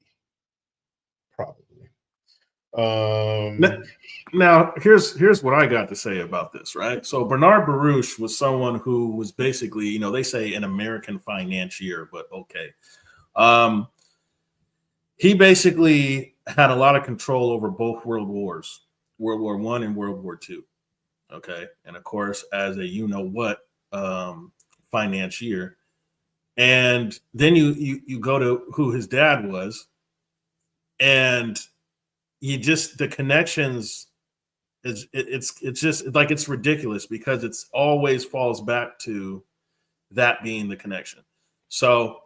Speaker 1: Probably.
Speaker 2: Now, here's what I got to say about this, right? So Bernard Baruch was someone who was basically, you know, they say an American financier, but okay. He basically had a lot of control over both world wars, World War I and World War II. Okay. And of course, as a you-know-what financier. And then you go to who his dad was, and you just, the connections, it's just like, it's ridiculous because it's always falls back to that being the connection. So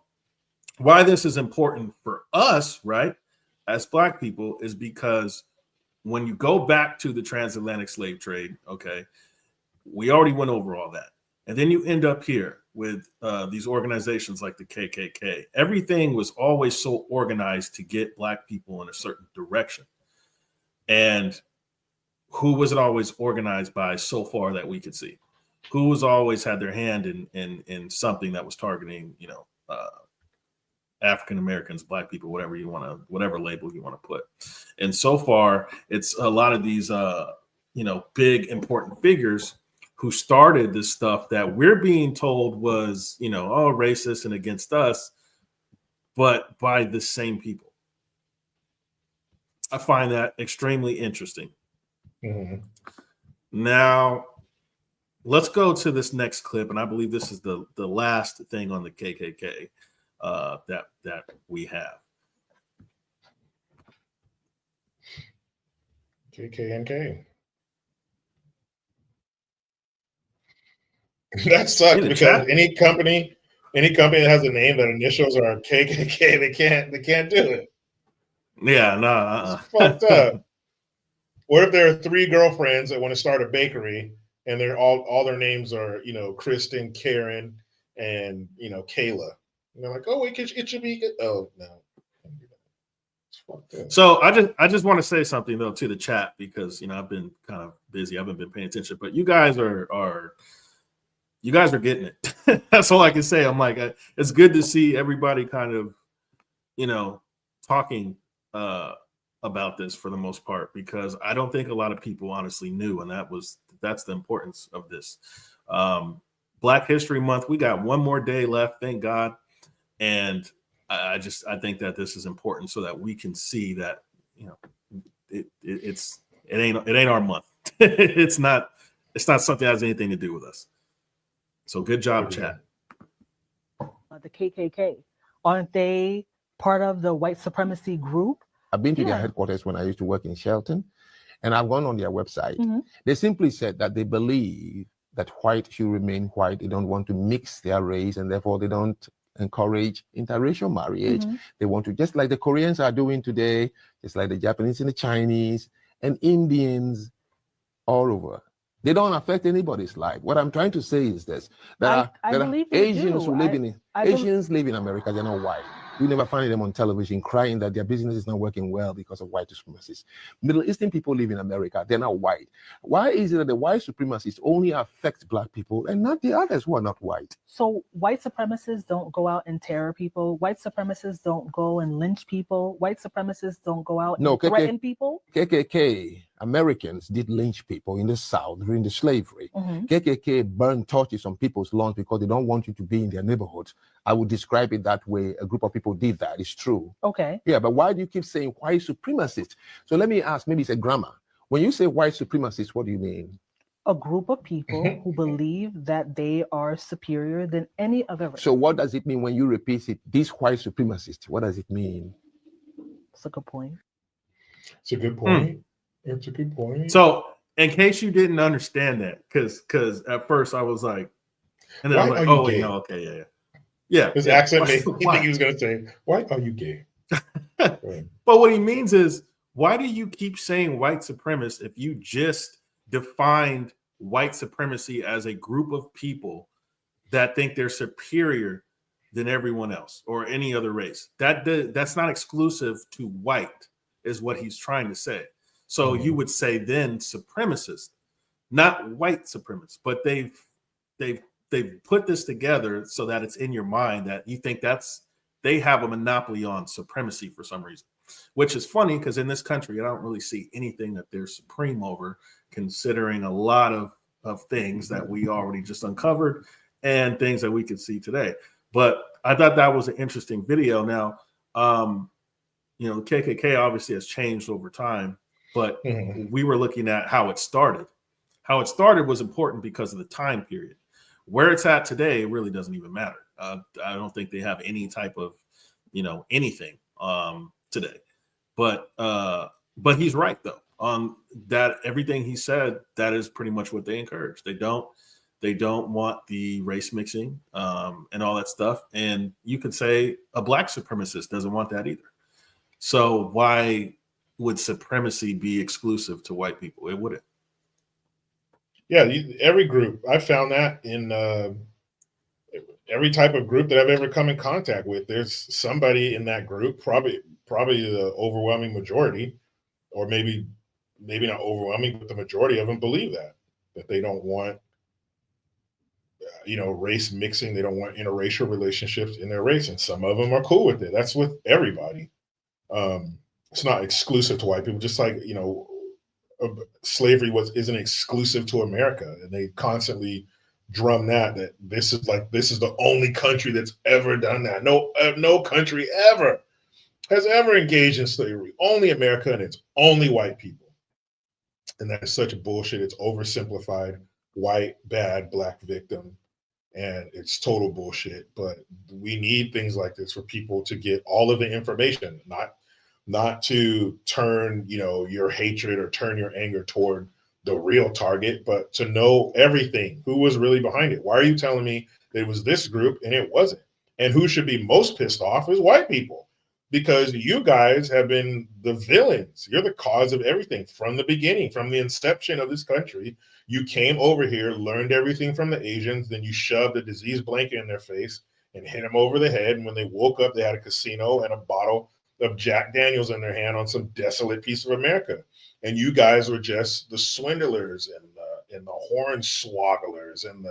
Speaker 2: why this is important for us, right, as Black people, is because when you go back to the transatlantic slave trade, okay, we already went over all that. And then you end up here with these organizations like the KKK. Everything was always so organized to get Black people in a certain direction. And who was it always organized by so far that we could see? Who was always had their hand in something that was targeting, you know, African Americans, Black people, whatever label you want to put. And so far, it's a lot of these, you know, big important figures who started this stuff that we're being told was, you know, oh, racist and against us, but by the same people. I find that extremely interesting.
Speaker 1: Mm-hmm.
Speaker 2: Now, let's go to this next clip, and I believe this is the last thing on the KKK that we have.
Speaker 1: KKNK. That sucks because any company that has a name that initials are KKK, they can't do it.
Speaker 2: Yeah, no,
Speaker 1: It's fucked up. What if there are three girlfriends that want to start a bakery and they're all their names are, you know, Kristen, Karen, and, you know, Kayla? And they're like, oh, it should be good. Oh no. It's fucked up.
Speaker 2: So I just want to say something though to the chat, because I've been kind of busy. I haven't been paying attention, but you guys are getting it. That's all I can say. I'm like, it's good to see everybody kind of, talking about this for the most part, because I don't think a lot of people honestly knew, and that's the importance of this. Black History Month, we got one more day left, thank God. And I think that this is important so that we can see that, it ain't our month. It's not something that has anything to do with us. So good job, chat.
Speaker 7: The KKK, aren't they part of the white supremacy group?
Speaker 8: I've been to their
Speaker 7: Yeah.
Speaker 8: headquarters when I used to work in Shelton, and I've gone on their website.
Speaker 7: Mhm.
Speaker 8: They simply said that they believe that white should remain white. They don't want to mix their race, and therefore they don't encourage interracial marriage.
Speaker 7: Mhm.
Speaker 8: They want to, just like the Koreans are doing today, just like the Japanese and the Chinese and Indians all over. They don't affect anybody's life. What I'm trying to say is this:
Speaker 7: I
Speaker 8: there are
Speaker 7: believe they
Speaker 8: Asians
Speaker 7: do.
Speaker 8: who live in
Speaker 7: I bel-
Speaker 8: Asians live in America. They're not white. You never find them on television crying that their business is not working well because of white supremacists. Middle Eastern people live in America. They're not white. Why is it that the white supremacists only affect black people and not the others who are not white?
Speaker 7: So white supremacists don't go out and terror people. White supremacists don't go and lynch people. White supremacists don't go out
Speaker 8: No,
Speaker 7: and threaten people.
Speaker 8: KKK Americans did lynch people in the South during the slavery.
Speaker 7: Mhm.
Speaker 8: KKK burned torches on people's lawns because they don't want you to be in their neighborhoods. I would describe it that way. A group of people did that. It's true.
Speaker 7: Okay.
Speaker 8: Yeah, but why do you keep saying white supremacists? So let me ask, maybe it's a grammar. When you say white supremacists, what do you mean?
Speaker 7: A group of people who believe that they are superior than any other race.
Speaker 8: So what does it mean when you repeat it? These white supremacists, what does it mean?
Speaker 7: That's a good point.
Speaker 1: It's a good point. It's a good point.
Speaker 2: So in case you didn't understand that, because at first I was like, and then I
Speaker 1: Why
Speaker 2: was like,
Speaker 1: are you
Speaker 2: oh wait,
Speaker 1: gay?
Speaker 2: no, okay, yeah.
Speaker 1: His
Speaker 2: yeah.
Speaker 1: accent made me
Speaker 2: Why?
Speaker 1: think he was going to say, why are you gay? Right.
Speaker 2: But what he means is, why do you keep saying white supremacists if you just defined white supremacy as a group of people that think they're superior than everyone else or any other race? That's not exclusive to white, is what he's trying to say. So you would say then supremacists, not white supremacists, but they've put this together so that it's in your mind that you think they have a monopoly on supremacy for some reason, which is funny because in this country, I don't really see anything that they're supreme over, considering a lot of things that we already just uncovered and things that we could see today. But I thought that was an interesting video. Now, the KKK obviously has changed over time, but we were looking at how it started. How it started was important because of the time period. Where it's at today, it really doesn't even matter. I don't think they have any type of, anything today. But he's right though. That everything he said, that is pretty much what they encourage. They don't want the race mixing and all that stuff. And you could say a black supremacist doesn't want that either. So why would supremacy be exclusive to white people? It wouldn't.
Speaker 1: Yeah, every group. I found that in every type of group that I've ever come in contact with. There's somebody in that group, probably the overwhelming majority, or maybe not overwhelming, but the majority of them believe that they don't want race mixing. They don't want interracial relationships in their race, and some of them are cool with it. That's with everybody. It's not exclusive to white people, just like slavery isn't exclusive to America, and they constantly drum that this is the only country that's ever done that. No country ever has ever engaged in slavery. Only America, and it's only white people. And that is such bullshit. It's oversimplified. White, bad, black victim. And it's total bullshit. But we need things like this for people to get all of the information, not to turn, your hatred or turn your anger toward the real target, but to know everything. Who was really behind it? Why are you telling me it was this group and it wasn't? And who should be most pissed off is white people, because you guys have been the villains. You're the cause of everything from the beginning, from the inception of this country. You came over here, learned everything from the Asians, then you shoved a disease blanket in their face, and hit them over the head. And when they woke up, they had a casino and a bottle of Jack Daniels in their hand on some desolate piece of America. And you guys were just the swindlers and the hornswogglers and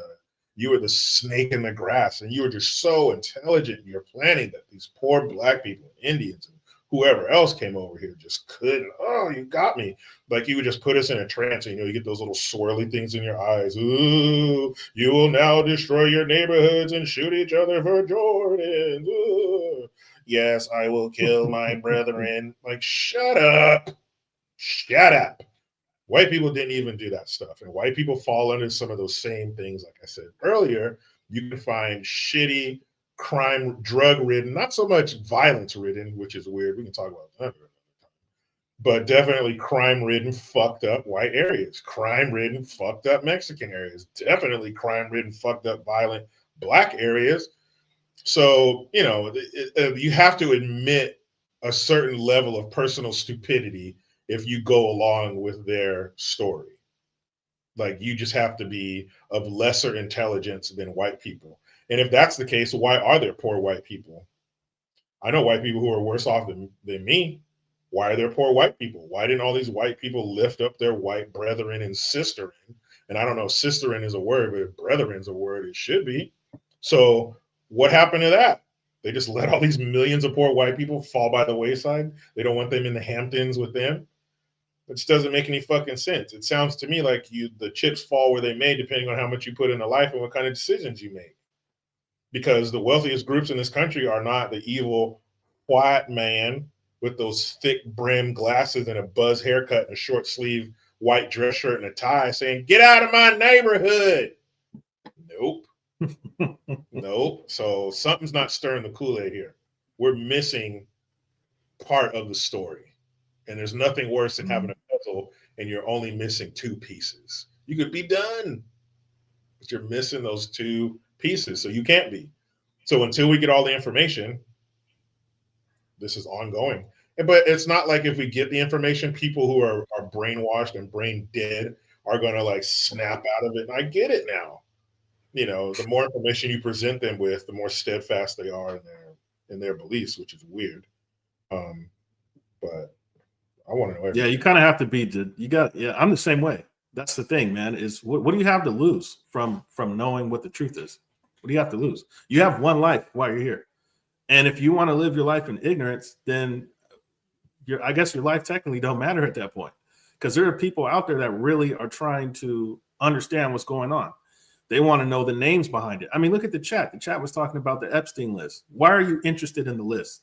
Speaker 1: you were the snake in the grass, and you were just so intelligent in your planning that these poor black people, Indians, and whoever else came over here just couldn't. Oh, you got me. Like you would just put us in a trance, and you get those little swirly things in your eyes. Ooh, you will now destroy your neighborhoods and shoot each other for Jordan. Ooh. Yes, I will kill my brethren. Like, shut up. Shut up. White people didn't even do that stuff. And white people fall under some of those same things. Like I said earlier, you can find shitty, crime, drug-ridden, not so much violence-ridden, which is weird. We can talk about that. But definitely crime-ridden, fucked up white areas. Crime-ridden, fucked up Mexican areas. Definitely crime-ridden, fucked up, violent black areas. So, you have to admit a certain level of personal stupidity if you go along with their story. Like, you just have to be of lesser intelligence than white people. And if that's the case, why are there poor white people? I know white people who are worse off than me. Why are there poor white people? Why didn't all these white people lift up their white brethren and sisterin? And I don't know if sisterin is a word, but if brethren's a word, it should be. So what happened to that? They just let all these millions of poor white people fall by the wayside. They don't want them in the Hamptons with them. It just doesn't make any fucking sense. It sounds to me like the chips fall where they may, depending on how much you put into life and what kind of decisions you make. Because the wealthiest groups in this country are not the evil white man with those thick brim glasses and a buzz haircut and a short sleeve white dress shirt and a tie saying, "Get out of my neighborhood." Nope. Nope. So something's not stirring the Kool-Aid here. We're missing part of the story. And there's nothing worse than having a puzzle and you're only missing two pieces. You could be done, but you're missing those two pieces. So you can't be. So until we get all the information, this is ongoing. But it's not like if we get the information, people who are brainwashed and brain dead are going to like snap out of it. And I get it now. The more information you present them with, the more steadfast they are in their beliefs, which is weird. But I want to know everything.
Speaker 2: Yeah, you kind of have to be. I'm the same way. That's the thing, man. Is what do you have to lose from knowing what the truth is? What do you have to lose? You have one life while you're here, and if you want to live your life in ignorance, then I guess your life technically don't matter at that point, because there are people out there that really are trying to understand what's going on. They want to know the names behind it. I mean, look at the chat. The chat was talking about the Epstein list. Why are you interested in the list?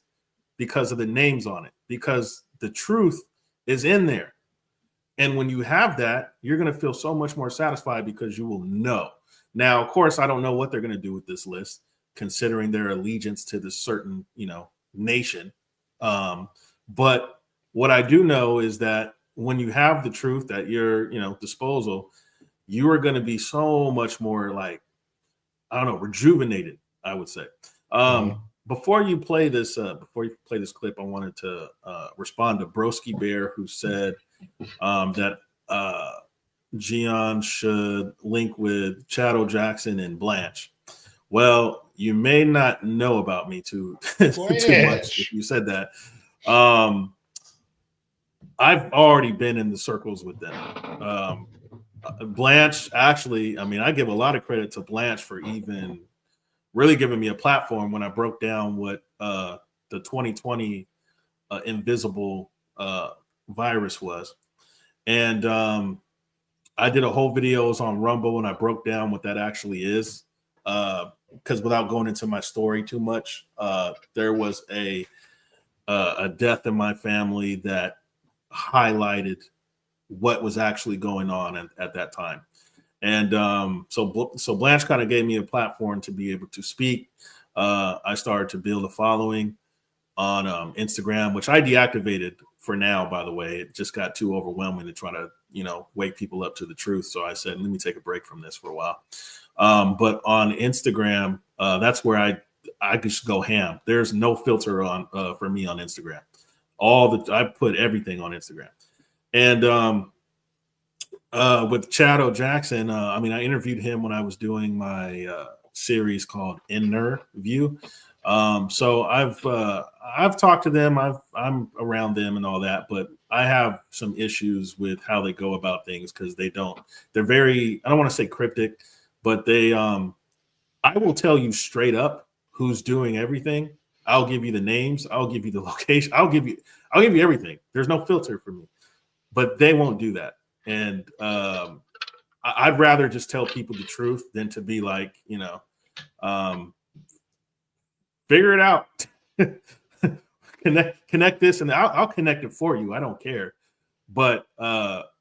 Speaker 2: Because of the names on it. Because the truth is in there. And when you have that, you're going to feel so much more satisfied because you will know. Now, of course, I don't know what they're going to do with this list, considering their allegiance to this certain, nation. But what I do know is that when you have the truth at your, disposal, you are going to be so much more rejuvenated, I would say. Before you play this clip, I wanted to respond to Broski Bear, who said that Gian should link with Chattel Jackson and Blanche. Well, you may not know about me too much if you said that. I've already been in the circles with them. Blanche, actually, I give a lot of credit to Blanche for even really giving me a platform when I broke down what the 2020 invisible virus was. And I did a whole videos on Rumble and I broke down what that actually is. Because without going into my story too much, there was a death in my family that highlighted what was actually going on at that time. And so Blanche kind of gave me a platform to be able to speak. I started to build a following on Instagram, which I deactivated for now, by the way. It just got too overwhelming to try to, wake people up to the truth. So I said, let me take a break from this for a while. But on Instagram, that's where I just go ham. There's no filter on for me on Instagram. I put everything on Instagram. And with Chado Jackson, I mean, I interviewed him when I was doing my series called Inner View. So I've talked to them. I'm around them and all that, but I have some issues with how they go about things because they're very, I don't want to say cryptic, but I will tell you straight up who's doing everything. I'll give you the names. I'll give you the location. I'll give you everything. There's no filter for me, but they won't do that. And I'd rather just tell people the truth than to be like, figure it out. connect this, and I'll connect it for you. I don't care, but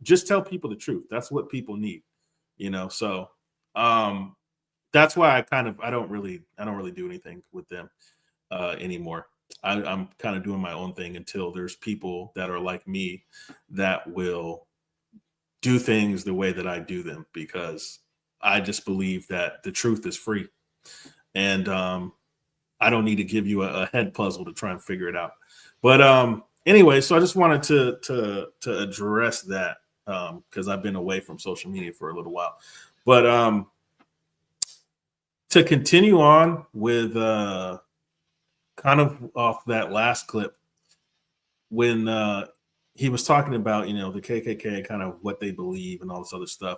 Speaker 2: just tell people the truth. That's what people need, So that's why I don't really do anything with them anymore. I'm kind of doing my own thing until there's people that are like me that will do things the way that I do them, because I just believe that the truth is free, and I don't need to give you a head puzzle to try and figure it out. But anyway, so I just wanted to address that because I've been away from social media for a little while. But to continue on with kind of off that last clip, when he was talking about, the KKK, kind of what they believe and all this other stuff,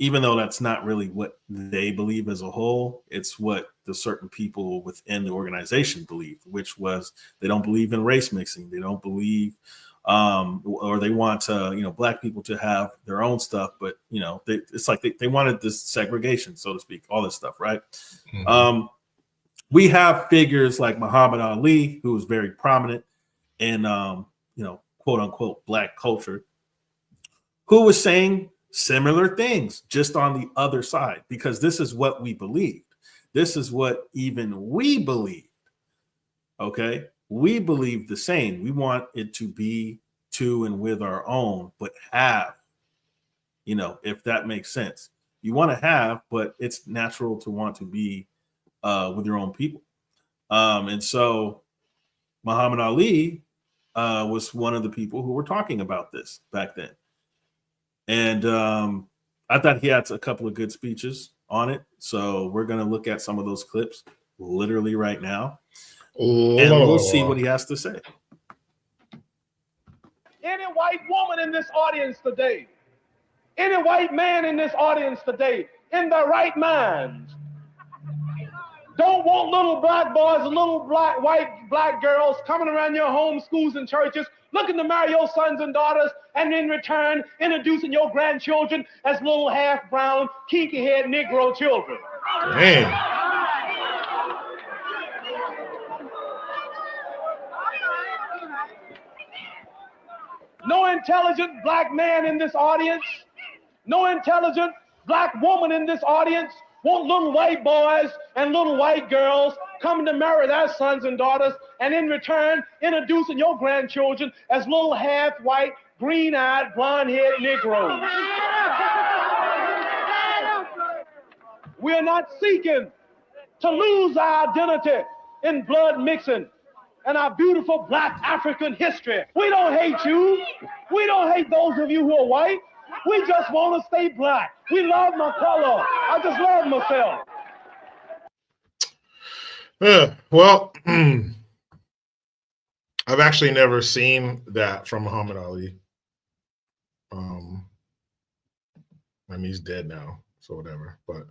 Speaker 2: even though that's not really what they believe as a whole, it's what the certain people within the organization believe, which was they don't believe in race mixing. They don't believe, or they want Black people to have their own stuff, but it's like they wanted this segregation, so to speak, all this stuff, right? Mm-hmm. We have figures like Muhammad Ali, who was very prominent in, quote unquote, Black culture, who was saying similar things just on the other side, because this is what we believed. This is what even we believed. Okay. We believe the same. We want it to be to and with our own, but have, if that makes sense. You want to have, but it's natural to want to be with your own people. And so Muhammad Ali was one of the people who were talking about this back then. And I thought he had a couple of good speeches on it. So we're going to look at some of those clips literally right now. And we'll see what he has to say.
Speaker 4: Any white woman in this audience today, any white man in this audience today, in their right mind, don't want little Black boys and little white girls coming around your home, schools, and churches looking to marry your sons and daughters, and in return introducing your grandchildren as little half-brown, kinky-haired Negro children.
Speaker 1: Man.
Speaker 4: No intelligent Black man in this audience, no intelligent Black woman in this audience want little white boys and little white girls coming to marry their sons and daughters, and in return introducing your grandchildren as little half-white, green-eyed, blonde-haired Negroes. We are not seeking to lose our identity in blood mixing and our beautiful Black African history. We don't hate you. We don't hate those of you who are white. We just want to stay Black. We love my color. I just love myself.
Speaker 1: Well, I've actually never seen that from Muhammad Ali. I mean, he's dead now, so whatever. But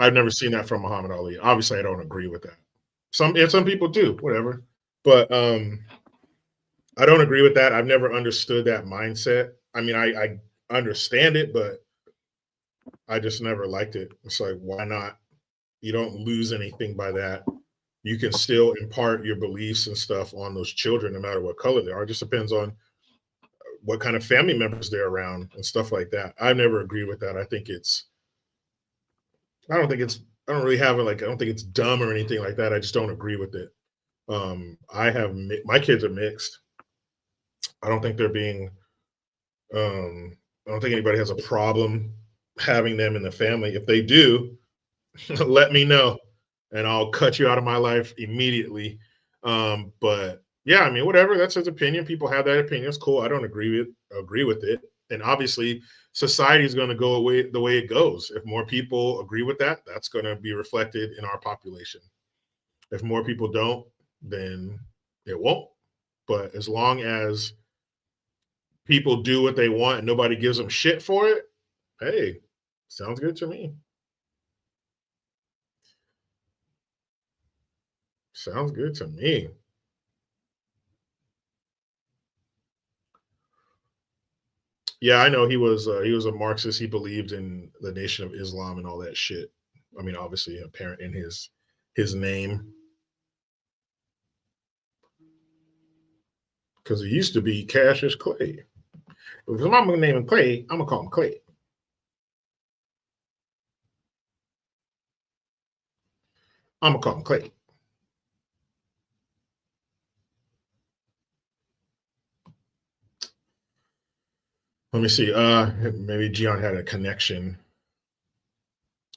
Speaker 1: I've never seen that from Muhammad Ali. Obviously, I don't agree with that. Some people do, whatever. But I don't agree with that. I've never understood that mindset. I mean, I understand it, but I just never liked it. It's like, why not? You don't lose anything by that. You can still impart your beliefs and stuff on those children, no matter what color they are. It just depends on what kind of family members they're around and stuff like that. I never agree with that. I don't think it's dumb or anything like that. I just don't agree with it. My kids are mixed. I don't think they're being, I don't think anybody has a problem having them in the family. If they do, let me know and I'll cut you out of my life immediately. But yeah, I mean, whatever. That's his opinion. People have that opinion. It's cool. I don't agree with it. And obviously, society is going to go away the way it goes. If more people agree with that, that's going to be reflected in our population. If more people don't, then it won't. But as long as people do what they want and nobody gives them shit for it, hey, sounds good to me. Sounds good to me. Yeah, I know he was a Marxist. He believed in the Nation of Islam and all that shit. I mean, obviously apparent in his name. Because it used to be Cassius Clay. If I'm gonna name him Clay, I'm gonna call him Clay. I'm gonna call him Clay. Let me see. Maybe Gian had a connection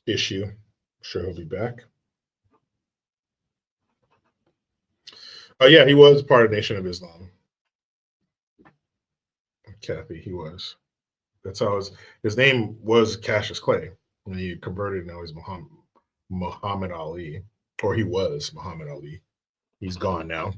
Speaker 1: issue. I'm sure he'll be back. Oh yeah, he was part of Nation of Islam. Kathy, he was. That's how his name was Cassius Clay. When he converted, now he's Muhammad Ali, or he was Muhammad Ali. He's gone now.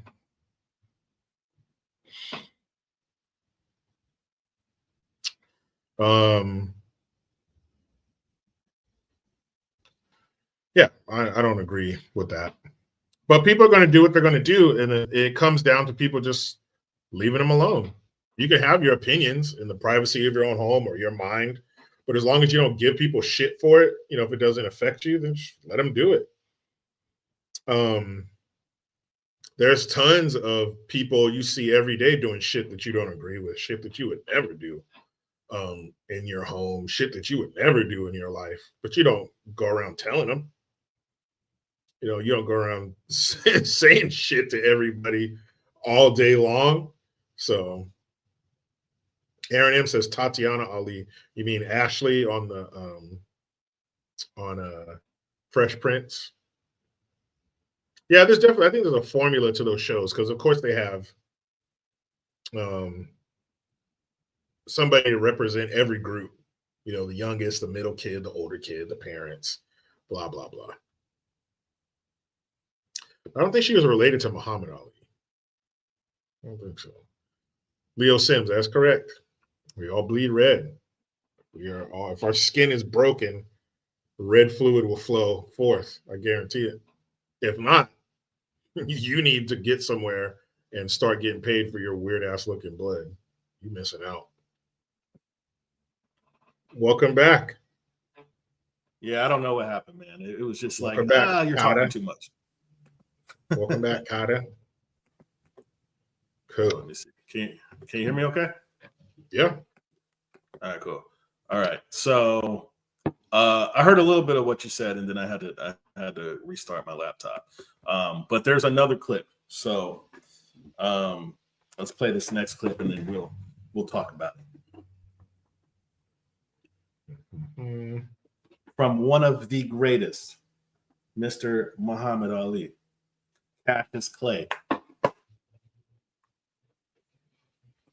Speaker 1: Yeah, I don't agree with that. But people are going to do what they're going to do, and it comes down to people just leaving them alone. You can have your opinions in the privacy of your own home or your mind, but as long as you don't give people shit for it, if it doesn't affect you, then just let them do it. There's tons of people you see every day doing shit that you don't agree with, shit that you would never do in your home, shit that you would never do in your life, but you don't go around telling them. You don't go around saying shit to everybody all day long. So Aaron M says Tatiana Ali. You mean Ashley on the Fresh Prince? Yeah, there's definitely, I think there's a formula to those shows because of course they have somebody to represent every group. The youngest, the middle kid, the older kid, the parents, blah blah blah. I don't think she was related to Muhammad Ali. I don't think so. Leo Sims, that's correct. We all bleed red. We are all, if our skin is broken, red fluid will flow forth. I guarantee it. If not, you need to get somewhere and start getting paid for your weird ass looking blood. You missing out. Welcome back.
Speaker 2: Yeah, I don't know what happened, man. It was just
Speaker 1: Welcome
Speaker 2: like,
Speaker 1: back,
Speaker 2: you're
Speaker 1: Kata.
Speaker 2: talking too much.
Speaker 1: Welcome back, Kata. Cool.
Speaker 2: Let me see. Can you hear me okay?
Speaker 1: Yeah.
Speaker 2: All right, cool. All right. So I heard a little bit of what you said, and then I had to restart my laptop. But there's another clip. So let's play this next clip, and then we'll talk about it.
Speaker 1: Mm-hmm.
Speaker 2: From one of the greatest, Mr. Muhammad Ali, Cassius Clay,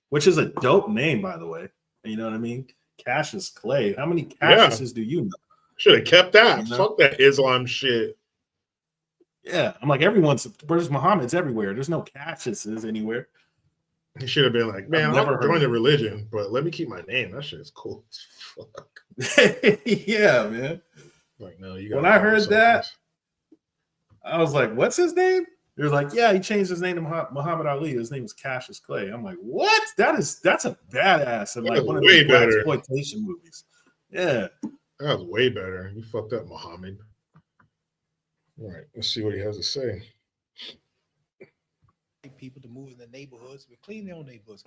Speaker 2: which is a dope name, by the way. You know what I mean? Cassius Clay. How many Cassiuses do you know?
Speaker 1: Should have kept that. Fuck that Islam shit.
Speaker 2: Yeah, I'm like, where's Muhammad's everywhere? There's no Cassiuses anywhere.
Speaker 1: He should have been like, man, I'll join the religion, but let me keep my name. That shit is cool as fuck.
Speaker 2: Yeah, man.
Speaker 1: Like, no, you got.
Speaker 2: When I heard that, I was like, what's his name? He was like, yeah, he changed his name to Muhammad Ali. His name is Cassius Clay. I'm like, what? That's a badass and like one of the black exploitation movies. Yeah.
Speaker 1: That was way better. You fucked up, Muhammad. All right, let's see what he has to say.
Speaker 9: People to move in the neighborhoods, but clean their own neighborhoods.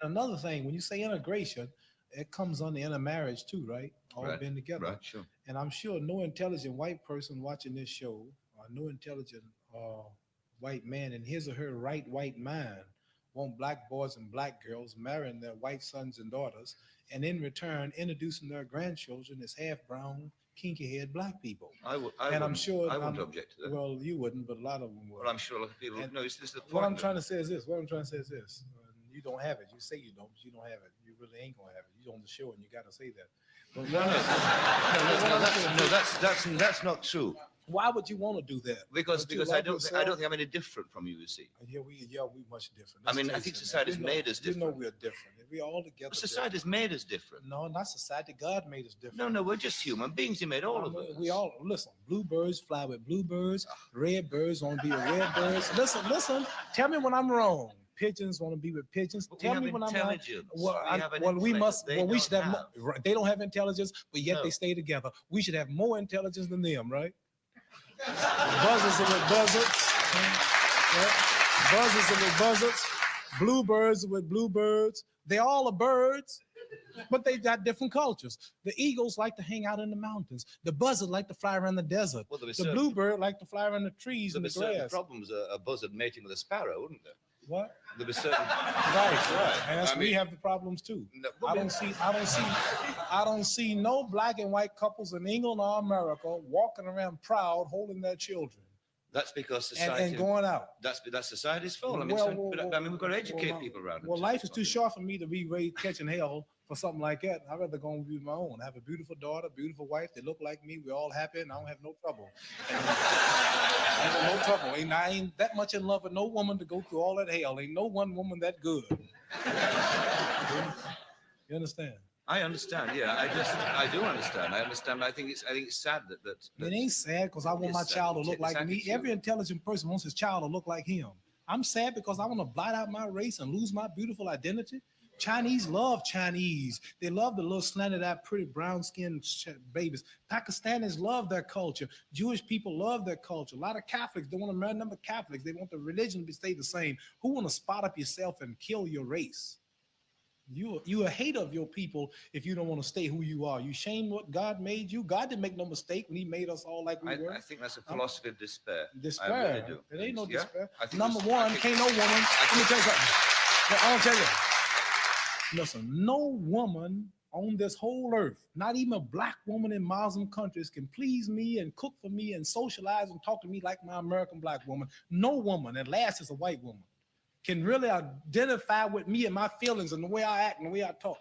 Speaker 9: And another thing, when you say integration, it comes on the intermarriage too, right? All being together.
Speaker 10: Right, sure.
Speaker 9: And I'm sure no intelligent white person watching this show, or no intelligent white man in his or her right white mind, want black boys and black girls marrying their white sons and daughters and in return introducing their grandchildren as half brown, kinky haired black people. And I'm sure
Speaker 10: I wouldn't object to that.
Speaker 9: Well, you wouldn't, but a lot of them would.
Speaker 10: Well, I'm sure a lot of people.
Speaker 9: And
Speaker 10: no, this is the point.
Speaker 9: What I'm trying to say is this. You don't have it. You say you don't, but you don't have it. You really ain't gonna have it. You're on the show and you gotta say that. But
Speaker 10: that's not true.
Speaker 9: Why would you want to do that?
Speaker 10: Because I don't think I'm any different from you. You see.
Speaker 9: Yeah, we much different.
Speaker 10: I mean, I think society's made us different.
Speaker 9: You know, we're different. We all together.
Speaker 10: Society's made us different.
Speaker 9: No, not society. God made us different.
Speaker 10: No, we're just human beings. He made all of us.
Speaker 9: We all listen. Bluebirds fly with bluebirds. Red birds want to be with red birds. Listen. Tell me when I'm wrong. Pigeons want to be with pigeons.
Speaker 10: But
Speaker 9: Tell me when I'm right. We should have. They don't have intelligence, but yet they stay together. We should have more intelligence than them, right? Buzzards are with buzzards. Yeah. Buzzards are with buzzards. Bluebirds are with bluebirds. They all are birds, but they've got different cultures. The eagles like to hang out in the mountains. The buzzard like to fly around the desert.
Speaker 10: Well,
Speaker 9: the bluebird like to fly around the trees and the grass.
Speaker 10: Problems a buzzard mating with a sparrow, wouldn't there?
Speaker 9: What?
Speaker 10: There was certain.
Speaker 9: Right. And we have the problems too.
Speaker 10: No,
Speaker 9: I don't see no black and white couples in England or America walking around proud, holding their children.
Speaker 10: That's because society
Speaker 9: and going out.
Speaker 10: That's society's fault. I mean, we've got to educate people around it.
Speaker 9: Well, life is too short for me to be raised catching hell for something like that. I'd rather go and be my own. I have a beautiful daughter, beautiful wife. They look like me. We're all happy, and I don't have no trouble. No trouble. I ain't that much in love with no woman to go through all that hell. Ain't no one woman that good. You understand?
Speaker 10: I understand. Yeah, I do understand. I understand. I think it's sad that
Speaker 9: it ain't sad because I want my child to look like me. Every intelligent person wants his child to look like him. I'm sad because I want to blot out my race and lose my beautiful identity. Chinese love Chinese. They love the little slanted-eyed, pretty brown-skinned babies. Pakistanis love their culture. Jewish people love their culture. A lot of Catholics don't want to marry number of Catholics. They want the religion to stay the same. Who want to spot up yourself and kill your race? You a hater of your people if you don't want to stay who you are. You shame what God made you. God didn't make no mistake when he made us all like we were.
Speaker 10: I think that's a philosophy of despair.
Speaker 9: Despair.
Speaker 10: I really do.
Speaker 9: It ain't no despair.
Speaker 10: Number
Speaker 9: one, can't no woman. Let me tell you something. I want to tell you. Listen, no woman on this whole earth, not even a black woman in Muslim countries, can please me and cook for me and socialize and talk to me like my American black woman. No woman, and last is a white woman, can really identify with me and my feelings and the way I act and the way I talk.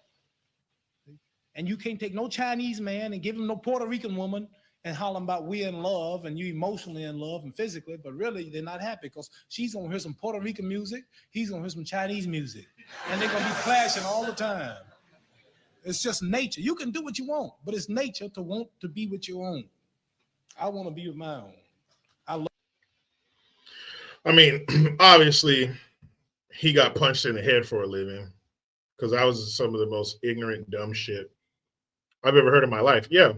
Speaker 9: And you can't take no Chinese man and give him no Puerto Rican woman and holler about we're in love and you emotionally in love and physically, but really they're not happy because she's gonna hear some Puerto Rican music, he's gonna hear some Chinese music, and they're gonna be clashing all the time. It's just nature. You can do what you want, but it's nature to want to be with your own. I want to be with my own.
Speaker 1: I mean, obviously, he got punched in the head for a living because that was some of the most ignorant, dumb shit I've ever heard in my life. Yeah.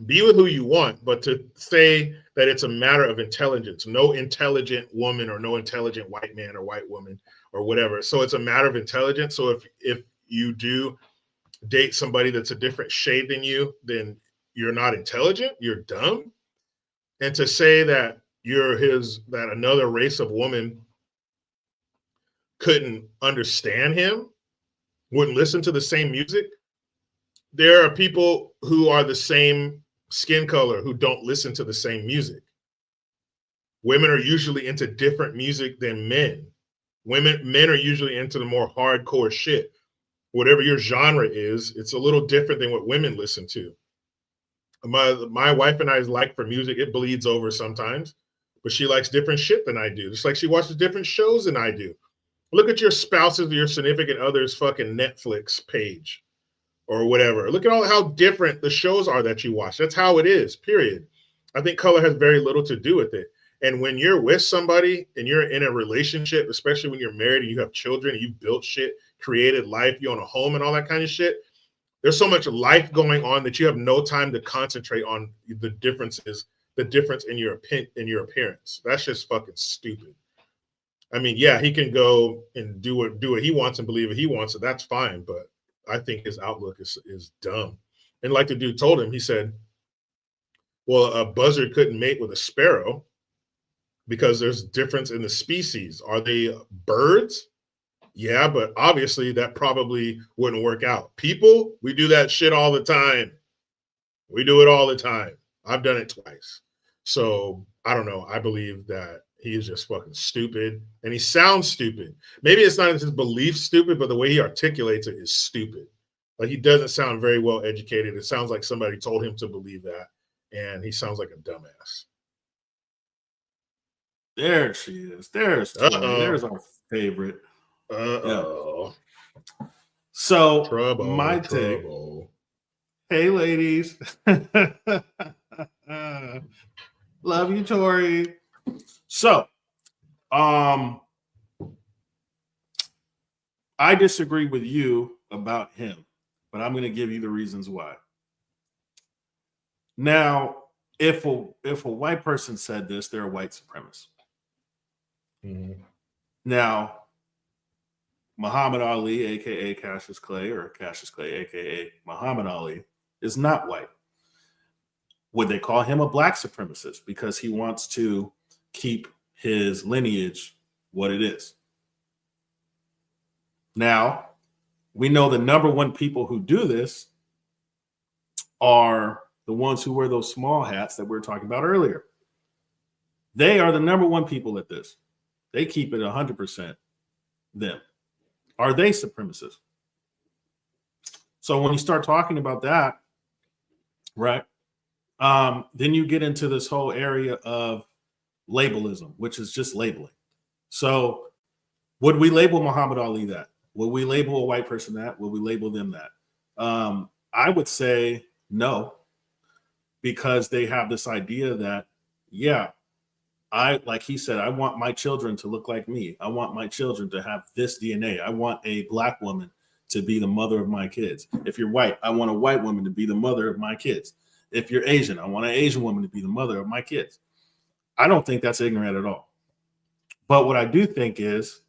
Speaker 1: Be with who you want, but to say that it's a matter of intelligence, no intelligent woman or no intelligent white man or white woman or whatever. So it's a matter of intelligence. So if you do date somebody that's a different shade than you, then you're not intelligent, you're dumb. And to say that that another race of woman couldn't understand him, wouldn't listen to the same music. There are people who are the same skin color who don't listen to the same music. Women are usually into different music than men. Men are usually into the more hardcore shit. Whatever your genre is, it's a little different than what women listen to. My wife and I's like for music, it bleeds over sometimes, but she likes different shit than I do. Just like she watches different shows than I do. Look at your spouse's or your significant other's fucking Netflix page or whatever. Look at how different the shows are that you watch. That's how it is, period. I think color has very little to do with it. And when you're with somebody and you're in a relationship, especially when you're married and you have children and you've built shit, created life, you own a home and all that kind of shit, there's so much life going on that you have no time to concentrate on the difference in your appearance. That's just fucking stupid. I mean, yeah, he can go and do what he wants and believe what he wants, so that's fine. But I think his outlook is dumb. And like the dude told him, he said, well, a buzzard couldn't mate with a sparrow because there's difference in the species. Are they birds? Yeah, but obviously that probably wouldn't work out. People, we do that shit all the time. We do it all the time. I've done it twice. So I don't know. I believe that he is just fucking stupid and he sounds stupid. Maybe it's not his belief stupid, but the way he articulates it is stupid. Like he doesn't sound very well educated. It sounds like somebody told him to believe that. And he sounds like a dumbass.
Speaker 2: There she is. There's Tori. There's our favorite.
Speaker 1: Uh-oh.
Speaker 2: Yeah. So
Speaker 1: Trouble,
Speaker 2: my
Speaker 1: trouble.
Speaker 2: take. Hey, ladies. Love you, Tori. So, I disagree with you about him, but I'm going to give you the reasons why. Now, if a white person said this, they're a white supremacist.
Speaker 1: Mm-hmm.
Speaker 2: Now, Muhammad Ali, aka Cassius Clay, or Cassius Clay, aka Muhammad Ali, is not white. Would they call him a black supremacist because he wants to keep his lineage what it is? Now, we know the number one people who do this are the ones who wear those small hats that we were talking about earlier. They are the number one people at this. They keep it 100% them. Are they supremacists? So when you start talking about that, right, then you get into this whole area of labelism, which is just labeling. So would we label Muhammad Ali that? Would we label a white person that? Would we label them that? I would say no, because they have this idea that, yeah, like he said, I want my children to look like me. I want my children to have this DNA. I want a black woman to be the mother of my kids. If you're white, I want a white woman to be the mother of my kids. If you're Asian, I want an Asian woman to be the mother of my kids. I don't think that's ignorant at all. But what I do think is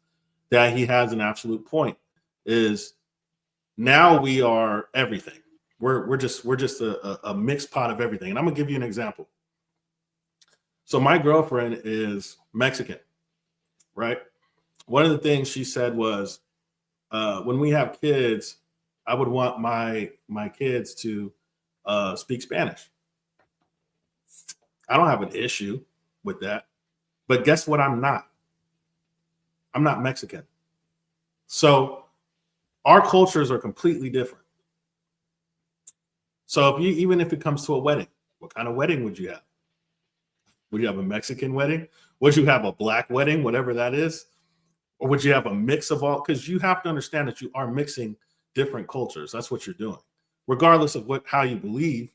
Speaker 2: that he has an absolute point, is now we are everything. We're just a mixed pot of everything. And I'm gonna give you an example. So my girlfriend is Mexican, right? One of the things she said was, when we have kids, I would want my kids to speak Spanish. I don't have an issue with that. But guess what? I'm not Mexican. So our cultures are completely different. So even if it comes to a wedding, what kind of wedding would you have? Would you have a Mexican wedding? Would you have a black wedding, whatever that is? Or would you have a mix of all? Because you have to understand that you are mixing different cultures. That's what you're doing. Regardless of how you believe,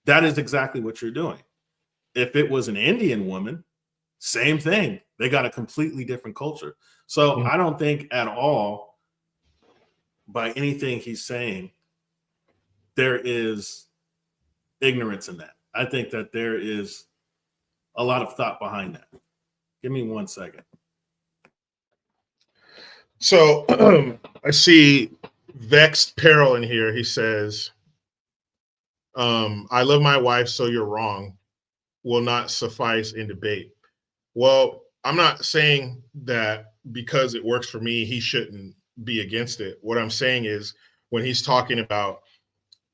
Speaker 2: that is exactly what you're doing. If it was an Indian woman, same thing. They got a completely different culture. So I don't think at all, by anything he's saying, there is ignorance in that. I think that there is a lot of thought behind that. Give me 1 second.
Speaker 1: So I see Vexed Peril in here. He says, I love my wife, so you're wrong, will not suffice in debate. Well, I'm not saying that because it works for me, he shouldn't be against it. What I'm saying is when he's talking about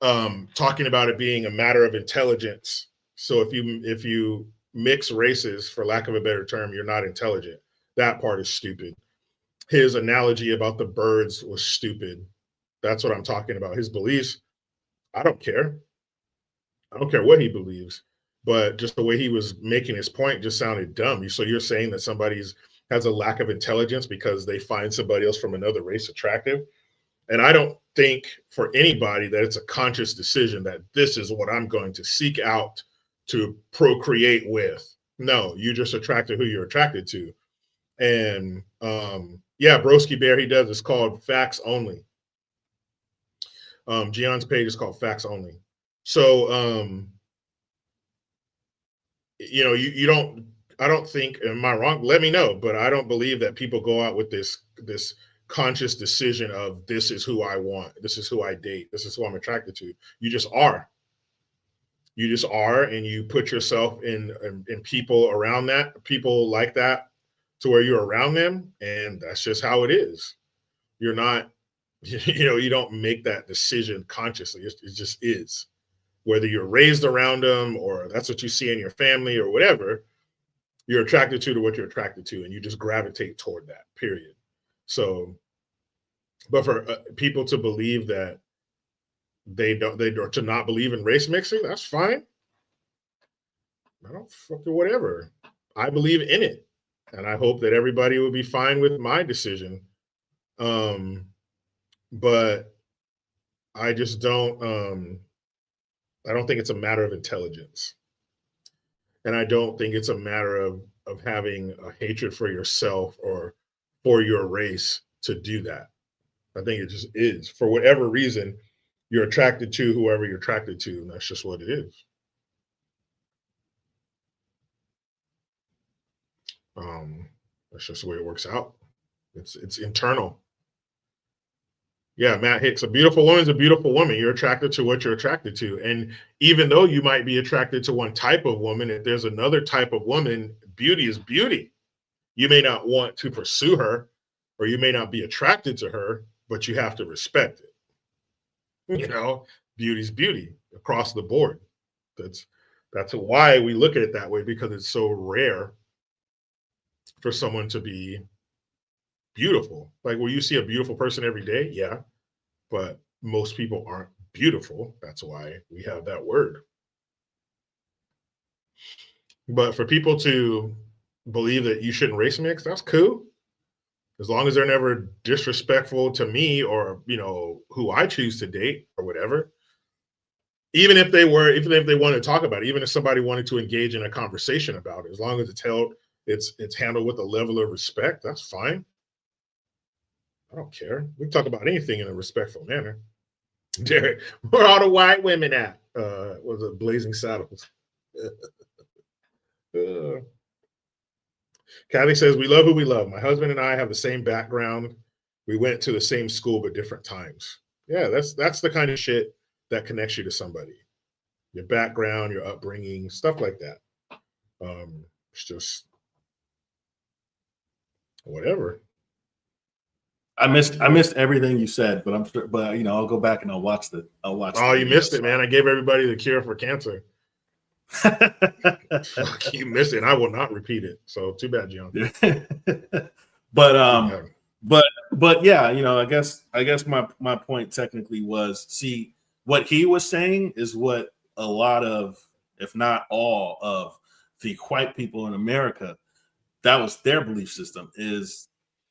Speaker 1: it being a matter of intelligence. So if you mix races, for lack of a better term, you're not intelligent. That part is stupid. His analogy about the birds was stupid. That's what I'm talking about. His beliefs, I don't care. I don't care what he believes, but just the way he was making his point just sounded dumb. So you're saying that somebody has a lack of intelligence because they find somebody else from another race attractive? And I don't think for anybody that it's a conscious decision that this is what I'm going to seek out to procreate with. No, you just attracted who you're attracted to. And yeah, Broski Bear, he does. It's called Facts Only. Gion's page is called Facts Only. So, you don't, I don't think, am I wrong? Let me know, but I don't believe that people go out with this conscious decision of this is who I want. This is who I date. This is who I'm attracted to. You just are. You just are, and you put yourself in people like that to where you're around them, and that's just how it is. You're not, you don't make that decision consciously. It just is. Whether you're raised around them or that's what you see in your family or whatever, you're attracted to what you're attracted to, and you just gravitate toward that, period. So, but for people to believe that they to not believe in race mixing, that's fine. I don't fucking whatever. I believe in it, and I hope that everybody will be fine with my decision. But I just don't. I don't think it's a matter of intelligence, and I don't think it's a matter of having a hatred for yourself or for your race to do that. I think it just is. For whatever reason, you're attracted to whoever you're attracted to, and that's just what it is. That's just the way it works out. It's internal. Yeah, Matt Hicks, a beautiful woman's a beautiful woman. You're attracted to what you're attracted to. And even though you might be attracted to one type of woman, if there's another type of woman, beauty is beauty. You may not want to pursue her, or you may not be attracted to her, but you have to respect it. Beauty's beauty across the board. That's why we look at it that way, because it's so rare for someone to be beautiful. Like, will you see a beautiful person every day? Yeah, but most people aren't beautiful. That's why we have that word. But for people to believe that you shouldn't race mix, that's cool. As long as they're never disrespectful to me or, who I choose to date or whatever. Even if they wanted to talk about it, even if somebody wanted to engage in a conversation about it, as long as it's handled with a level of respect, that's fine. I don't care. We can talk about anything in a respectful manner. Derek, where are all the white women at? Was it Blazing Saddles? Kathy says, we love who we love. My husband and I have the same background. We went to the same school, but different times. Yeah, that's the kind of shit that connects you to somebody. Your background, your upbringing, stuff like that. It's just whatever.
Speaker 2: I missed everything you said, but I'm sure, I'll go back and I'll watch.
Speaker 1: Oh, you missed it, man. I gave everybody the cure for cancer. You missed it, and I will not repeat it. So too bad, John.
Speaker 2: But yeah, I guess my point technically was, see, what he was saying is what a lot of, if not all of the white people in America, that was their belief system, is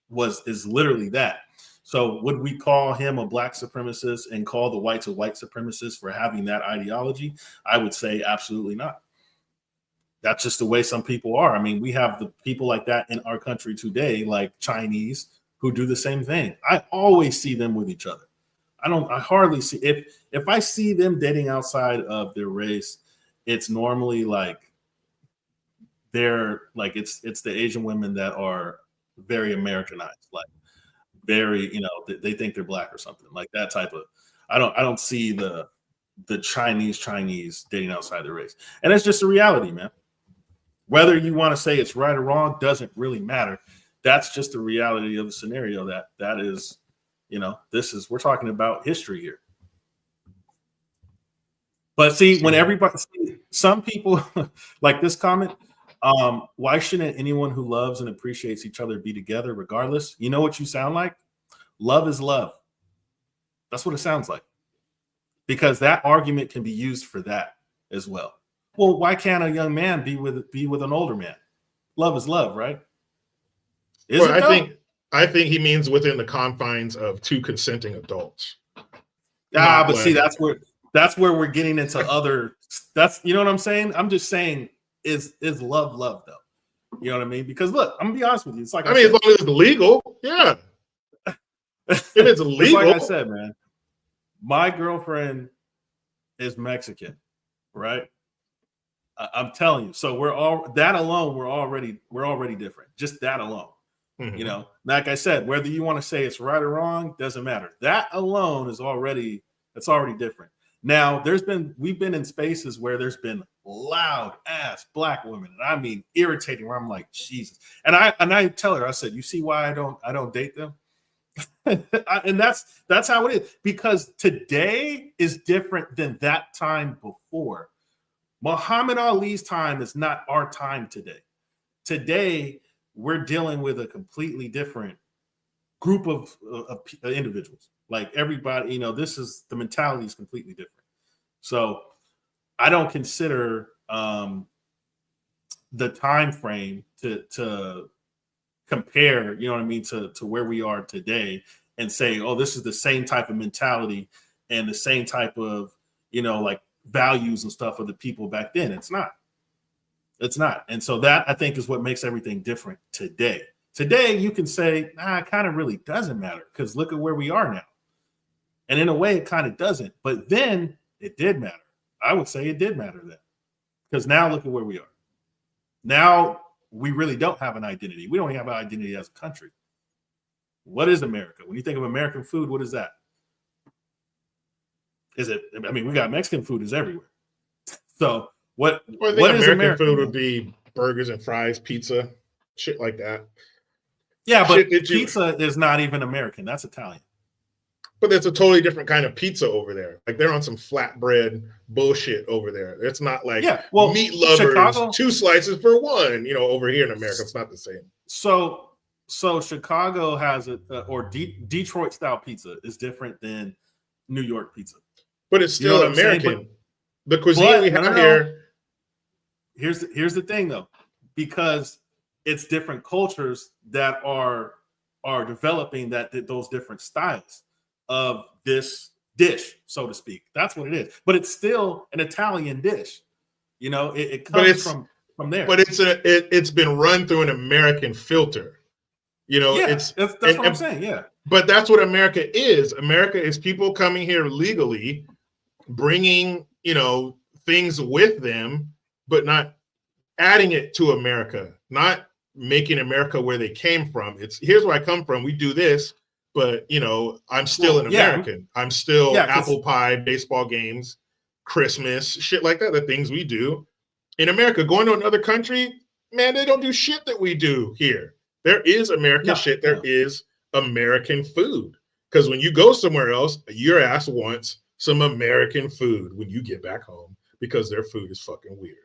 Speaker 2: literally that. So would we call him a black supremacist and call the whites a white supremacist for having that ideology? I would say absolutely not. That's just the way some people are. I mean, we have the people like that in our country today, like Chinese, who do the same thing. I always see them with each other. I hardly see, if I see them dating outside of their race, it's normally like they're like, it's the Asian women that are very Americanized, like very, they think they're black or something, like that type of. I don't see the Chinese dating outside their race, and it's just a reality, man. Whether you want to say it's right or wrong doesn't really matter. That's just the reality of the scenario. That is, we're talking about history here. But see, when some people like this comment, why shouldn't anyone who loves and appreciates each other be together regardless? You know what you sound like? Love is love. That's what it sounds like. Because that argument can be used for that as well. Well, why can't a young man be with an older man? Love is love, right?
Speaker 1: I think he means within the confines of two consenting adults.
Speaker 2: See, that's where we're getting into other. That's, you know what I'm saying? I'm just saying, is love though? You know what I mean? Because look, I'm gonna be honest with you. It's like
Speaker 1: as long as it's legal, yeah. If it's legal,
Speaker 2: like I said, man. My girlfriend is Mexican, right? I'm telling you. So we're already different. Just that alone. Mm-hmm. Like I said, whether you want to say it's right or wrong, doesn't matter. That alone is already different. Now, we've been in spaces where there's been loud ass black women, and I mean irritating, where I'm like, Jesus. And I tell her, I said, you see why I don't date them? And that's how it is, because today is different than that time before. Muhammad Ali's time is not our time today. Today, we're dealing with a completely different group of individuals. Like everybody, you know, the mentality is completely different. So I don't consider the time frame to compare, you know what I mean, to where we are today and say, oh, this is the same type of mentality and the same type of, you know, like values and stuff of the people back then. It's not. It's not. And so that, I think, is what makes everything different today. Today, you can say, nah, it kind of really doesn't matter because look at where we are now. And in a way, it kind of doesn't. But then it did matter. I would say it did matter then, because now look at where we are. Now we really don't have an identity. We don't have an identity as a country. What is America? When you think of American food, what is that? Is it? I mean, we got Mexican food is everywhere. So what?
Speaker 1: Well, I think
Speaker 2: what is
Speaker 1: American food would be burgers and fries, pizza, shit like that.
Speaker 2: Yeah, but pizza is not even American. That's Italian.
Speaker 1: But that's a totally different kind of pizza over there. Like they're on some flatbread bullshit over there. It's not like meat lovers, Chicago, 2 slices for 1. You know, over here in America, it's not the same.
Speaker 2: So Chicago has Detroit style pizza is different than New York pizza.
Speaker 1: But it's still American. The cuisine we have here.
Speaker 2: Here's the thing though, because it's different cultures that are developing those different styles of this dish, so to speak. That's what it is. But it's still an Italian dish. You know, it comes from there.
Speaker 1: But it's been run through an American filter. You know,
Speaker 2: that's what I'm saying. Yeah.
Speaker 1: But that's what America is. America is people coming here legally, bringing, you know, things with them, but not adding it to America, not making America where they came from. It's here's where I come from. We do this, but you know, I'm still an American. I'm still apple pie, baseball games, Christmas, shit like that. The things we do in America. Going to another country, man, they don't do shit that we do here. There is American shit. There is American food. Because when you go somewhere else, your ass wants some American food when you get back home because their food is fucking weird.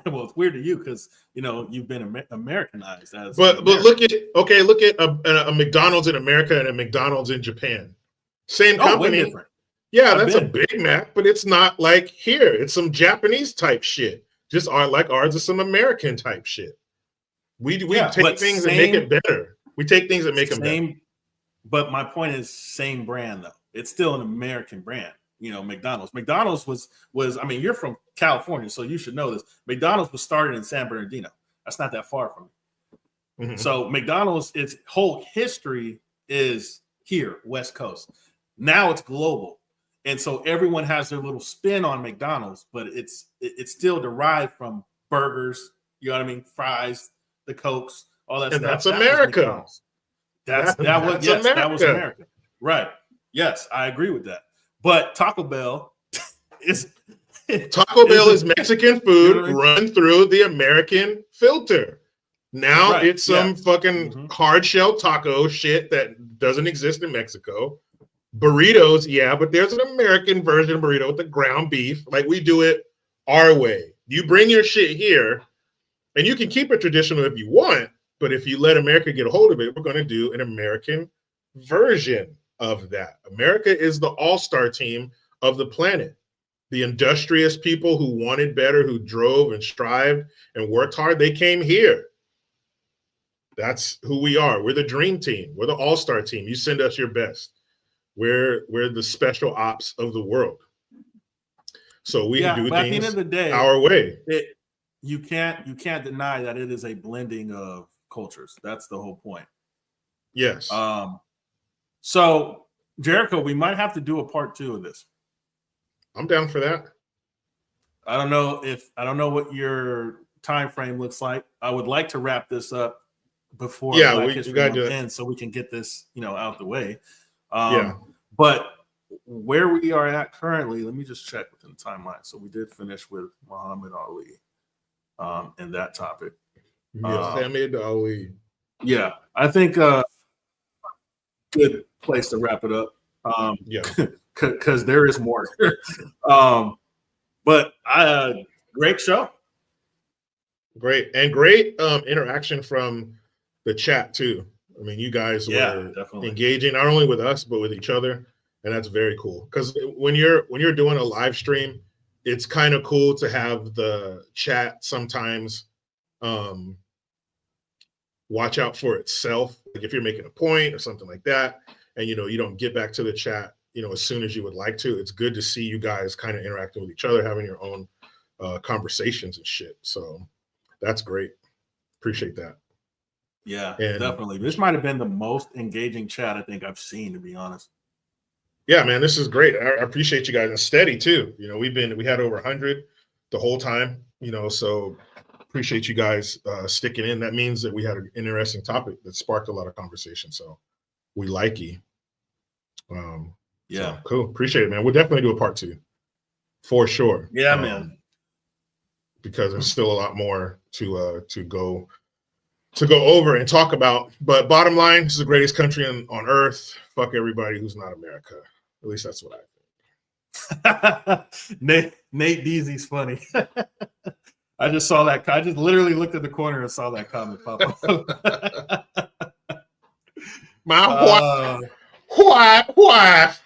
Speaker 2: Well, it's weird to you because you know you've been Americanized as.
Speaker 1: But look at a McDonald's in America and a McDonald's in Japan. Same company.
Speaker 2: Way different.
Speaker 1: Yeah, that's a Big Mac, but it's not like here. It's some Japanese type shit. Just like ours is some American type shit. We take things and make it better. We take things and make them better.
Speaker 2: But my point is, same brand though. It's still an American brand. You know, McDonald's. McDonald's was. I mean, you're from California, so you should know this. McDonald's was started in San Bernardino. That's not that far from me. Mm-hmm. So McDonald's, its whole history is here, West Coast. Now it's global, and so everyone has their little spin on McDonald's, but it's still derived from burgers. You know what I mean? Fries, the Cokes, all that
Speaker 1: and
Speaker 2: stuff.
Speaker 1: That's America.
Speaker 2: That was America. Right. Yes, I agree with that. But Taco Bell is
Speaker 1: Mexican food run through the American filter. Now it's some fucking hard shell taco shit that doesn't exist in Mexico. Burritos, but there's an American version of burrito with the ground beef. Like we do it our way. You bring your shit here, and you can keep it traditional if you want, but if you let America get a hold of it, we're going to do an American version of that. America is the all-star team of the planet. The industrious people who wanted better, who drove and strived and worked hard, they came here. That's who we are. We're the dream team. We're the all-star team. You send us your best. We're the special ops of the world. So we do things
Speaker 2: at the end of the day,
Speaker 1: our way.
Speaker 2: You can't deny that it is a blending of cultures. That's the whole point.
Speaker 1: Yes.
Speaker 2: So, Jericho, we might have to do a part 2 of this.
Speaker 1: I'm down for that.
Speaker 2: I don't know what your time frame looks like. I would like to wrap this up before Black History Month ends, so we can get this, out the way. But where we are at currently, let me just check within the timeline. So we did finish with Muhammad Ali, and that topic.
Speaker 1: Muhammad Ali.
Speaker 2: Yeah, I think. good place to wrap it up.
Speaker 1: Yeah.
Speaker 2: Because there is more. But great show.
Speaker 1: Great. And great interaction from the chat too. I mean, you guys were
Speaker 2: definitely
Speaker 1: engaging not only with us but with each other, and that's very cool. Because when you're doing a live stream, it's kind of cool to have the chat sometimes watch out for itself. Like if you're making a point or something like that, and you don't get back to the chat, as soon as you would like to. It's good to see you guys kind of interacting with each other, having your own conversations and shit. So that's great. Appreciate that.
Speaker 2: Yeah,
Speaker 1: And
Speaker 2: definitely. This might have been the most engaging chat I think I've seen, to be honest.
Speaker 1: Yeah, man, this is great. I appreciate you guys, and steady too. We had over 100 the whole time. So appreciate you guys sticking in. That means that we had an interesting topic that sparked a lot of conversation. So we like you.
Speaker 2: Yeah,
Speaker 1: so cool. Appreciate it, man. We'll definitely do a part 2 for sure.
Speaker 2: Yeah, man.
Speaker 1: Because there's still a lot more to go over and talk about. But bottom line, this is the greatest country on earth. Fuck everybody who's not America. At least that's what
Speaker 2: I think. Nate Deasy's funny. I just saw that. I just literally looked at the corner and saw that comment pop up.
Speaker 1: My what?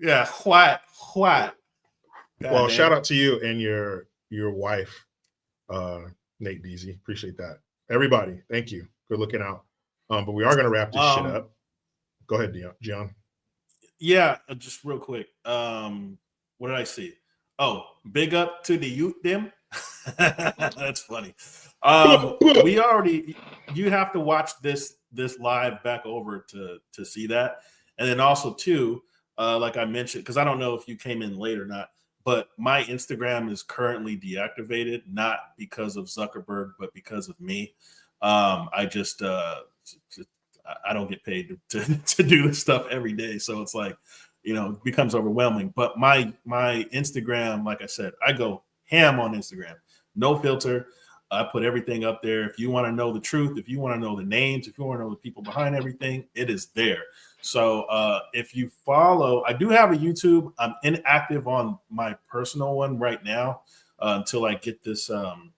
Speaker 2: Yeah, what?
Speaker 1: Well, shout out to you and your wife, Nate Deasy. Appreciate that. Everybody, thank you. Good looking out. But we are going to wrap this shit up. Go ahead, Gian.
Speaker 2: Yeah, just real quick. What did I see? Oh, big up to the youth them. That's funny. You have to watch this live back over to see that. And then also too, like I mentioned, because I don't know if you came in late or not, but my Instagram is currently deactivated, not because of Zuckerberg, but because of me. I just I don't get paid to do this stuff every day. So it's like, it becomes overwhelming. But my Instagram, like I said, I go ham on Instagram. No filter. I put everything up there. If you want to know the truth, if you want to know the names, if you want to know the people behind everything, it is there. So if you follow, I do have a YouTube. I'm inactive on my personal one right now until I get this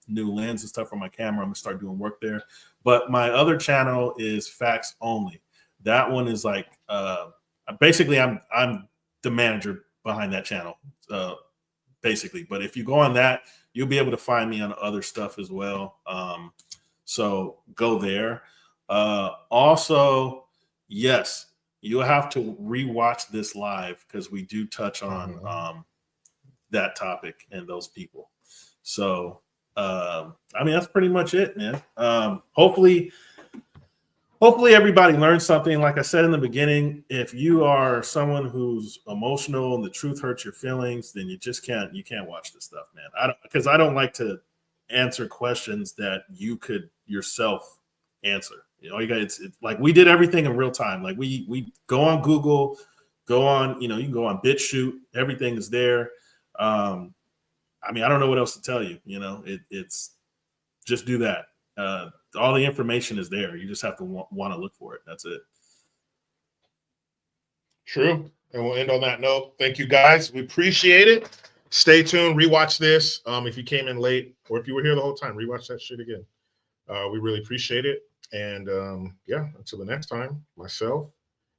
Speaker 2: new lens and stuff for my camera. I'm gonna start doing work there. But my other channel is Facts Only. That one is like basically I'm the manager behind that channel, basically. But if you go on that, you'll be able to find me on other stuff as well. So go there. Also, yes, you'll have to rewatch this live because we do touch on that topic and those people. So, I mean, that's pretty much it, man. Hopefully everybody learned something. Like I said in the beginning, if you are someone who's emotional and the truth hurts your feelings, then you can't watch this stuff, man. I don't like to answer questions that you could yourself answer. You got it's like we did everything in real time. Like we go on Google, go on, you can go on BitChute, everything is there. I mean, I don't know what else to tell you. It's just do that. All the information is there. You just have to want to look for it. That's it.
Speaker 1: True. And we'll end on that note. Thank you, guys. We appreciate it. Stay tuned. Rewatch this. If you came in late or if you were here the whole time, rewatch that shit again. We really appreciate it. And yeah, until the next time, myself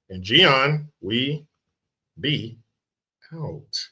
Speaker 1: and Gian, we be out.